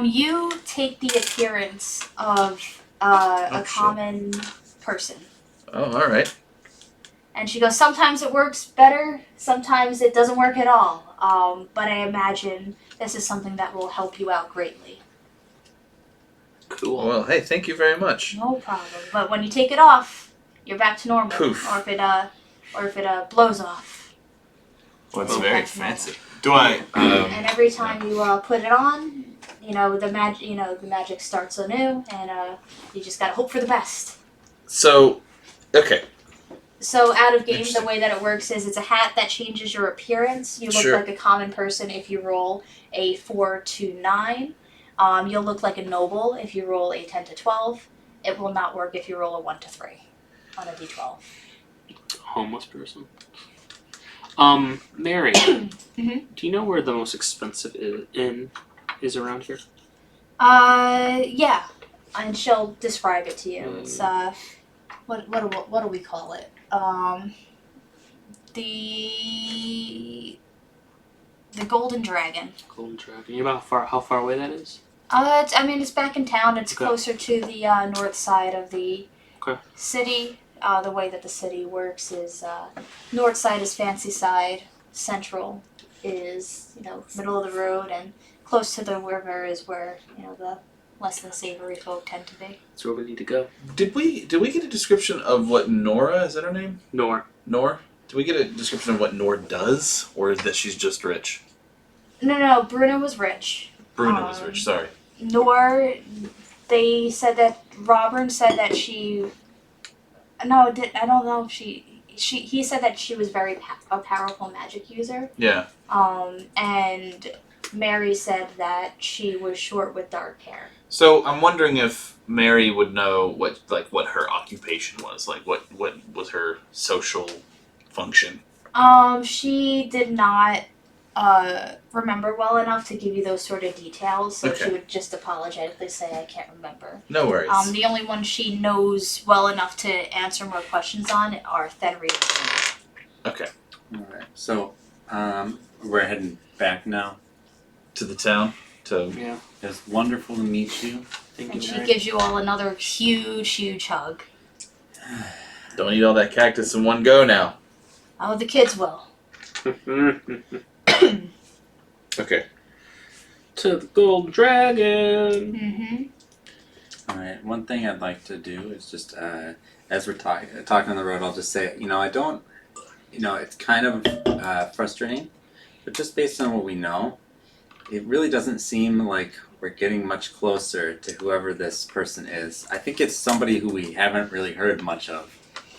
You take the appearance of a shit. common person. Oh, all right. And she goes, sometimes it works better, sometimes it doesn't work at all. But I imagine this is something that will help you out greatly. Cool. Well, hey, thank you very much. No problem. But when you take it off, you're back to normal. Poof. Or if it blows off. Well, it's Well, very that's normal. fancy. Do I? And every time you put it on, the magic starts anew, and you just gotta hope for the best. So, okay. So out of game, the Interesting. way that it works is it's a hat that changes your appearance. You look Sure. like a common person if you roll a 4 to 9. You'll look like a noble if you roll a 10 to 12. It will not work if you roll a 1 to 3 on a d12. Homeless person. Mary, Mhm. do you know where the most expensive inn is around here? Yeah, and she'll describe it to you. It's what do we call it? The Golden Dragon. Golden Dragon. You know how far away that is? It's back in town. It's Okay. closer to the north side of the Okay. City, the way that the city works is north side is fancy side, central is, middle of the road, and close to the river is where, the less than savory folk tend to be. That's where we need to go. Did we get a description of what Nora, is that her name? Nor. Nor? Did we get a description of what Nor does, or is that she's just rich? No, Bruno was rich. Bruna was rich. Sorry. Nor, they said that Robin said that she. No, I don't know if he said that she was a powerful magic user. Yeah. And Mary said that she was short with dark hair. So I'm wondering if Mary would know what her occupation was, like what was her social function. She did not remember well enough to give you those sort of details, so Okay. she would just apologetically say, I can't remember. No worries. The only one she knows well enough to answer more questions on are Fenrir and Bruno. Okay. Alright, so we're heading back now. To the town. To Yeah. It's wonderful to meet you. Thank And you, she Mary. gives you all another huge hug. don't eat all that cactus in one go now. Oh, the kids will. Okay. To the Gold Dragon. Mm-hmm. Alright, one thing I'd like to do is just, as we're talking on the road, I'll just say, I don't, it's kind of frustrating, but just based on what we know, it really doesn't seem like we're getting much closer to whoever this person is. I think it's somebody who we haven't really heard much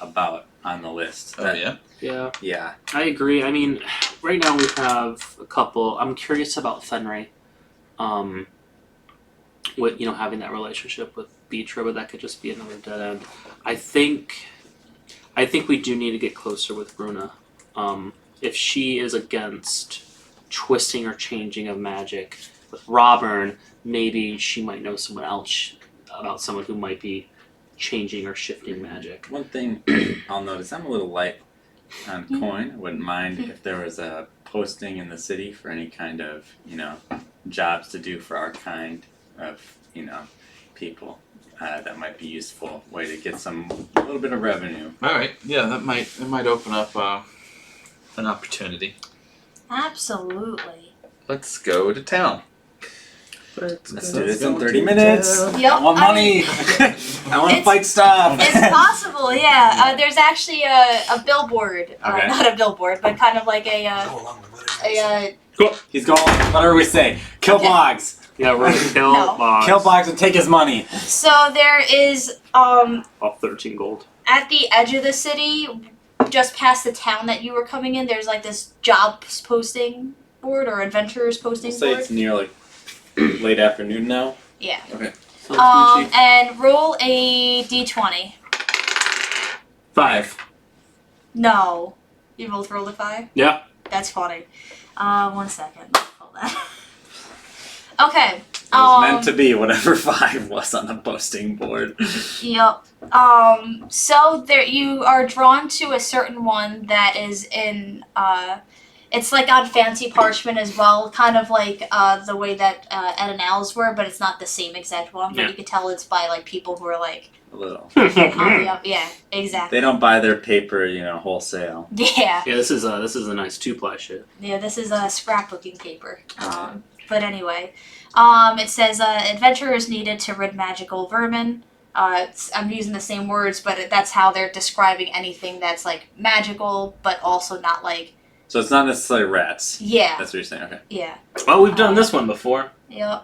about on the list. Oh yeah. Yeah, Yeah. I agree. I mean, right now we have a couple. I'm curious about Fenrir. With having that relationship with Beetra, but that could just be another dead end. I think we do need to get closer with Bruna. If she is against twisting or changing of magic with Robin, maybe she might know someone else about someone who might be changing or shifting magic. One thing I'll notice, I'm a little light on coin. I wouldn't mind if there was a posting in the city for any kind of, jobs to do for our kind of, people. That might be useful way to get a little bit of revenue. All right. Yeah, that might open up an opportunity. Absolutely. Let's go to town. Let's do this in 30 minutes. Yep, I want money. I want to It's- fight stuff. It's possible, yeah. There's actually a billboard. Okay. Not a billboard, but kind of like a He's going, whatever we say, kill Okay. Boggs. Yeah, we're gonna kill No. Boggs. Kill Boggs and take his money. So there is All 13 gold. at the edge of the city, just past the town that you were coming in, there's like this jobs posting board or adventurers posting We'll say board. it's near like late afternoon now. Yeah. Okay. Sounds peachy. And roll a d20. 5. No. You both rolled a 5? Yeah. That's funny. 1 second. Hold on. Okay. It was meant to be whatever 5 was on the posting board. Yep. So there you are drawn to a certain one that is in it's like on fancy parchment as well, kind of like the way that Ed and Al's were, but it's not the same exact one. But Yeah. you can tell it's by like people who are like A little. on the up. Yeah, exactly. They don't buy their paper, wholesale. Yeah, Yeah, this is a nice 2-ply shit. yeah. This is a scrapbooking paper. Okay. But anyway, it says adventurers needed to rid magical vermin. I'm using the same words, but that's how they're describing anything that's like magical, but also not like. So it's not necessarily rats. Yeah, That's what you're saying. Okay. yeah, Well, we've done this one before. yep.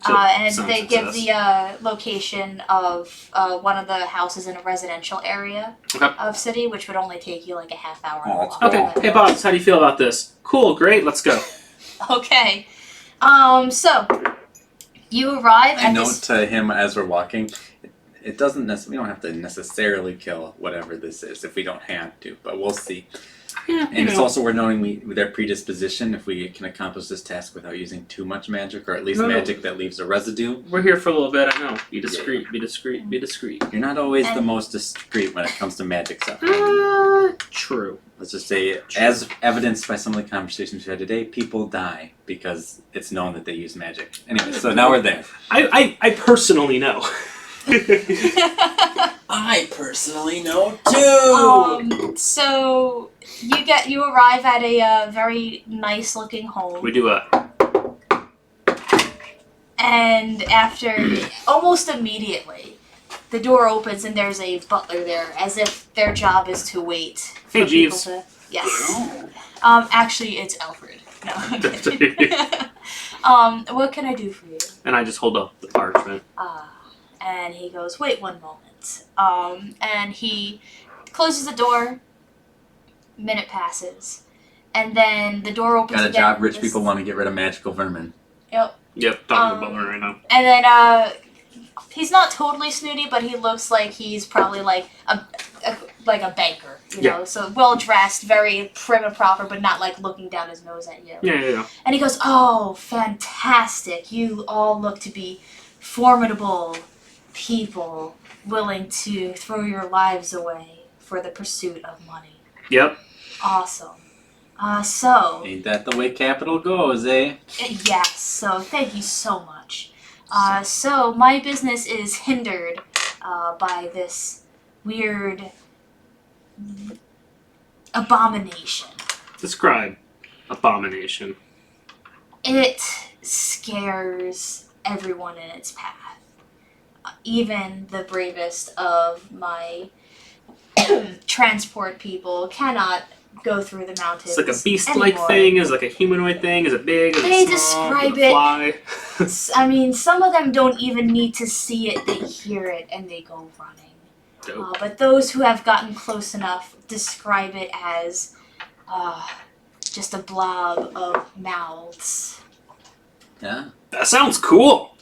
So, And some they give success. the location of one of the houses in a residential area Okay. of city, which would only take you like a half hour. Oh, that's walk. Okay. Hey, Boggs, how do you feel about this? Cool, great, let's go. Okay. So you arrive I at note this. to him as we're walking, it doesn't we don't have to necessarily kill whatever this is if we don't have to, but we'll see. Yeah, And it's also worth noting with their predisposition, if we can accomplish this task without using too much magic, or at least No. magic that leaves a residue. we're here for a little bit, I know. Be discreet, be discreet, be discreet. You're not always the And- most discreet when it comes to magic stuff. True. Let's just say, as evidenced by some of the conversations we had today, people die because it's known that they use magic. Anyway, so now we're there. I personally know. I personally know too. So you arrive at a very nice looking home. We do a. And after almost immediately, the door opens and there's a butler there, as if their job is to wait for Hey, people Jeeves. to. Yes. Actually, it's Alfred. No, I'm kidding. What can I do for you? And I just hold up the parchment. And he goes, wait one moment. And he closes the door. Minute passes, and then the door opens Got a again. job. Rich people want to get rid of magical vermin. Yep, talking about butler right now. And then he's not totally snooty, but he looks like he's probably like a banker, you know. So well dressed, very prim and proper, but not like looking down his nose at you. Yeah. And he goes, "Oh, fantastic! You all look to be formidable people, willing to throw your lives away for the pursuit of money. Yep. Awesome. So Ain't that the way capital goes, eh? yes. So thank you so much. So my business is hindered by this weird abomination. Describe abomination. It scares everyone in its path. Even the bravest of my transport people cannot go through the mountains. It's like a beast-like anymore. thing. Is it like a humanoid thing? Is it big? Is They it small? describe Does it fly? I mean, some of them don't even need to see it, they hear it, and they go running. Dope. But those who have gotten close enough describe it as just a blob of mouths. Yeah. That sounds cool.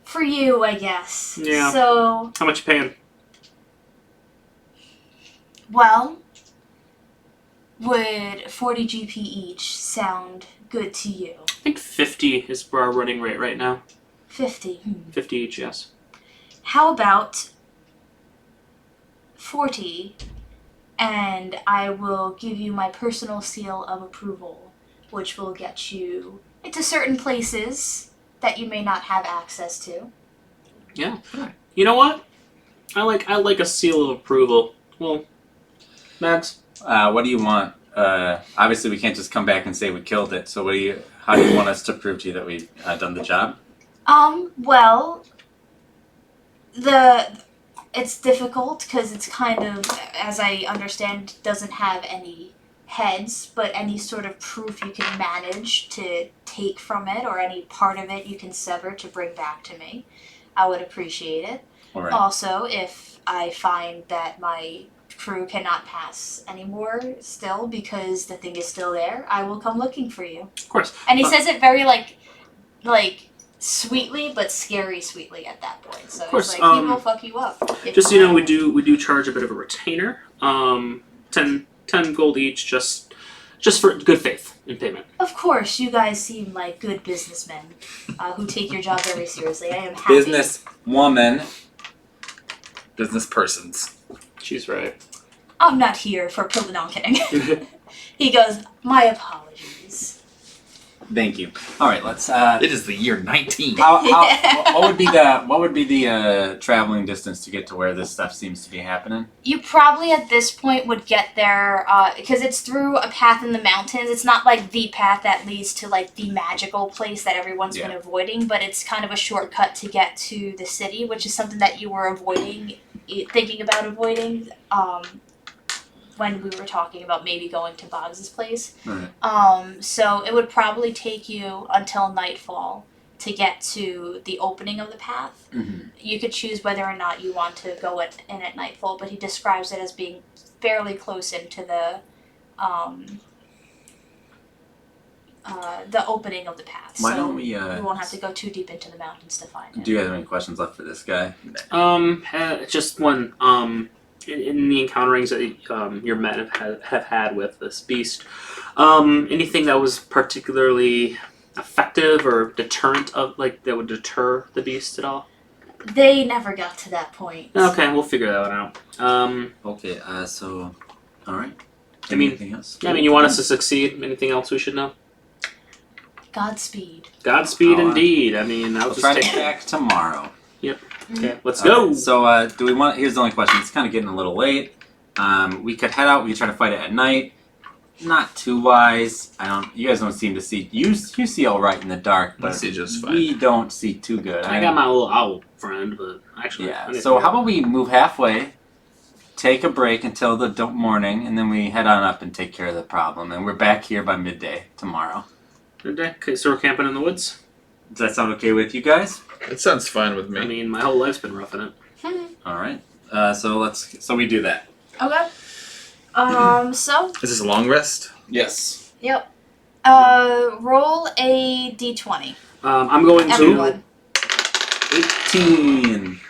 For you, I guess. Yeah. So, How much you paying? well, would 40 GP each sound good to you? I think 50 is for our running rate right now. 50. 50 each, yes. How about 40, and I will give you my personal seal of approval, which will get you into certain places that you may not have access to. Yeah. You know what? I like a seal of approval. Well, Max. What do you want? Obviously, we can't just come back and say we killed it. So, how do you want us to prove to you that we've done the job? Well, it's difficult because it's kind of, as I understand, doesn't have any heads, but any sort of proof you can manage to take from it or any part of it you can sever to bring back to me, I would appreciate it. All right. Also, if I find that my crew cannot pass anymore still because the thing is still there, I will come looking for you. Of course. And he says it very like sweetly, but scary sweetly at that point. So course, it's like he will fuck you up. Just so you know, we do charge a bit of a retainer. 10 gold each, just for good faith in payment. Of course, you guys seem like good businessmen who take your job very seriously. I am happy. Business woman. Business persons. She's right. I'm not here for no, I'm kidding. He goes, my apologies. Thank you. All right, let's. It is the year 19. What would be the traveling distance to get to where this stuff seems to be happening? You probably at this point would get there because it's through a path in the mountains. It's not like the path that leads to like the magical place that everyone's been avoiding, but it's kind of a shortcut to get to the city, which is something that you were thinking about avoiding when we were talking about maybe going to Boggs' place. Right. So it would probably take you until nightfall to get to the opening of the path. Mm-hmm. You could choose whether or not you want to go in at nightfall, but he describes it as being fairly close into the opening of the path. Why so don't we? you won't have to go too deep into the mountains to find him. Do you guys have any questions left for this guy? Just one. In the encounterings that your men have had with this beast, anything that was particularly effective or deterrent of that would deter the beast at all? They never got to that point. Okay, we'll figure that one out. Okay. So, all right. I mean, Anything else? you want us to succeed? Anything else we should know? Godspeed. Godspeed, Oh, indeed. I mean, I'll We'll just try to take. get back tomorrow. Yep. Okay, let's go. So, do we want? Here's the only question. It's kind of getting a little late. We could head out. We could try to fight it at night. Not too wise. You guys don't seem to see. You see all right in the dark, I but see just fine. we don't see too good. I got my little owl friend, but actually, Yeah. So how about we move halfway, take a break until the morning, and then we head on up and take care of the problem. And we're back here by midday tomorrow. Midday? Okay, so we're camping in the woods? Does that sound okay with you guys? It sounds fine with me. I mean, my whole life's been roughing it. All right. So we do that. Okay. So Is this a long rest? Yes. yep. Roll a d20. I'm going Everyone. to 18.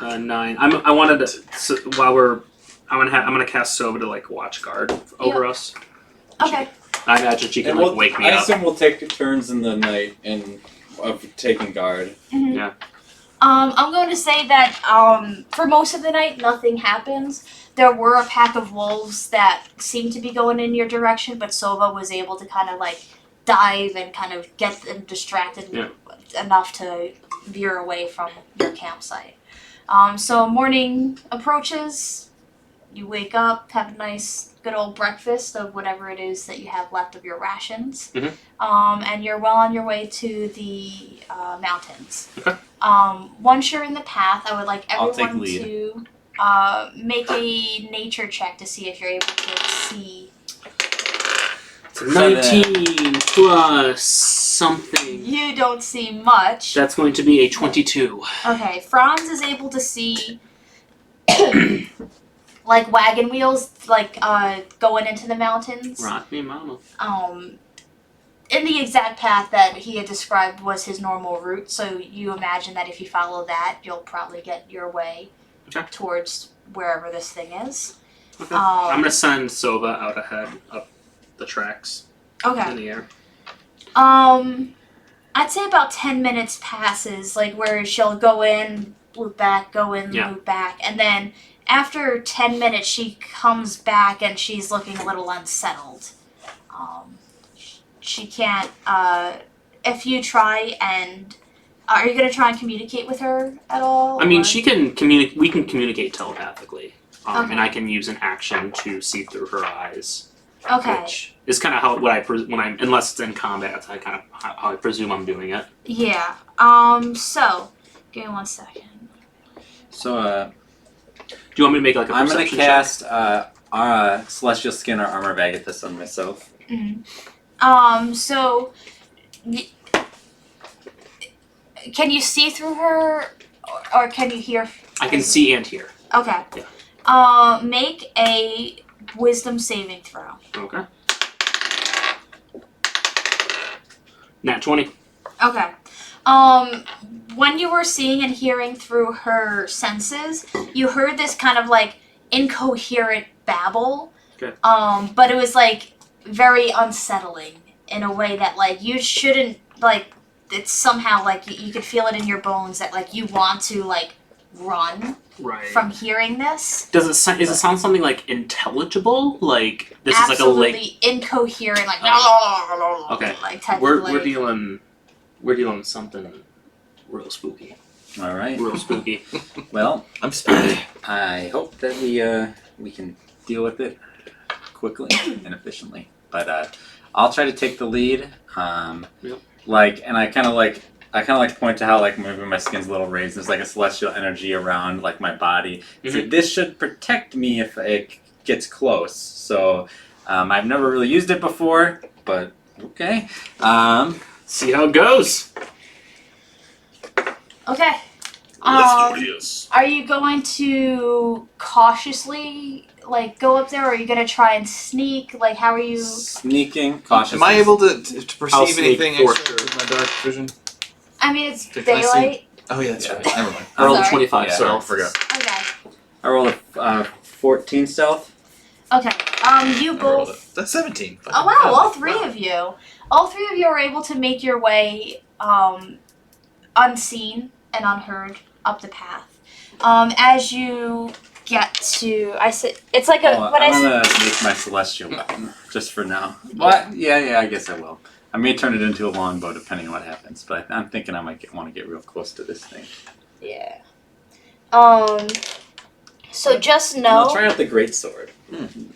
9. I wanted to so I'm gonna cast Sova to like watch guard over us. Okay. I imagine she can like wake me I up. assume we'll take turns in the night of taking guard. Mhm. Yeah. I'm going to say that for most of the night, nothing happens. There were a pack of wolves that seemed to be going in your direction, but Sova was able to kind of like dive and kind of get them distracted enough to veer away from your campsite. So morning approaches, you wake up, have a nice good old breakfast of whatever it is that you have left of your rations, and you're well on your way to the mountains. Okay. Once you're in the path, I would like I'll take everyone lead. to make a nature check to see if you're able to see. 19 plus something. You don't see much. That's going to be a 22. Okay, Franz is able to see like wagon wheels, like going into the mountains. Rock me, mama. In the exact path that he had described was his normal route. So you imagine that if you follow that, you'll probably get your way towards wherever this thing is. Okay. I'm gonna send Sova out ahead up the tracks in Okay. the air. I'd say about 10 minutes passes, like where she'll go in, loop back, go in, loop back, and then after 10 minutes she comes back and she's looking a little unsettled. She can't, if you try and, are you going to try and communicate with her at all? I mean, or- she can communicate. We can communicate telepathically, Okay. and I can use an action to see through her eyes. Okay. Which is kind of how when I'm unless it's in combat, that's how I presume I'm doing it. Yeah. So, give me 1 second. So Do you want me to make like a I'm gonna perception check? cast Celestial Skin or Armor Bag at this on myself. So, can you see through her, or can you hear? I can see and hear. Okay. Yeah. Make a wisdom saving throw. Okay. Nat 20. Okay. When you were seeing and hearing through her senses, you heard this kind of like incoherent babble. Okay. But it was like very unsettling in a way that like you shouldn't like. It's somehow like you could feel it in your bones that like you want to like run Right. from hearing this. Does it sound something like intelligible? Like this Absolutely is like incoherent, like Okay. like type we're of like. dealing with something real spooky. All right. Real spooky. Well, I'm spooky. I hope that we can deal with it quickly and efficiently. But I'll try to take the lead. Yep. And I kind of like point to how like maybe my skin's a little raised. There's like a celestial energy around like my body. So this should protect me if it gets close. So I've never really used it before, but okay. See how it goes. Okay. Yes. Are you going to cautiously like go up there, or are you gonna try and sneak? Like, how are you? Sneaking, cautiously. Am I able to I'll perceive sneak anything for extra with my dark vision? I mean, it's Can I see? daylight. Oh yeah, that's Yeah. right. Never mind. I rolled a Sorry. 25 Yeah. stealth. Forgot. Okay. I rolled a 14 stealth. Okay. You I rolled both. it. That's 17. Oh wow! All three of you. All three of you are able to make your way unseen and unheard up the path. As you get to, I said it's like a. Oh, What I'm I gonna make my celestial weapon just for now. What? Yeah, I guess I will. I may turn it into a longbow depending on what happens, but I'm thinking I might want to get real close to this thing. yeah. So just And I'll know. try out the great sword.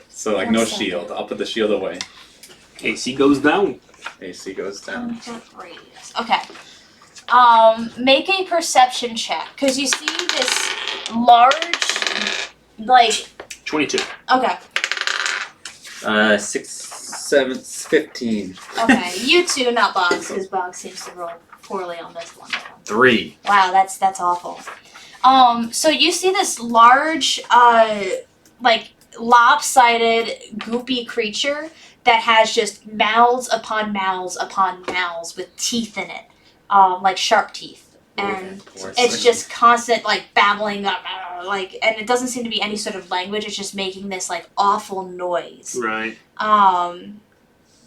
So like no One second. shield. I'll put the shield away. AC goes down. AC goes down. Radius. Okay. Make a perception check because you see this large, like. 22. Okay. 6, 7, 15. Okay. You two, not Boggs, because Boggs seems to roll poorly on this one. 3. Wow, that's awful. So you see this large, like lopsided, goopy creature that has just mouths upon mouths upon mouths with teeth in it, like shark teeth, and it's just constant like babbling up, like, and it doesn't seem to be any sort of language. It's just making this like awful noise. Right.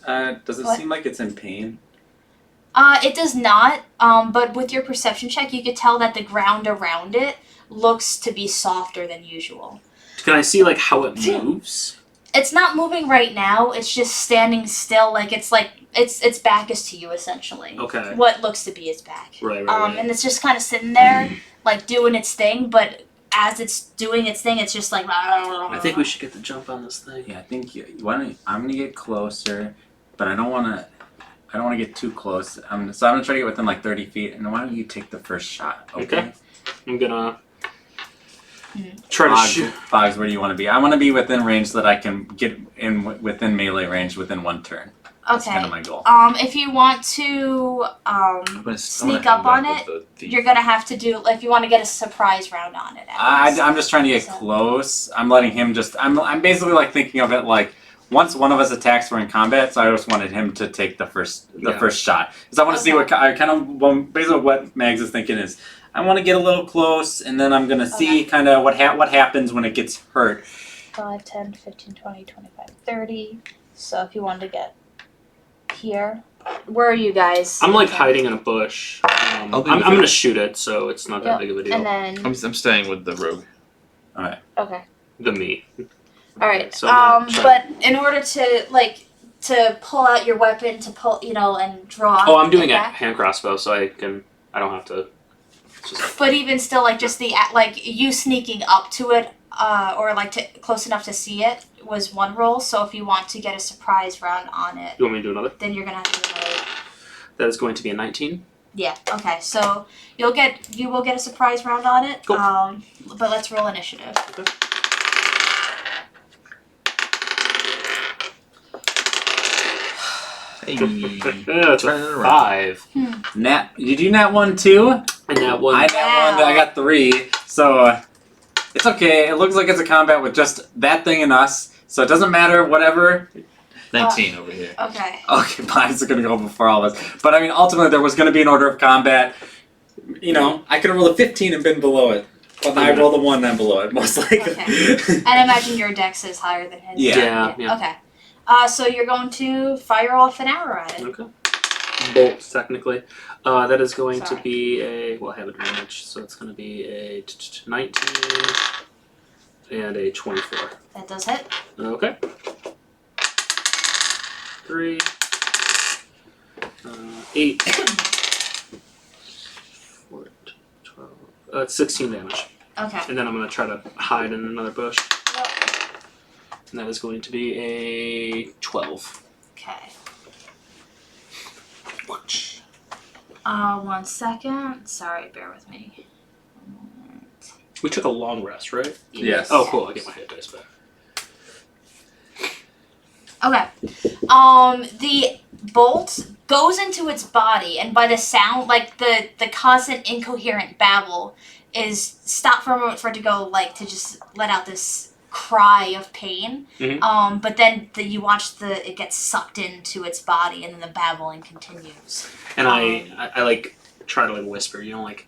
Does it What? seem like it's in pain? It does not, but with your perception check, you could tell that the ground around it looks to be softer than usual. Can I see like how it moves? It's not moving right now, it's just standing still, like its back is to you, essentially. Okay. What looks to be its back. Right. And it's just kind of sitting there, like, doing its thing, but as it's doing its thing, it's just like... I think we should get the jump on this thing. Yeah, I think I'm gonna get closer, but I don't want to get too close. So I'm gonna try to get within like 30 feet, and why don't you take the first shot? Okay. I'm gonna try to shoot. Boggs, where do you want to be? I want to be within range so that I can get in within melee range within 1 turn. That's kind of my goal. If you want to sneak up on it, you're gonna have to do, if you want to get a surprise round on it. I'm just trying to get close. I'm letting him just. I'm basically like thinking of it like once one of us attacks, we're in combat. So I just wanted him to take the first shot because I want to see what I kind of basically what Mags is thinking is. I want to get a little close, and then I'm gonna see kind of what happens when it gets hurt. 5, 10, 15, 20, 25, 30. So if you wanted to get here, where are you guys? I'm like hiding in a bush. I'm gonna shoot it, so it's not that big of a deal. And then I'm staying with the rogue. All right. okay. The me. All right. So but in order to pull out your weapon and draw. Oh, I'm doing a back, hand crossbow, so I don't have to. But even still, like just you sneaking up to it, or close enough to see it was one roll. So if you want to get a surprise round on it, You want me to do another? then you're gonna have to do another. That is going to be a 19. Yeah. Okay. So you will get a surprise round on it. Cool. But let's roll initiative. Okay. Hey. That's a 5. Did you nat 1 too? And that one. I nat 1. I got 3. So it's okay. It looks like it's a combat with just that thing and us. So it doesn't matter. Whatever. 19 over here. Okay. Okay, Boggs is gonna go before all of us. But I mean, ultimately, there was gonna be an order of combat. I could have rolled a 15 and been below it. But I rolled a 1 and I'm below it, most likely. Okay. And I imagine your dex is higher than his. Yeah. Okay. So you're going to fire off an arrow at it. Okay. Bolts, technically. That is going Sorry. to be a. Well, I have advantage, so it's going to be a 19 and a 24. That does hit. Okay. 3, 8, 4, 12, 16 damage. Okay. And then I'm going to try to hide in another bush. Yep. And that is going to be a 12. Okay. Watch. 1 second. Sorry, bear with me. We took a long rest, right? Yes. Oh, cool. I get my hit dice back. Okay. The bolt goes into its body, and by the sound, like the constant incoherent babble, is stop for a moment for it to go, like, to just let out this cry of pain. Mhm. But then you watch it gets sucked into its body, and then the babbling continues. And I like try to like whisper, like.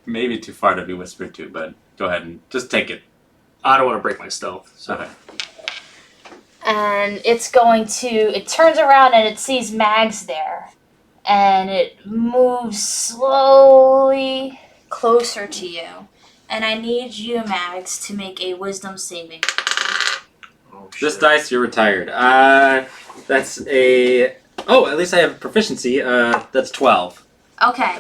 Maybe too far to be whispered to, but go ahead and just take it. I don't want to break my stealth. So. Okay. And it turns around and it sees Mags there. And it moves slowly closer to you. And I need you, Mags, to make a wisdom saving. Oh, This shit. dice, you're retired. That's a. Oh, at least I have proficiency. That's 12. Okay.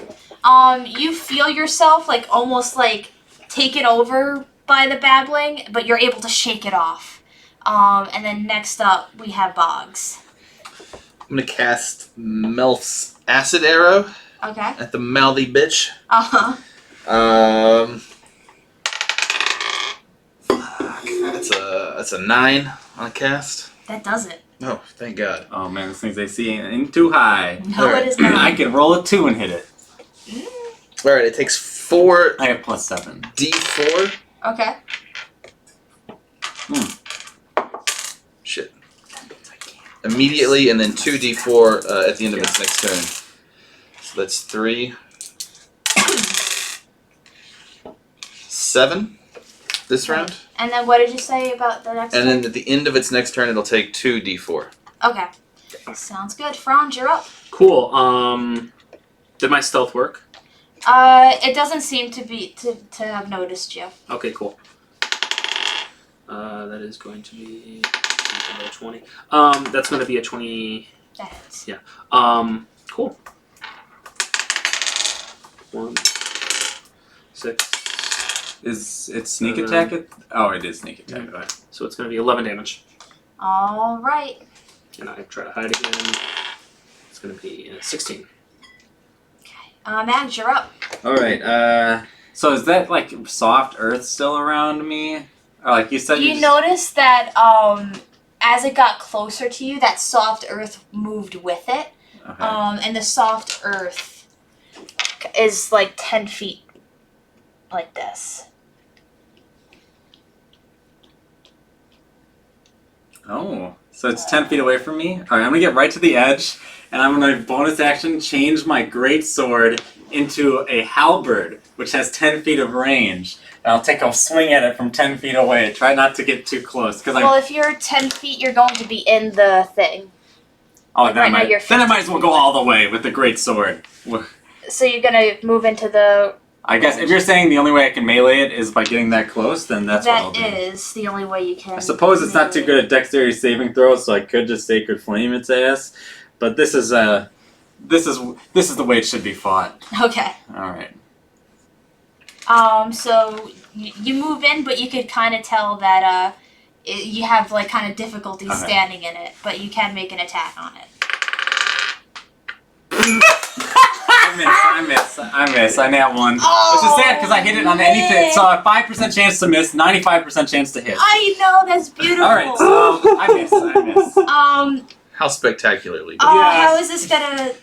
You feel yourself like almost like taken over by the babbling, but you're able to shake it off. And then next up, we have Boggs. I'm gonna cast Melf's Acid Arrow Okay. at the mouthy bitch. Uh-huh. That's a 9 on a cast. That does it. Oh, thank God. Oh man, this thing's AC ain't too high. No, it is not. I can roll a 2 and hit it. All right, it takes 4 I have +7. D4. Okay. Shit. Immediately, and then 2 D4 at the end of its next turn. So that's 3. 7 this round. And then what did you say about the next And one? then at the end of its next turn, it'll take 2 D4. Okay. Sounds good. Franz, you're up. Cool. Did my stealth work? It doesn't seem to have noticed you. Okay, cool. That is going to be 20. That's going to be a 20. That hits. Yeah. Cool. 1, 6. Is it sneak attack? Oh, it is sneak attack. Go ahead. So it's going to be 11 damage. All right. And I try to hide again. It's going to be 16. Mags, you're up. All right. So is that like soft earth still around me? Or like you said, You notice that as it got closer to you, that soft earth moved with it. Okay. And the soft earth is like 10 feet like this. Oh, so it's 10 feet away from me? Alright, I'm gonna get right to the edge, and I'm gonna bonus action change my great sword into a halberd, which has 10 feet of range. And I'll take a swing at it from 10 feet away. Try not to get too close, because Well, if you're 10 feet, you're going to be in the thing. then right now you're I might as well go all the way with the great sword. So you're going to move into the... I guess if you're saying the only way I can melee it is by getting that close, then that's what I'll do. That is the only way you can... I suppose it's not too good at dexterity saving throws, so I could just Sacred Flame its ass. But this is the way it should be fought. Okay. All right. So you move in, but you could kind of tell that you have like kind of difficulty standing in it, but you can make an attack on it. I miss. I nat 1. Oh, Which is sad because I hit it on anything. So a 5% chance to miss, 95% chance to hit. I know, that's beautiful. All right, so I miss. How spectacularly. Oh, Yes. how is this gonna...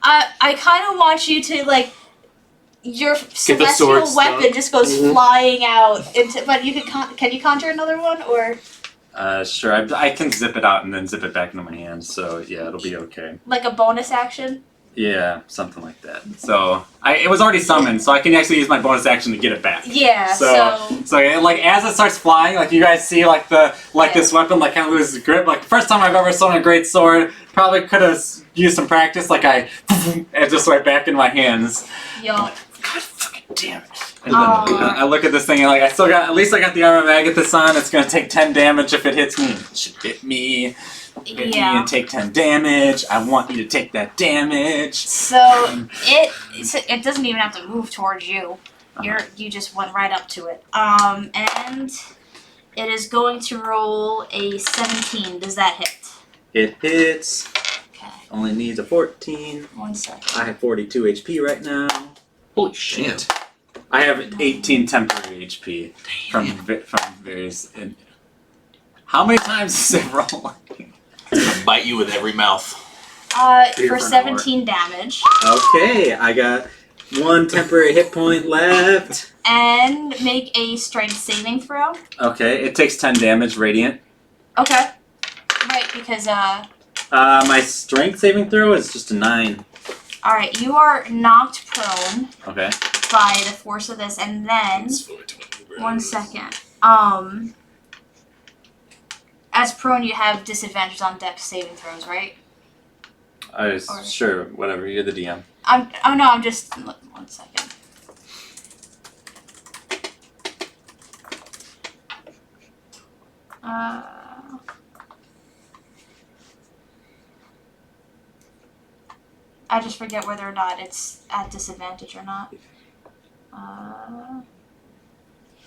I kind of want you to, like, your celestial weapon just goes flying out into... But you can you conjure another one, or... Sure. I can zip it out and then zip it back into my hand, so yeah, it'll be okay. Like a bonus action? Yeah, something like that. So it was already summoned, so I can actually use my bonus action to get it back. Yeah, So yeah, like as it starts flying, like you guys see, like this weapon like kind of loses grip. Like the first time I've ever swung a great sword, probably could have used some practice. Like it just right back in my hands. Yo. God fucking damn it! And then I look at this thing and like at least I got the armor of Agathis on. It's gonna take 10 damage if it hits me. It should hit me. Hit me and take 10 damage. I want you to take that damage. So it doesn't even have to move towards you. You just went right up to it. And it is going to roll a 17. Does that hit? It hits. Okay. Only needs a 14. 1 second. I have 42 HP right now. Holy shit. I have 18 temporary HP from various. How many times is it rolling? It's gonna bite you with every mouth. For 17 damage. Okay, I got 1 temporary hit point left. And make a strength saving throw. Okay, it takes 10 damage radiant. Okay. Right, because my strength saving throw is just a 9. alright, you are knocked prone Okay. by the force of this, and then 1 second. As prone, you have disadvantage on dex saving throws, right? Sure, whatever. You're the DM. I'm just 1 second. I just forget whether or not it's at disadvantage or not.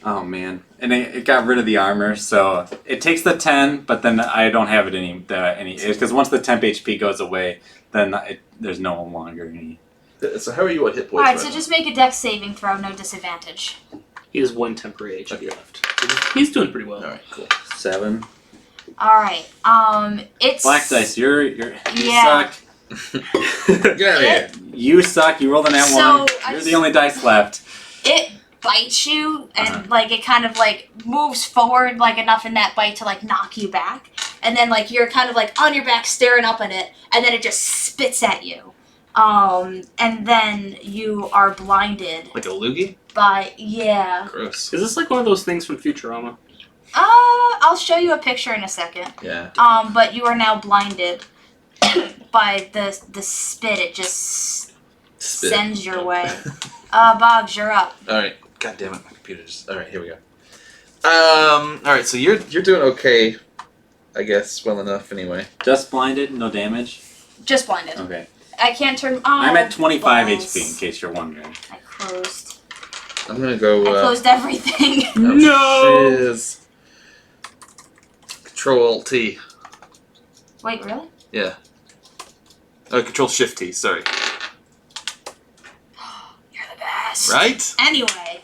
Oh man, and it got rid of the armor, so it takes the 10, but then I don't have it any because once the temp HP goes away, then there's no longer any. So how are you at hit points? Alright, so just make a dex saving throw, no disadvantage. He has 1 temporary HP left. He's doing pretty well. All right, cool. 7. Alright, it's... Black dice, you Yeah. suck. Get out of here. You suck. You rolled an at So, one. I You're just- the only dice left. It bites you, and like it kind of like moves forward like enough in that bite to like knock you back, and then like you're kind of like on your back staring up at it, and then it just spits at you, and then you are blinded Like a loogie? by Gross. Is this like one of those things from Futurama? I'll show you a picture in a second. Yeah. But you are now blinded by the spit. It just Spit. sends your way. Boggs, you're up. All right. God damn it, my computer just. All right, here we go. All right, so you're doing okay, I guess. Well enough, anyway. Just blinded, no damage. Just blinded. Okay. I can't turn. I'm at 25 balls. HP, in case you're wondering. I closed. I'm gonna go. I closed everything. No! Shiz. Control T. Wait, really? Yeah. Oh, Control Shift T. Sorry. You're the best. Right? Anyway,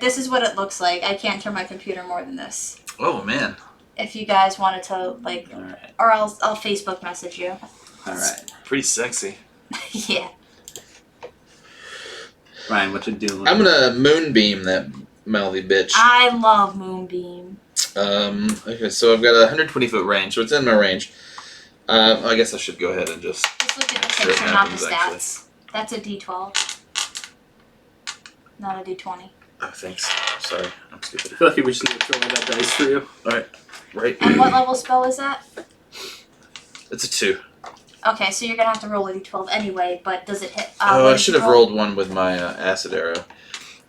this is what it looks like. I can't turn my computer more than this. Oh man. If you guys wanted to, like, All right. or I'll Facebook message you. All right. Pretty sexy. Yeah. Ryan, what you doing? I'm gonna moonbeam that mouthy bitch. I love Moonbeam. Okay, so I've got a 120-foot range, so it's in my range. I guess I should go ahead and just. Just look at the Sure it picture, not the happens, actually. stats. That's a D12. Not a D20. Oh, thanks. Sorry, I'm I stupid. feel like we just need to throw all that dice for you. Right. And what level spell is that? It's a 2. Okay, so you're gonna have to roll a D12 anyway, but does it hit? Oh, what I did should you have roll? rolled one with my acid arrow.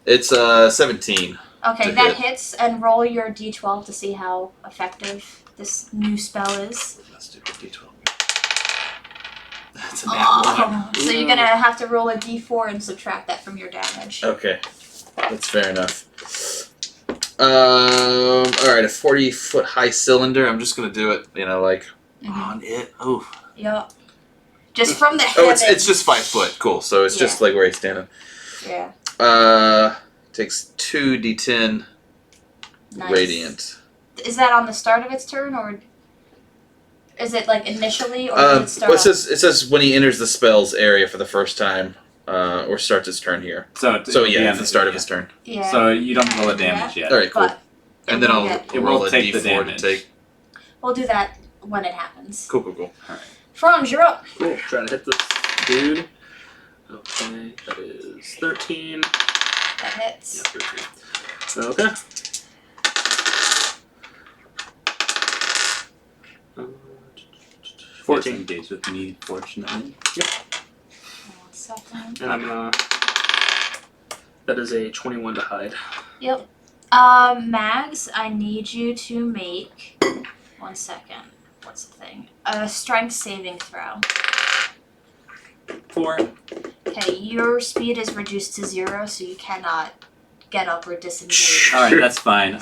It's 17. Okay, to that hit. hits, and roll your D12 to see how effective this new spell is. Let's do a D12. That's a nat 1. So you're gonna have to roll a D4 and subtract that from your damage. Okay, that's fair enough. All right, a 40-foot high cylinder. I'm just gonna do it, like Mhm. on it. Oh, Yup. Just from the oh, heavens. it's just 5 foot. Cool. So it's just like where he's standing. Yeah. Takes 2d10 Nice. radiant. Is that on the start of its turn, or is it like initially, or does Well, it start? it says when he enters the spell's area for the first time, or starts his turn here. So Yeah, at the start of his turn. Yeah. So you don't roll a damage yet. All right, cool. But And then I'll It roll will a take the d4 to damage. take. we'll do that when it happens. Cool. Franz, you're up. Cool. Try to hit this dude. Okay, that is 13. That hits. Yeah, 13. Okay. Uh, 14. Engaged with me, fortunately. One second. And I'm gonna. That is a 21 to hide. Yep. Mags, I need you to make. 1 second. What's the thing? A strength saving throw. 4. Okay, your speed is reduced to 0, so you cannot get up or disengage. All right, that's fine.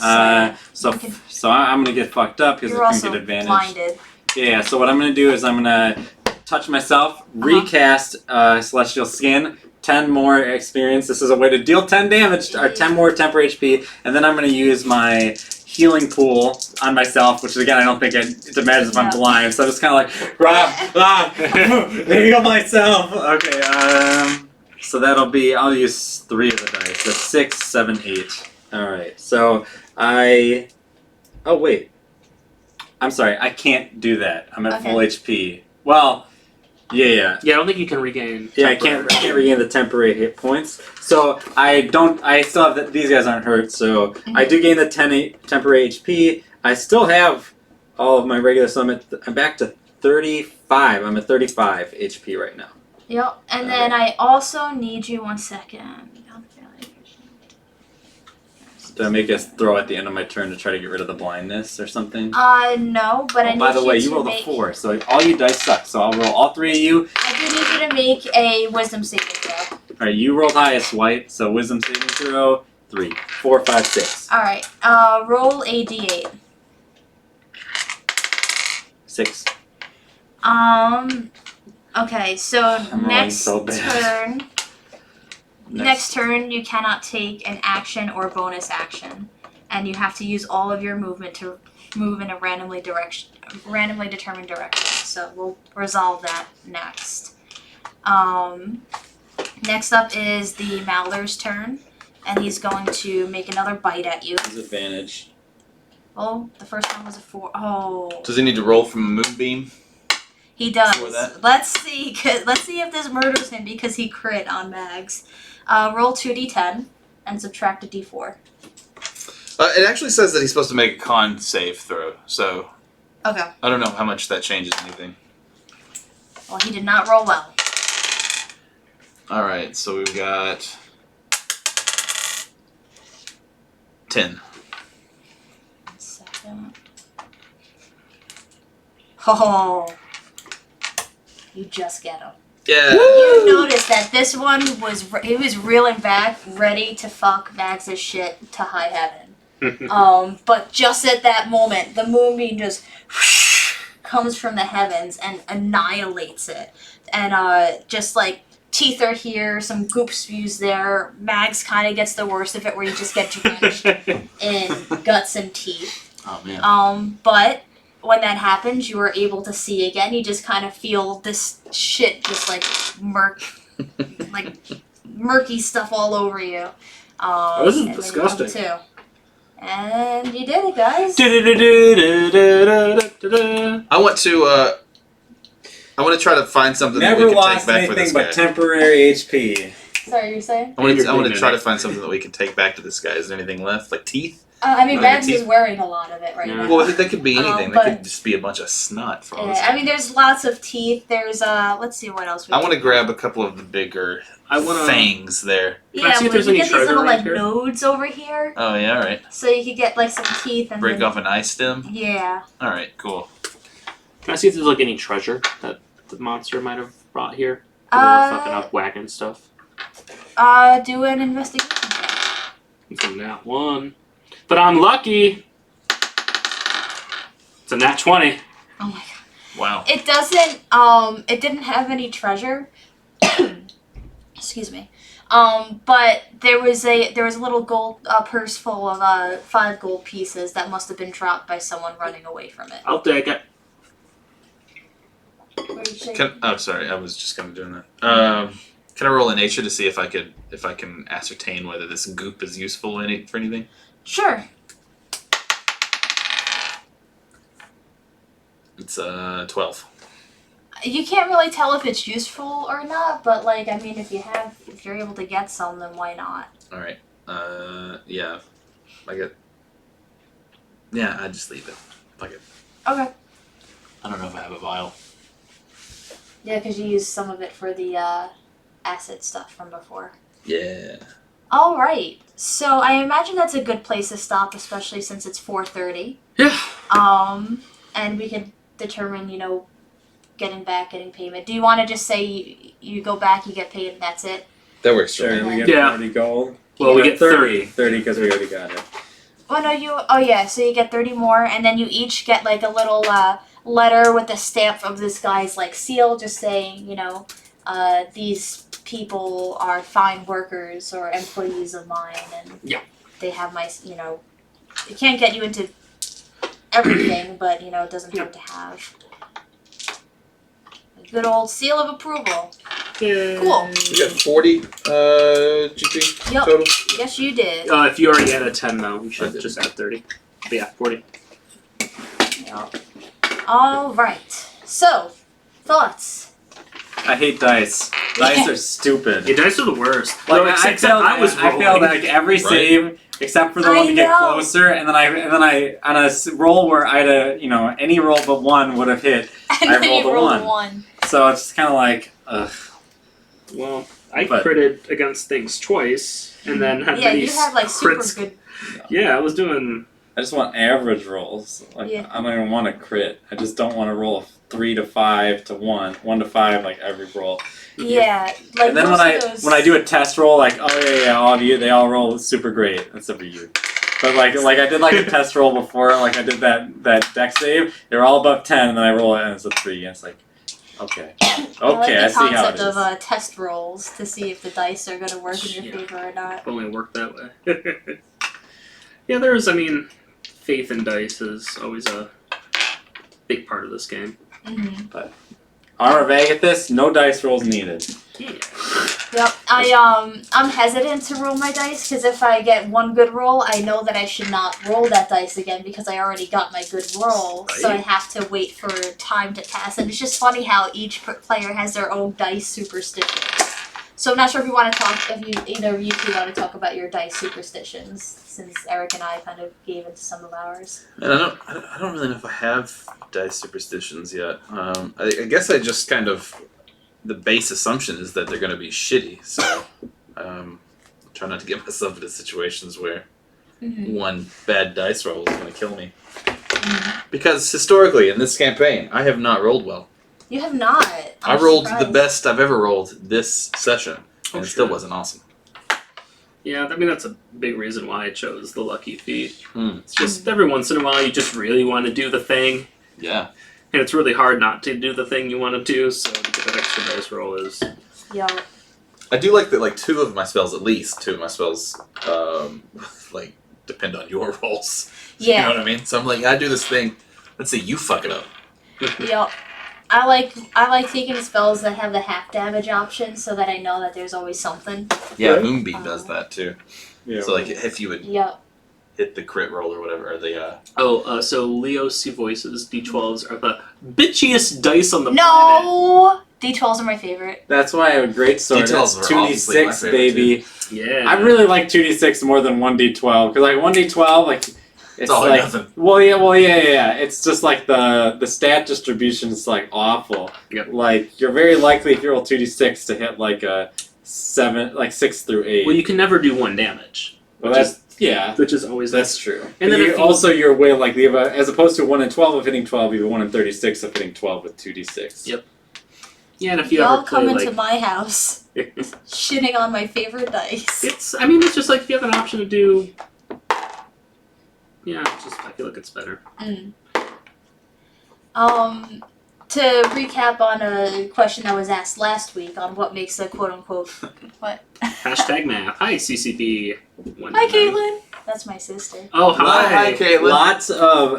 So Okay. I'm gonna get fucked up because You're I can also get advantage. blinded. Yeah. So what I'm gonna do is I'm gonna touch myself, recast celestial skin. 10 more experience. This is a way to deal 10 damage or 10 more temporary HP, and then I'm gonna use my healing pool on myself, which again I don't think it matters if I'm Yeah. blind. So I'm just kind of like heal myself. Okay. So that'll be, I'll use 3 of the dice. So 6, 7, 8. Alright, so oh wait. I'm sorry, I can't do that. I'm at Okay. full HP. Well, yeah. Yeah, I don't think you can regain. Yeah, I can't regain the temporary hit points. So I still have, these guys aren't hurt, so I do gain the 10 temporary HP. I still have all of my regular, so I'm back to 35. I'm at 35 HP right now. Yep. And then I also need you 1 second. Do I make a throw at the end of my turn to try to get rid of the blindness or something? No, but I need By the way, you to rolled make, a 4, so all you dice suck. So I'll roll all 3 of you. I do need you to make a wisdom saving throw. Alright, you rolled highest white, so wisdom saving throw 3, 4, 5, 6. All right. Roll a d8. 6. Okay. So I'm rolling next so bad. turn. Next turn, you cannot take an action or bonus action, and you have to use all of your movement to move in a randomly determined direction. So we'll resolve that next. Next up is the Mallor's turn, and he's going to make another bite at you. Disadvantage. Oh, the first one was a 4. Oh. Does he need to roll from a moonbeam? He does. For that? Let's see if this murders him because he crit on Mags. Roll 2d10 and subtract a d4. It actually says that he's supposed to make a con save throw, so Okay. I don't know how much that changes anything. Well, he did not roll well. Alright, so we've got 10. 1 second. Oh. You just get him. Yeah. You notice that this one he was reeling back, ready to fuck Mags's shit to high heaven. But just at that moment, the moonbeam just comes from the heavens and annihilates it. And just like teeth are here, some goop spews there. Mags kind of gets the worst of it, where you just get drenched in guts and teeth. Oh man. But when that happens, you are able to see again. You just kind of feel this shit just like murky stuff all over you. This is and then you disgusting. come to. And you did it, guys. I want to try to find something that Never we can take lost back for this anything guy. but temporary HP. Sorry, you're saying? I want You're to doing try it. to find something that we can take back to this guy. Is there anything left? Like teeth? I mean, No, Mags teeth. is wearing a lot of it right Yeah. now. Well, that could be anything. but- That could just be a bunch of snot. For all this I mean, there's lots of teeth. There's let's see what else. I want to grab a couple of the bigger I want to. fangs there. Can I Yeah, see if well, there's you any get these treasure little right like here? nodes over here, Oh yeah, all right. so you could get like some teeth and Break then, off an eye stem. Yeah. All right, cool. Can I see if there's like any treasure that the monster might have brought here? When they were fucking up whacking stuff. Do an investigation check. It's a nat 1. But I'm lucky! It's a nat 20. Oh my god. Wow. It doesn't. It didn't have any treasure. Excuse me. But there was a little gold purse full of 5 gold pieces that must have been dropped by someone running away from it. I'll take it. What are you shaking? Sorry, I was just kind of doing that. Can I roll a nature to see if I can ascertain whether this goop is useful for anything? Sure. It's 12. You can't really tell if it's useful or not, but like I mean, if you're able to get some, then why not? All right. Yeah. I just leave it. Fuck it. Okay. I don't know if I have a vial. Yeah, because you used some of it for the acid stuff from before. Yeah. All right. So I imagine that's a good place to stop, especially since it's 4:30. Yeah. And we can determine, getting payment. Do you want to just say you go back, you get paid, and that's it? That works for Sure, me. we get Yeah. 40 gold. Well, we get 30. 30 because we already got it. Oh no, so you get 30 more, and then you each get like a little letter with a stamp of this guy's like seal, just saying, these people are fine workers or employees of mine, and Yeah. they have my, it can't get you into everything, but it doesn't hurt to have a good old seal of approval. Yeah. Cool. We got 40 GP Yep. total. Yes, you did. If you already had a 10 though, we I should did. just add 30. But yeah, 40. All right. So, thoughts. I hate dice. Dice are stupid. Yeah, dice are the worst. Like, No, except I was rolling. failed like every save except for the I one to get know. closer, and then I on a roll where I'd any roll but one would have hit. And I then rolled you a rolled one. a 1. So it's kind of like, ugh. Well, I But- critted against things twice, and then had Yeah, many you had like super crits. good. Yeah, I was doing I just want average rolls. Like Yeah. I don't even want to crit. I just don't want to roll 3 to 5 to 1, 1 to 5 like every roll. Yeah, like And then most when I do a test roll, like all of you, they all roll super great except for you. But like I did like a test roll before, like I did that dex save. They were all above 10, and then I roll it and it's a 3, and it's like, okay, I I see how it like the is. concept of test rolls to see if the dice are gonna work in your Yeah. favor or not. If only it worked that way. Yeah, faith in dice is always a big part of this game. Mm-hmm. Armor of Agathis, no dice rolls needed. Yeah. Yep. I'm hesitant to roll my dice because if I get one good roll, I know that I should not roll that dice again because I already got my good roll. So I Right. have to wait for time to pass. And it's just funny how each player has their own dice superstitions. So I'm not sure if either of you two want to talk about your dice superstitions, since Eric and I kind of gave into some of ours. And I don't really know if I have dice superstitions yet. I guess I just kind of, the base assumption is that they're going to be shitty. So try not to get myself into situations where one bad dice roll is going to kill me. Because historically in this campaign, I have not rolled well. You have not. I rolled the best I've ever rolled this session, and it still sure. wasn't awesome. Yeah, I mean, that's a big reason why I chose the Lucky Feet. Hmm. It's just every once in a while you just really want to do the thing, Yeah. and it's really hard not to do the thing you want to do, so to get that extra dice roll is... Yo. I do like that, like, two of my spells like, depend on your rolls. Yeah. You know what I mean? So I'm like, I do this thing, let's see, you fuck it up. Yep. I like taking spells that have the half damage option so that I know that there's always something. Yeah, Moonbeam does that too. Yeah. So, like, if you would Yep. hit the crit roll or whatever, or the, So Leo C. Voices, D12s are the bitchiest dice on the planet. No! D12s are my favorite. That's why I have a great sword. D12s That's are obviously my 2d6, favorite, baby. Yeah. I really like 2d6 more than 1d12 because like 1d12, like it's all or like nothing. well yeah. It's just like the stat distribution is like awful. Yep. Like you're very likely if you roll 2d6 to hit like a 6 through 8. Well, you can never do 1 damage. Well, which is always that's true. And And then then if you- also you're way likely as opposed to 1 in 12 of hitting 12, you have 1 in 36 of hitting 12 with 2d6. Yep. Yeah, and if you Y'all ever play, come into like... my house shitting on my favorite dice. it's just like if you have an option to do... Yeah, I feel like it's better. To recap on a question that was asked last week on what makes a quote-unquote... What? Hashtag math. Hi, CCP. Hi, Caitlin! That's my sister. Oh, hi. Hi, Caitlin. Lots of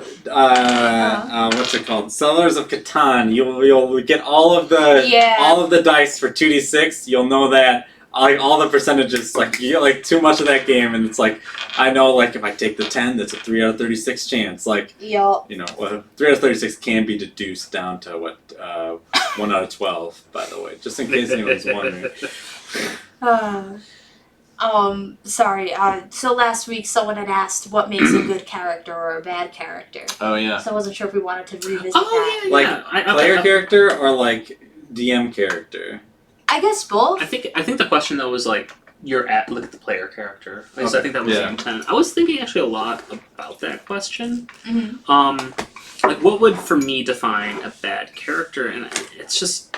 what's it called? Sellers of Catan. You'll get all of the dice for 2d6. You'll know that like all the percentages. Like you get like too much of that game, and it's like I know like if I take the 10, that's a 3 out of 36 chance. Like Yup. 3 out of 36 can be deduced down to 1 out of 12. By the way, just in case anyone's wondering. Sorry. So last week someone had asked what makes a good character or a bad character. Oh, yeah. So I wasn't sure if we wanted to revisit Oh, that. yeah, Like yeah. player character or like DM character. I guess both. I think the question though was like look at the player character. At least I think that was Yeah. the intent. I was thinking actually a lot about that question. Mm-hmm. Like what would for me define a bad character, and it's just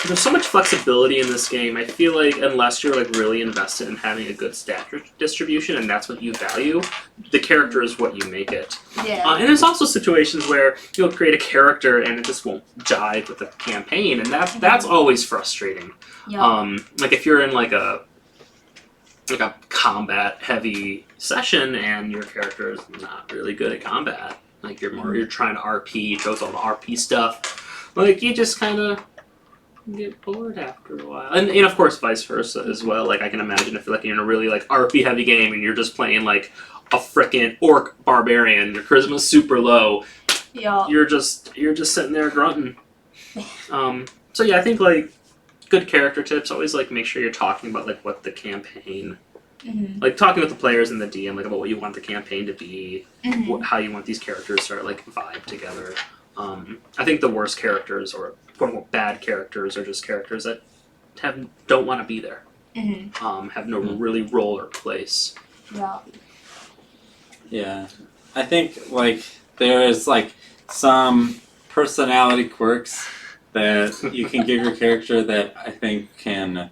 there's so much flexibility in this game. I feel like unless you're like really invested in having a good stat distribution and that's what you value, the character is what you make it. Yeah. And there's also situations where you'll create a character and it just won't jive with the campaign, and that's always frustrating. Yup. Like if you're in like a combat heavy session and your character is not really good at combat, like you're trying to RP, chose all the RP stuff, like you just kind of get bored after a while, and of course vice versa as well. Like I can imagine if you're in a really like RP heavy game and you're just playing like a frickin' orc barbarian, your charisma's super low, Yup. you're just sitting there grunting. So yeah, I think like good character tips always like make sure you're talking about like what the campaign, like talking with the players and the DM like about what you want the campaign to be, how you want these characters to like vibe together. I think the worst characters or quote unquote bad characters are just characters that don't want to be there, have no really role or place. Yup. Yeah. I think like there is like some personality quirks that you can give your character that I think can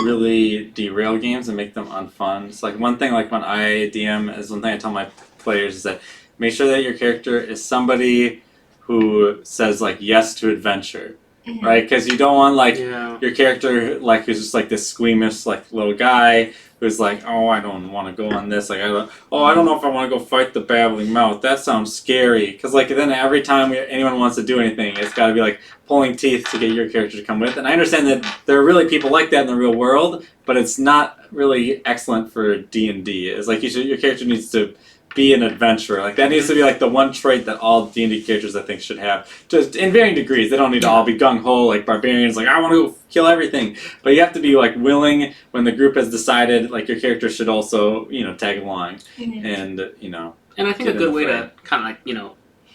really derail games and make them unfun. It's like one thing like when I DM is one thing I tell my players is that make sure that your character is somebody who says like yes to adventure. Mm-hmm. Right? Because you don't want like Yeah. your character like who's just like this squeamish like little guy who's like, oh, I don't want to go on this. Like, I don't know if I want to go fight the babbling mouth. That sounds scary. Because like then every time anyone wants to do anything, it's got to be like pulling teeth to get your character to come with. And I understand that there are really people like that in the real world, but it's not really excellent for D&D. It's like your character needs to be an adventurer. Like that needs to be like the one trait that all D&D characters I think should have. Just in varying degrees. They don't need to all be gung-ho like barbarians, like I want to go kill everything. But you have to be like willing when the group has decided like your character should also, tag along. Mm-hmm. And, And I think Get a good in the way fray. to kind of like,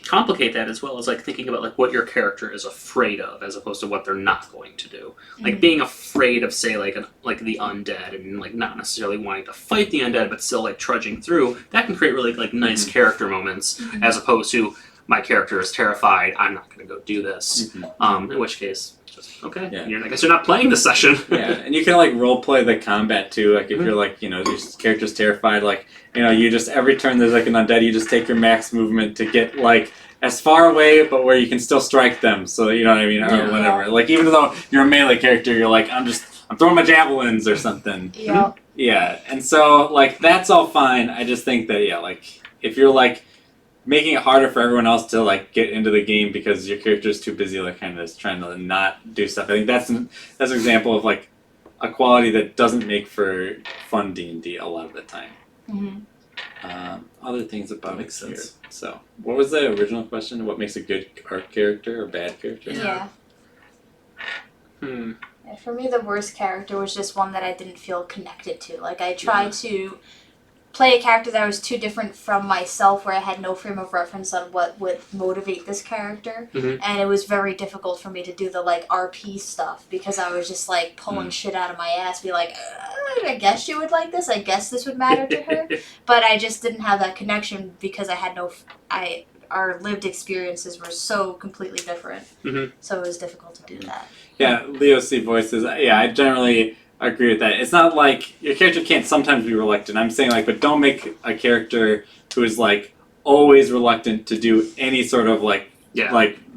complicate that as well is like thinking about like what your character is afraid of as opposed to what they're not going to do. Like Mhm. being afraid of say like the undead and like not necessarily wanting to fight the undead but still like trudging through, that can create really like nice character moments Mhm. as opposed to my character is terrified, I'm not going to go do this. In which case, just okay. Yeah. I guess you're not playing this session. yeah, and you can like role play the combat too. Like if you're like, your character's terrified, like, you just every turn there's like an undead, you just take your max movement to get like as far away, but where you can still strike them. So you know what I mean, or Yeah. whatever. Like even though you're a melee character, you're like, I'm throwing my javelins or something. Yeah. Yeah, and so like that's all fine. I just think that like if you're like making it harder for everyone else to like get into the game because your character's too busy like kind of just trying to not do stuff. I think that's an example of like a quality that doesn't make for fun D&D a lot of the time. Mm-hmm. Other things about That makes it here. sense. So, what was the original question? What makes a good art character or bad character? Yeah. Hmm. And for me, the worst character was just one that I didn't feel connected to. Like, I tried to play a character that was too different from myself, where I had no frame of reference on what would motivate this character. Mhm. And it was very difficult for me to do the, like, RP stuff, because I was just, like, pulling shit out of my ass, be like, I guess she would like this, I guess this would matter to her. But I just didn't have that connection, because I had our lived experiences were so completely different. Mhm. So it was difficult to do that. Yeah, Leo C voices. Yeah, I generally agree with that. It's not like your character can't sometimes be reluctant. I'm saying like, but don't make a character who is like always reluctant to do any sort of like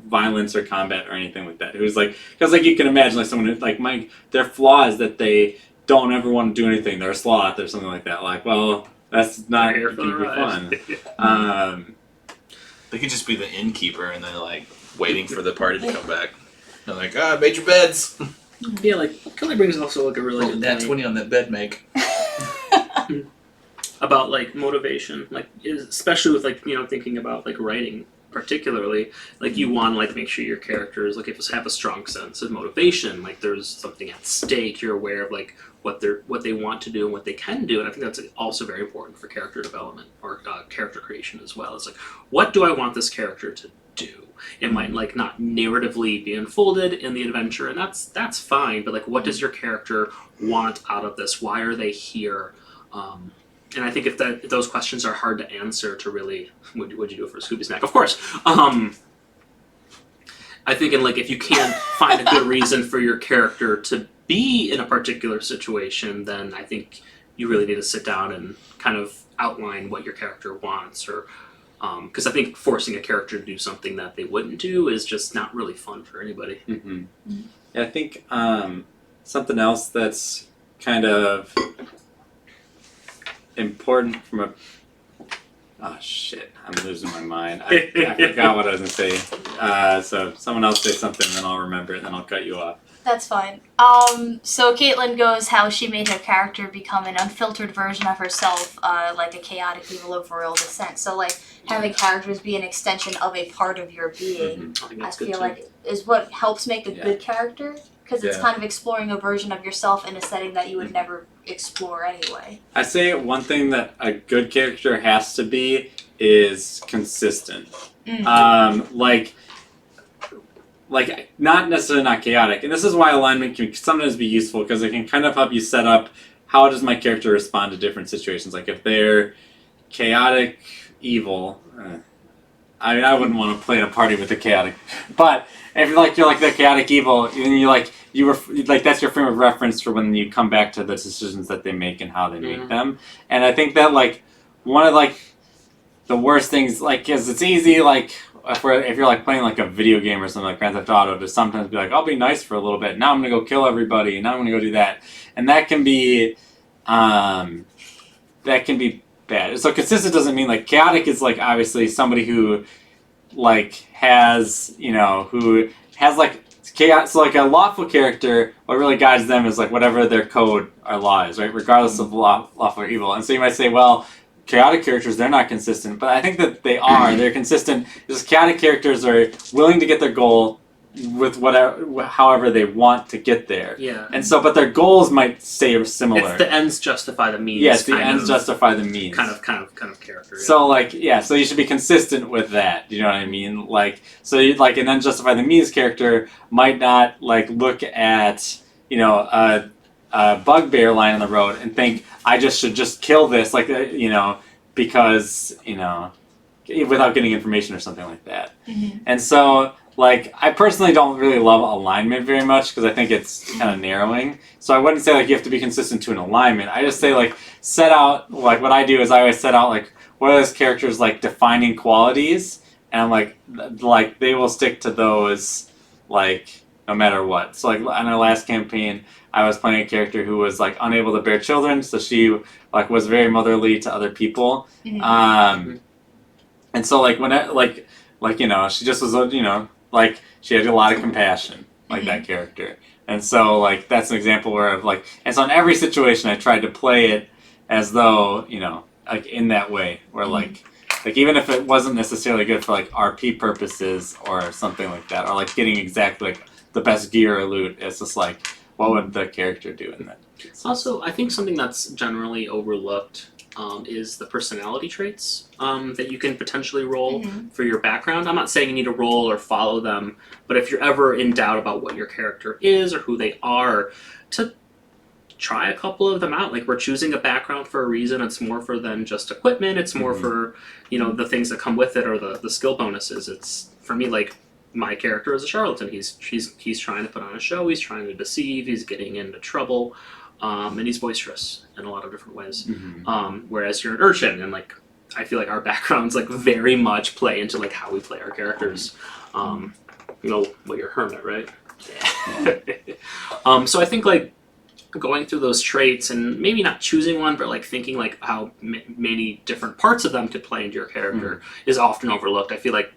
violence or combat or anything like that. Who's like, because like you can imagine like someone who, like their flaw is that they don't ever want to do anything. They're a sloth or something like that. Like, well, that's not Here going for to the be fun. They could just be the innkeeper and then like waiting for the party to come back. They're like, I made your beds. Yeah, like Kelly brings also like a really good Nat point 20 on that bed make. about like motivation, like especially with like thinking about like writing particularly, like you want to like make sure your characters like have a strong sense of motivation, like there's something at stake, you're aware of like what they want to do and what they can do, and I think that's also very important for character development or character creation as well. It's like, what do I want this character to do? It might like not narratively be unfolded in the adventure, and that's fine, but like what does your character want out of this? Why are they here? And I think if those questions are hard to answer, to really, what'd you do for a Scooby snack? Of course. I think like if you can't find a good reason for your character to be in a particular situation, then I think you really need to sit down and kind of outline what your character wants, or because I think forcing a character to do something that they wouldn't do is just not really fun for anybody. Mm-hmm. Yeah, I think something else that's kind of important from a... Oh, shit. I'm losing my mind. I forgot what I was going to say. So someone else say something, and then I'll remember it, and then I'll cut you off. That's fine. So Caitlin goes how she made her character become an unfiltered version of herself, like a chaotic evil of royal descent. So, like, having characters be an extension of a part of your being, I think I that's good feel too. like is what helps make a good character, because it's Yeah. kind of exploring a version of yourself in a setting that you would never explore anyway. I say one thing that a good character has to be is consistent. Like not necessarily not chaotic. And this is why alignment can sometimes be useful, because it can kind of help you set up how does my character respond to different situations. Like if they're chaotic evil. I mean, I wouldn't want to play in a party with the chaotic, but if you're like the chaotic evil, and you were like that's your frame of reference for when you come back to the decisions that they make and how they make them. And I think that like one of like the worst things, like, is it's easy like if you're like playing like a video game or something like Grand Theft Auto to sometimes be like, I'll be nice for a little bit. Now I'm gonna go kill everybody. Now I'm gonna go do that, and that can be bad. So consistent doesn't mean like chaotic is like obviously somebody who like has who has like chaos. So like a lawful character, what really guides them is like whatever their code or law is, right? Regardless of lawful or evil. And so you might say, well, chaotic characters, they're not consistent, but I think that they are. They're consistent because chaotic characters are willing to get their goal with however they want to get there. Yeah. And so, but their goals might stay similar. It's the ends justify the means. Yes, the ends justify the means. Kind of character. Yeah. So like, yeah, so you should be consistent with that. You know what I mean? Like, so you like an ends justify the means character might not like look at a bugbear lying on the road and think I should just kill this, like because without getting information or something like that. Mm-hmm. And so. Like, I personally don't really love alignment very much because I think it's kind of narrowing. So I wouldn't say, like, you have to be consistent to an alignment. I just say, like, set out, like, what I do is I always set out, like, what are those characters, like, defining qualities? And, like, they will stick to those, like, no matter what. So, like, on our last campaign, I was playing a character who was, like, unable to bear children. So she, like, was very motherly to other people. Mm-hmm. And so, like, when she just was, like, she had a lot of compassion, like, that character. And so, like, that's an example where I've, like... And so in every situation, I tried to play it as though, like, in that way. Where, like, even if it wasn't necessarily good for, like, RP purposes or something like that, or, like, getting exactly, like, the best gear or loot, it's just, like, what would the character do in that? Also, I think something that's generally overlooked is the personality traits that you can potentially roll for your background. I'm not saying you need to roll or follow them, but if you're ever in doubt about what your character is or who they are, to try a couple of them out. Like, we're choosing a background for a reason. It's more for than just equipment. It's more for, the things that come with it or the skill bonuses. It's, for me, like, my character is a charlatan. He's trying to put on a show. He's trying to deceive. He's getting into trouble. And he's boisterous in a lot of different ways. Whereas you're an urchin, and like I feel like our backgrounds like very much play into like how we play our characters. You're a hermit, right? Yeah. So I think like going through those traits and maybe not choosing one, but like thinking like how many different parts of them could play into your character is often overlooked. I feel like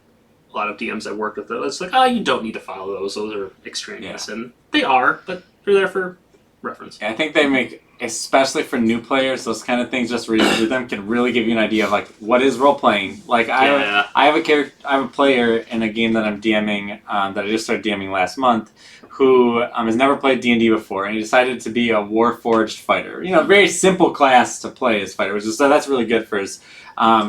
a lot of DMs I've worked with, it's like, oh, you don't need to follow those. Those are extraneous, and they are, but they're there for reference. Yeah, I think they make, especially for new players, those kind of things, just reading through them can really give you an idea of like what is role playing. Like I have a player in a game that I'm DMing that I just started DMing last month, who has never played D&D before, and he decided to be a Warforged fighter. Very simple class to play as fighter, so that's really good for his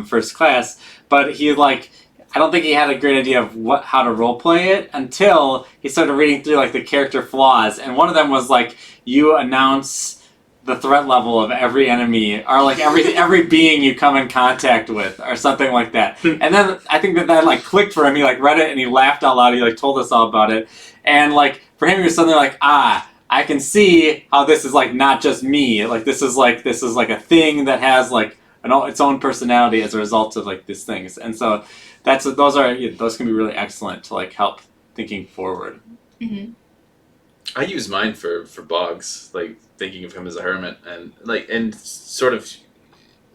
first class. But he I don't think he had a great idea of how to role play it until he started reading through like the character flaws, and one of them was like you announce the threat level of every enemy or like every being you come in contact with or something like that. And then I think that like clicked for him. He like read it and he laughed out loud. He like told us all about it, and like for him it was something like I can see how this is like not just me. Like this is like a thing that has like its own personality as a result of like these things, and so. Those can be really excellent to like help thinking forward. I use mine for Boggs, like thinking of him as a hermit, and sort of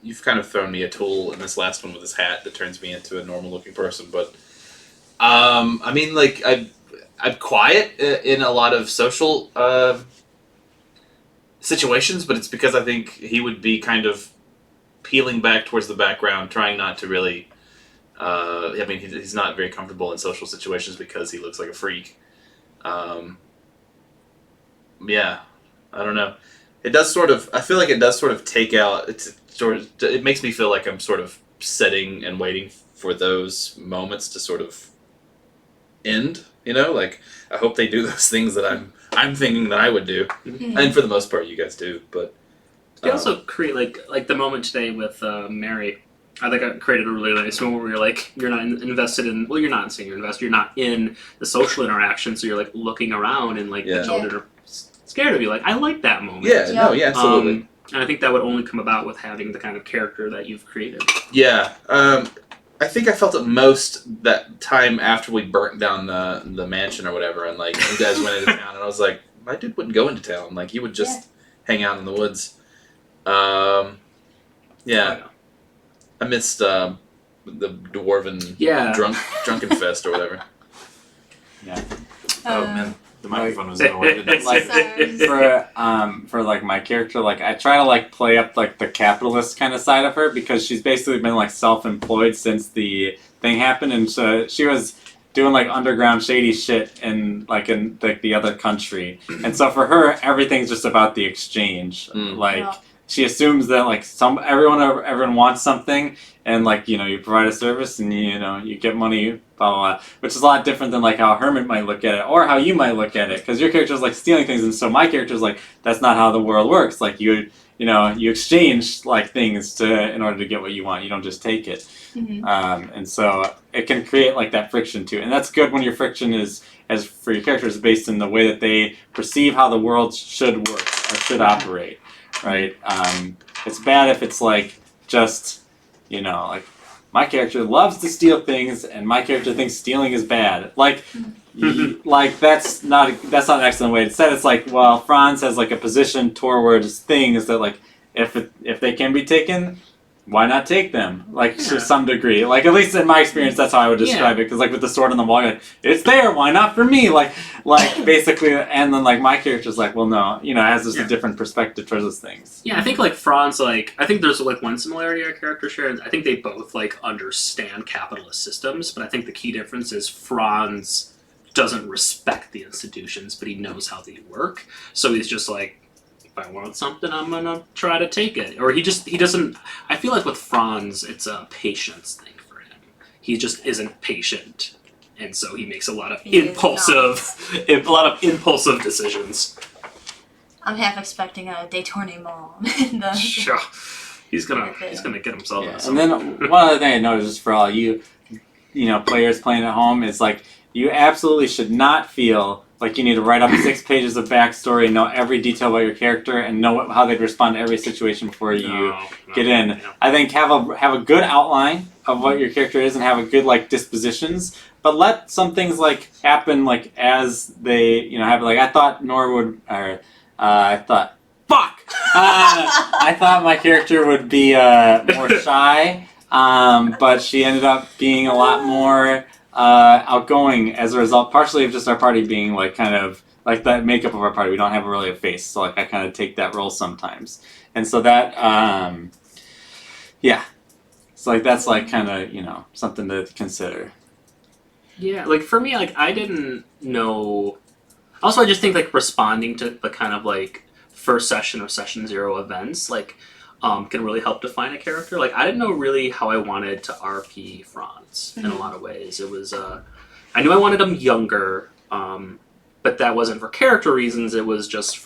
you've kind of thrown me a tool in this last one with his hat that turns me into a normal looking person. But I mean, like I'm quiet in a lot of social situations, but it's because I think he would be kind of peeling back towards the background, trying not to really. I mean, he's not very comfortable in social situations because he looks like a freak. Yeah, I don't know. It does sort of. I feel like it does sort of take out. It makes me feel like I'm sort of sitting and waiting for those moments to sort of end. Like I hope they do those things that I'm thinking that I would do, and for the most part, you guys do. But they also create like the moment today with Mary. I think I created a really nice one where you're like, you're not invested in, well, you're not saying you're invested, you're not in the social interaction, so you're like looking around and like the children are scared of you. Like, I like that moment. Yeah, no, yeah, absolutely. And I think that would only come about with having the kind of character that you've created. Yeah. I think I felt it most that time after we burnt down the mansion or whatever, and like you guys went into town, and I was like, my dude wouldn't go into town. Like, he would just hang out in the woods. Yeah. I missed the dwarven drunken fest or whatever. Yeah. Oh man, the microphone was in the way. Like for like my character, like I try to like play up like the capitalist kind of side of her, because she's basically been like self-employed since the thing happened, and so she was doing like underground shady shit in like the other country, and so for her everything's just about the exchange. She assumes that like everyone wants something, and like, you know, you provide a service and you get money, blah, blah, blah, which is a lot different than like how Hermit might look at it or how you might look at it, because your character is like stealing things, and so my character is like, that's not how the world works. Like you exchange like things in order to get what you want. You don't just take it. And so it can create like that friction too, and that's good when your friction is, as for your characters, based in the way that they perceive how the world should work or should operate. Right? It's bad if it's like just, like my character loves to steal things and my character thinks stealing is bad. Like, like that's not an excellent way to say it. It's like, well, Franz has like a position towards things that like if they can be taken, why not take them? Like to some degree. Like, at least in my experience, that's how I would describe it. Because like with the sword on the wall, you're like, it's there. Why not for me? Like basically. And then like my character's like, well, no. Has just a different perspective towards those things. Yeah, I think like Franz, I think there's like one similarity our character shares. I think they both like understand capitalist systems, but I think the key difference is Franz doesn't respect the institutions, but he knows how they work. So he's just like, if I want something, I'm gonna try to take it. Or he doesn't. I feel like with Franz, it's a patience thing for him. He just isn't patient, and so he makes a lot of impulsive decisions. I'm half expecting a détournement in the. Sure, he's gonna get himself. Yeah. And then one other thing I noticed, just for all you, players playing at home, is like you absolutely should not feel like you need to write up 6 pages of backstory, know every detail about your character, and know how they'd respond to every situation before you get in. Yeah. I think have a good outline of what your character is and have a good like dispositions, but let some things like happen like as they happen. Like I thought I thought my character would be more shy, but she ended up being a lot more outgoing as a result, partially of just our party being like kind of like the makeup of our party. We don't have really a face, so like I kind of take that role sometimes, and so that so like that's like kind of something to consider. Yeah, like for me, like I didn't know. Also, I just think like responding to the kind of like first session or session 0 events like can really help define a character. Like I didn't know really how I wanted to RP Franz in a lot of ways. It was I knew I wanted him younger, but that wasn't for character reasons. It was just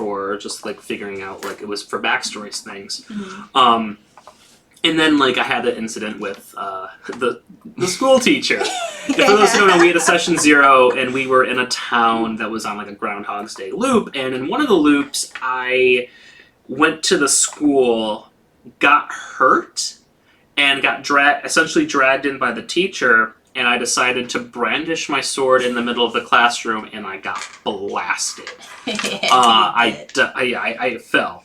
like figuring out like it was for backstory things. And then like I had the incident with the school teacher. And for those who don't know, we had a session 0 and we were in a town that was on like a Groundhog's Day loop. And in one of the loops, I went to the school, got hurt, and got essentially dragged in by the teacher, and I decided to brandish my sword in the middle of the classroom, and I got blasted. I fell.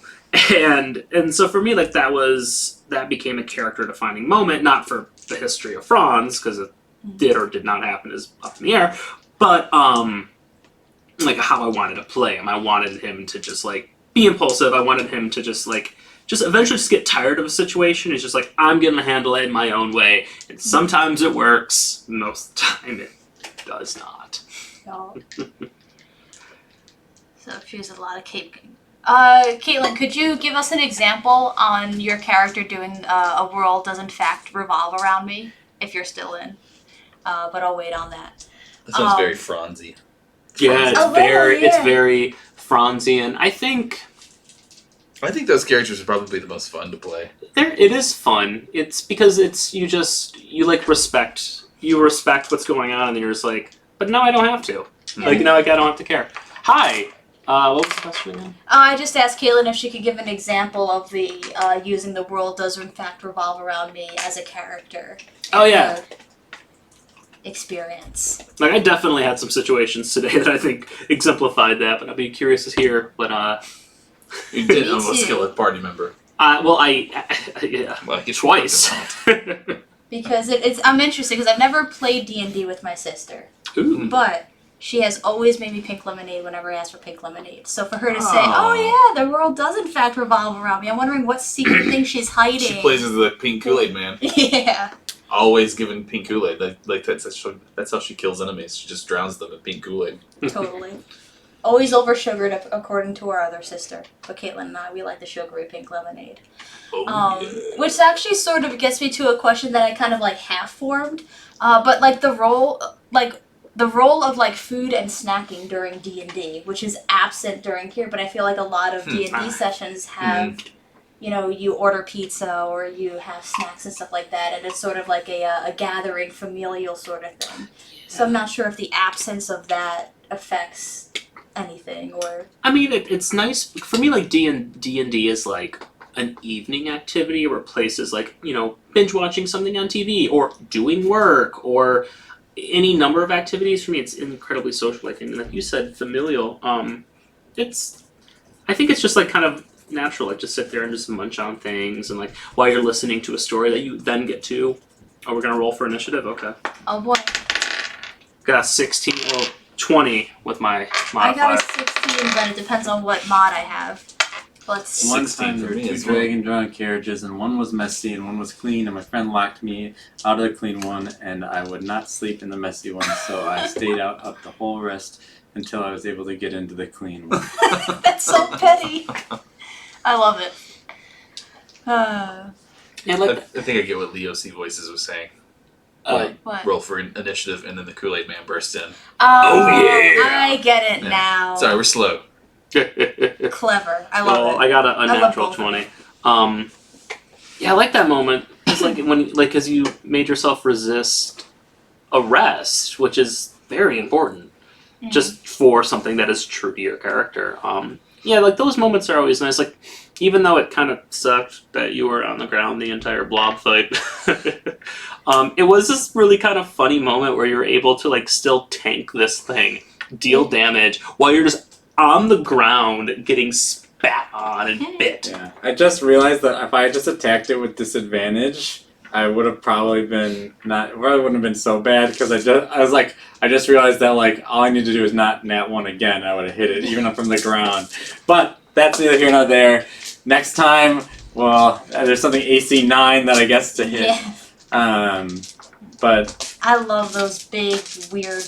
And so for me, like that became a character defining moment, not for the history of Franz, because it did or did not happen is up in the air, but like how I wanted to play him. I wanted him to just like be impulsive. I wanted him to just eventually just get tired of a situation. It's just like, I'm gonna handle it my own way, and sometimes it works, most of the time it does not. No. So she's a lot of caping. Caitlin, could you give us an example on your character doing a world does in fact revolve around me, if you're still in? But I'll wait on that. That sounds very Franzy. Yeah, it's very Franzian. I think I think those characters are probably the most fun to play. It is fun. It's because you like respect what's going on, and you're just like, but now I don't have to. Like now I don't have to care. Hi. What was the question again? I just asked Caitlin if she could give an example of the using the world does in fact revolve around me as a character. Oh yeah. Experience. Like I definitely had some situations today that I think exemplified that, but I'd be curious to hear. But You did Me almost too. kill a party member. well, yeah, Well, you twice. Because I'm interested because I've never played D&D with my sister, Ooh. but she has always made me pink lemonade whenever I ask for pink lemonade. So for her to say, Oh. "Oh yeah, the world does in fact revolve around me," I'm wondering what secret thing she's hiding. She plays as the pink Kool-Aid man. Yeah. Always giving pink Kool-Aid. Like that's how she kills enemies. She just drowns them in pink Kool-Aid. Totally. Always over sugared according to our other sister. But Caitlin and I, we like the sugary pink lemonade. Oh, yeah. Which actually sort of gets me to a question that I kind of like half formed. But like the role of like food and snacking during D&D, which is absent during here, but I feel like a lot of D&D sessions have, you know, you order pizza or you have snacks and stuff like that, and it's sort of like a gathering, familial sort of thing. So I'm not sure if the absence of that affects anything or. I mean, it's nice for me. Like D&D is like an evening activity where places like binge watching something on TV or doing work or any number of activities. For me, it's incredibly social. I think, and like you said, familial. I think it's just like kind of natural. Like just sit there and just munch on things, and like while you're listening to a story that you then get to. Oh, we're gonna roll for initiative. Okay. Oh boy. Got a 16. Well, 20 with my I got a modifier. 16, but it depends on what mod I have. Let's see. One 16, time there were 30 two as well. dragon-drawn carriages, and one was messy and one was clean, and my friend locked me out of the clean one, and I would not sleep in the messy one, so I stayed out up the whole rest until I was able to get into the clean one. That's so petty. I love it. Yeah, I like think I get what Leo C. Voices was saying. What? Roll for initiative, and then the Kool-Aid man bursts in. Oh, yeah. I get it Yeah. now. Sorry, we're slow. Clever. I love well, it. I got a love natural both of 20. Yeah, I like that moment. It's like because you made yourself resist arrest, which is very important, Mhm. just for something that is true to your character. Yeah, like those moments are always nice. Like, even though it kind of sucked that you were on the ground the entire blob fight, it was this really kind of funny moment where you're able to like still tank this thing, deal damage while you're just on the ground getting spat on and bit. Yeah, I just realized that if I had just attacked it with disadvantage, I would have probably wouldn't have been so bad because I just realized that like all I need to do is not nat one again. I would have hit it even up from the ground. But that's neither here nor there. Next time, well, there's something AC 9 that I guess to hit. Yeah. But I love those big, weird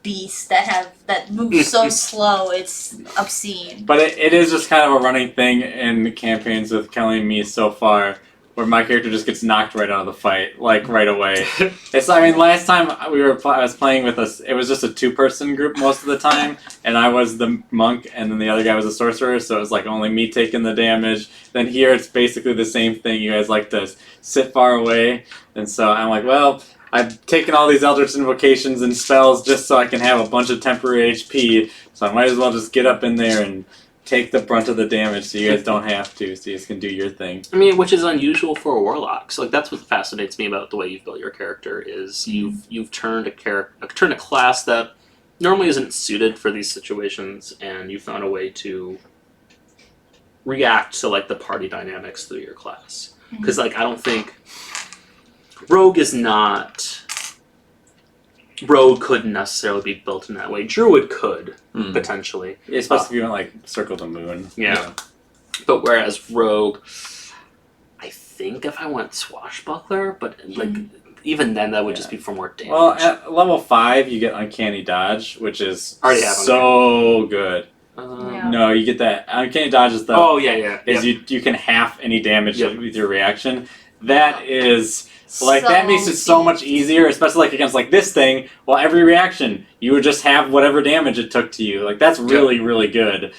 beasts that move so slow. It's obscene. But it is just kind of a running thing in the campaigns with Kelly and me so far, where my character just gets knocked right out of the fight, like right away. Last time I was playing with us, it was just a 2-person group most of the time, and I was the monk, and then the other guy was a sorcerer, so it was like only me taking the damage. Then here it's basically the same thing. You guys like to sit far away, and so I'm like, well, I've taken all these Eldritch invocations and spells just so I can have a bunch of temporary HP, so I might as well just get up in there and take the brunt of the damage so you guys don't have to, so you guys can do your thing. I mean, which is unusual for a warlock. So like that's what fascinates me about the way you've built your character is you've turned a class that normally isn't suited for these situations, and you found a way to react to like the party dynamics through your class. Because like I don't think Rogue couldn't necessarily be built in that way. Druid could, potentially. Especially if you went like circle the moon. Yeah. But whereas Rogue, I think if I went Swashbuckler, but like even then that would just be for more damage. Well, at level 5 you get Uncanny Dodge, which is Already have so good. Yeah. No, you get that. Uncanny Dodge is Oh yeah. you can half any damage Yep. with your reaction. That is Like, that makes it so much easier, especially, like, against, like, this thing. Well, every reaction, you would just have whatever damage it took to you. Like, that's really, really good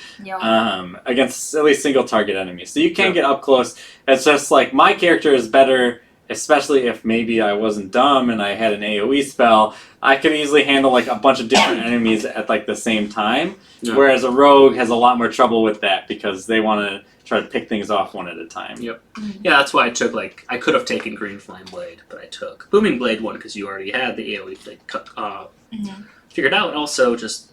against at least single-target enemies. So you can get up close. It's just, like, my character is better, especially if maybe I wasn't dumb and I had an AoE spell. I could easily handle, like, a bunch of different enemies at, like, the same time. Yeah. Whereas a rogue has a lot more trouble with that because they want to try to pick things off one at a time. Yep. Yeah, that's why I took, like, I could have taken Green Flame Blade, but I took Booming Blade one because you already had the AoE thing figured out. Also, just,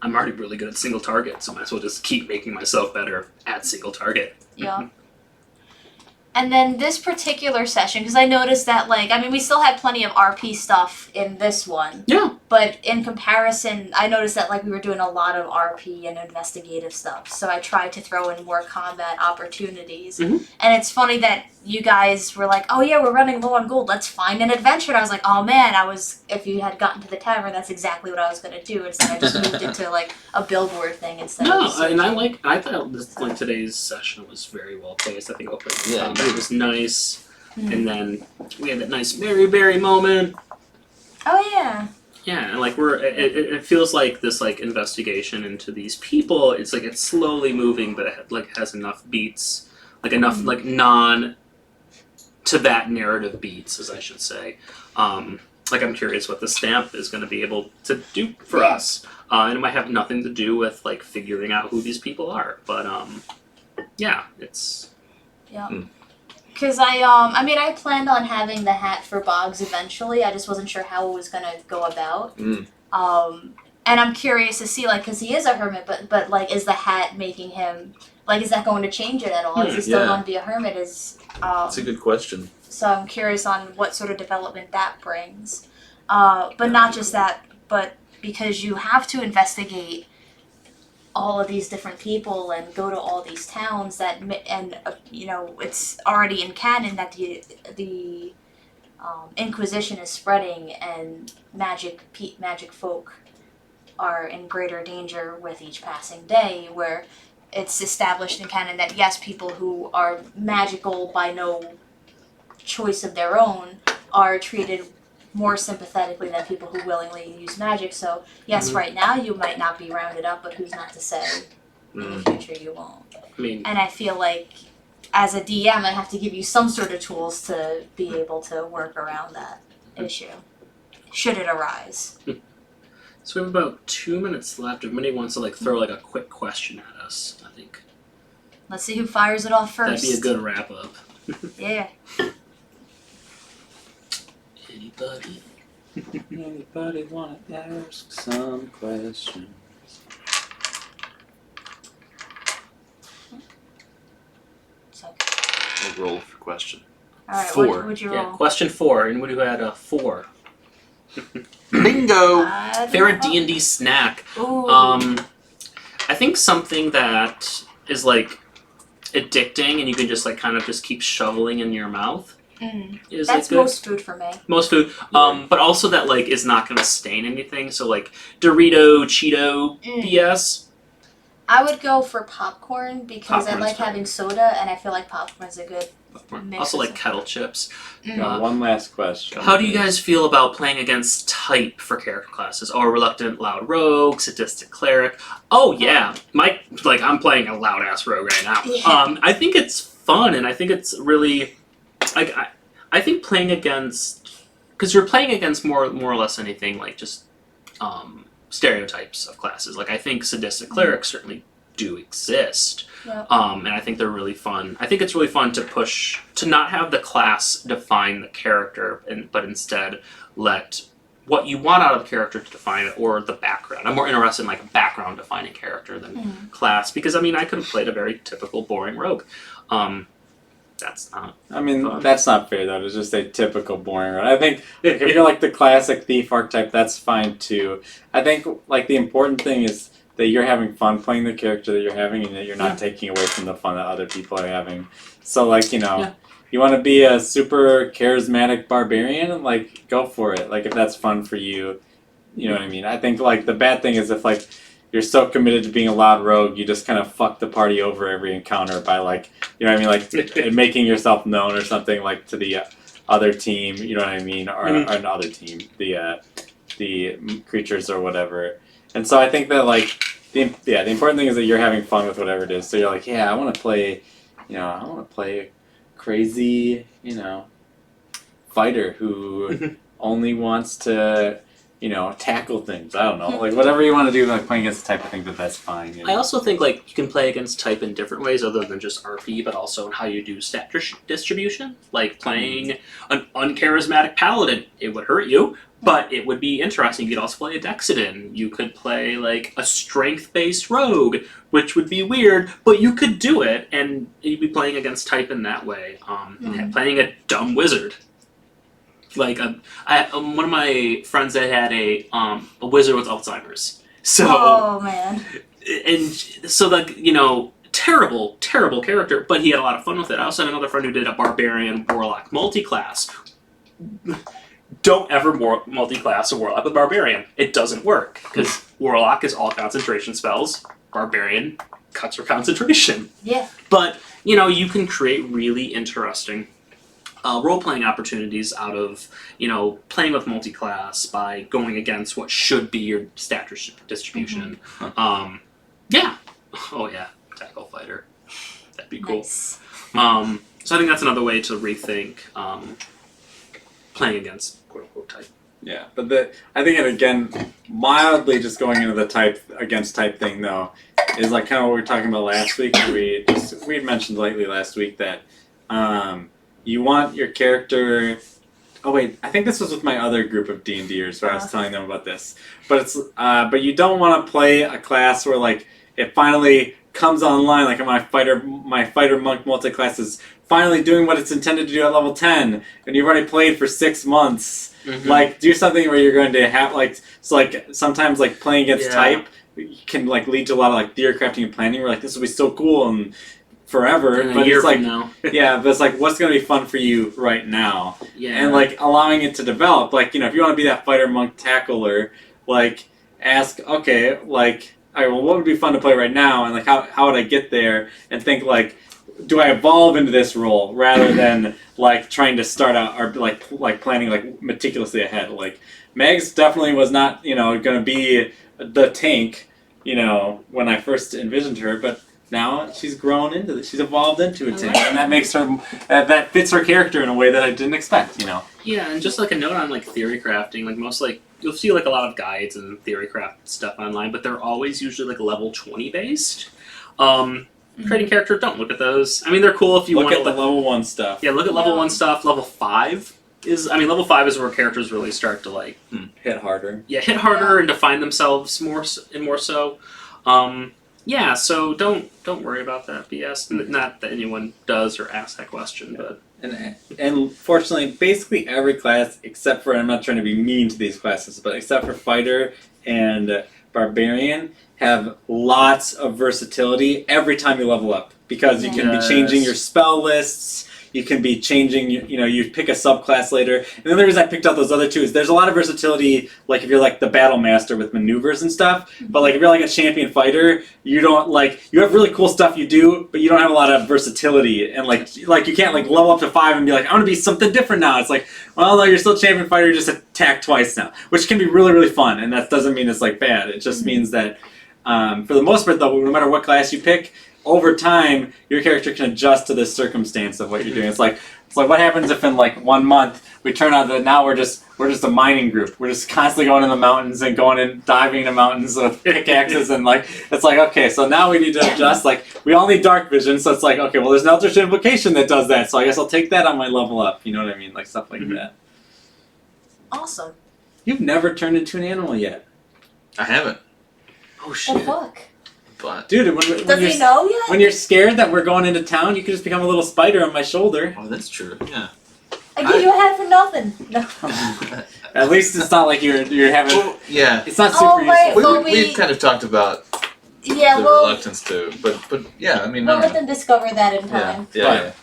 I'm already really good at single target, so I might as well just keep making myself better at single target. Yeah. And then this particular session, because I noticed that, like, I mean, we still had plenty of RP stuff in this one. Yeah. But in comparison, I noticed that, like, we were doing a lot of RP and investigative stuff. So I tried to throw in more combat opportunities. Mhm. And it's funny that you guys were like, oh, yeah, we're running low on gold. Let's find an adventure. And I was like, oh, man, if you had gotten to the tavern, that's exactly what I was going to do. Instead, I just moved into, like, a billboard thing instead No, of... and I thought this, like, today's session was very well paced. I think opening combat was nice. And then we had that nice Mary Berry moment. Oh, yeah. Yeah, and like it feels like this like investigation into these people. It's like it's slowly moving, but it like has enough beats, like enough like non to that narrative beats, as I should say. Like I'm curious what the stamp is going to be able to do for us, and it might have nothing to do with like figuring out who these people are, but yeah, it's Because I mean, I planned on having the hat for Boggs eventually. I just wasn't sure how it was gonna go about. And I'm curious to see, like, because he is a hermit, but like, is the hat making him like? Is that going to change it at all? Is he still going to be a hermit? That's a good question. So I'm curious on what sort of development that brings. But not just that, but because you have to investigate all of these different people and go to all these towns you know, it's already in canon that the Inquisition is spreading and magic folk are in greater danger with each passing day, where it's established in canon that yes, people who are magical by no choice of their own are treated more sympathetically than people who willingly use magic. So yes, right now you might not be rounded up, but who's not to say in the future you won't. I mean, And I feel like as a DM, I have to give you some sort of tools to be able to work around that issue, should it arise. so we have about 2 minutes left. If anybody wants to like throw like a quick question at us, I think Let's see who fires it off first. that'd be a good wrap up. Yeah. Anybody? Anybody want to ask some questions? So, We'll roll for question. all right. 4. What would you roll? Yeah. Question 4. Anybody who had a 4? Bingo! Favorite D&D snack. Ooh. I think something that is like addicting and you can just like kind of just keep shoveling in your mouth is That's like good. most food for me. Most food. But also that like is not gonna stain anything. So like Dorito, Cheeto, BS. I would go for popcorn because I Popcorn's like fine. having soda, and I feel like popcorn's a good mix. Also of like stuff. kettle chips. One last question. How do you guys feel about playing against type for character classes? Or reluctant loud rogue, sadistic cleric? Oh yeah, I'm playing a loud ass rogue right now. Yeah. I think it's fun, and I think it's really, I think playing against, because you're playing against more or less anything like just stereotypes of classes. Like I think sadistic clerics certainly do exist. Yep. And I think they're really fun. I think it's really fun to not have the class define the character, but instead let what you want out of the character to define it, or the background. I'm more interested in like a background defining character than class, because I mean I could have played a very typical boring rogue. That's not. I mean, fun. that's not fair though. It's just a typical boring one. I think if you're like the classic thief archetype, that's fine too. I think like the important thing is that you're having fun playing the character that you're having, and that you're not taking away from the fun that other people are having. So like, you know, you want to be a super charismatic barbarian, like go for it. Like if that's fun for you, you know what I mean? I think like the bad thing is if like you're so committed to being a loud rogue, you just kind of fuck the party over every encounter by like, you know what I mean? Like making yourself known or something like to the other team, you know what I mean, or another team, the creatures or whatever. And so I think that like the important thing is that you're having fun with whatever it is. So you're like, yeah, I want to play a crazy, fighter who only wants to, tackle things. I don't know, like whatever you want to do, like playing against the type of thing that's fine. I also think like you can play against type in different ways other than just RP, but also in how you do stat distribution. Like playing an uncharismatic paladin, it would hurt you, but it would be interesting. You could also play a Dexidin. You could play like a strength-based rogue, which would be weird, but you could do it, and you'd be playing against type in that way. Playing a dumb wizard. Like one of my friends that had a wizard with Alzheimer's. So Oh man. and so like terrible character, but he had a lot of fun with it. I also had another friend who did a barbarian warlock multi-class. Don't ever multi-class a warlock with barbarian. It doesn't work because warlock is all concentration spells. Barbarian cuts your concentration. Yeah. But you can create really interesting role-playing opportunities out of playing with multi-class by going against what should be your stat distribution. Yeah. Oh yeah, tackle fighter. That'd be cool. Nice. So I think that's another way to rethink playing against quote-unquote type. Yeah, but I think, and again, mildly just going into the type against type thing though, is like kind of what we were talking about last week. We had mentioned lately last week that you want your character. Oh wait, I think this was with my other group of D&Ders where I was telling them about this. But it's but you don't want to play a class where like it finally comes online, like my fighter monk multi-class is finally doing what it's intended to do at level 10, and you've already played for 6 months. Like do something where you're going to have like sometimes like playing against type can like lead to a lot of like theory crafting and planning. Where like this will be so cool and forever, but it's like yeah, but it's like what's going to be fun for you right now, and like allowing it to develop. Like if you want to be that fighter monk tackler, like ask okay, like all right, well what would be fun to play right now, and like how would I get there, and think like do I evolve into this role rather than like trying to start out or like planning like meticulously ahead. Like Megs definitely was not going to be the tank when I first envisioned her, but now she's grown into this. She's evolved into a tank, and that makes her that fits her character in a way that I didn't expect. Yeah, and just like a note on like theory crafting, like most like you'll see like a lot of guides and theory craft stuff online, but they're always usually like level 20 based. Creating character, don't look at those. I mean, they're cool if you look want at the level 1 stuff. Yeah, look at level 1 stuff. Level 5 is, level 5 is where characters really start to like hit harder. Yeah, hit harder and define themselves more so. Yeah, so don't worry about that BS. Not that anyone does or asks that question, but and fortunately, basically every class except for, I'm not trying to be mean to these classes, but except for fighter and barbarian have lots of versatility every time you level up, because you can be changing your spell lists. You can be changing, you pick a subclass later. And the other reason I picked out those other two is there's a lot of versatility, like if you're like the battle master with maneuvers and stuff, but like if you're like a champion fighter, you don't you have really cool stuff you do, but you don't have a lot of versatility. And like you can't like level up to 5 and be like, I want to be something different now. It's like, well, no, you're still champion fighter, you just attack twice now, which can be really, really fun. And that doesn't mean it's like bad. It just means that for the most part though, no matter what class you pick, over time, your character can adjust to the circumstance of what you're doing. It's like what happens if in like 1 month we turn out that now we're just a mining group. We're just constantly going in the mountains and going and diving into mountains with pickaxes and like it's like okay, so now we need to adjust. Like we all need dark vision, so it's like okay, well there's an Eldritch Invocation that does that, so I guess I'll take that on my level up. You know what I mean? Like stuff like that. Awesome. You've never turned into an animal yet. I haven't. oh The shit. fuck? But Dude, Does he know yet? when you're scared that we're going into town, you can just become a little spider on my shoulder. oh, that's true. Yeah. I give you a hat for nothing. No. At least it's not like you're having. Well, yeah. It's not super right. useful. Well, We've kind of talked about Yeah, the well, reluctance to, but yeah, I mean, we'll no. let them discover that in Yeah, time. yeah.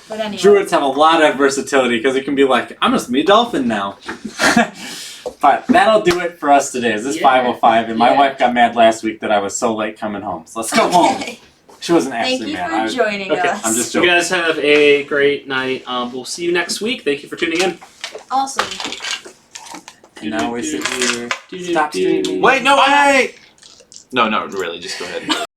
But anyway. Druids have a lot of versatility because it can be like, I'm just a dolphin now. But that'll do it for us today. This is 5:05, and my wife got mad last week that I was so late coming home. So let's go home. Okay. She wasn't Thank actually you mad. for joining Okay, us. I'm just You joking. guys have a great night. We'll see you next week. Thank you for tuning in. Awesome. And now we sit here. Stop streaming. Wait, no, wait! No, really, just go ahead.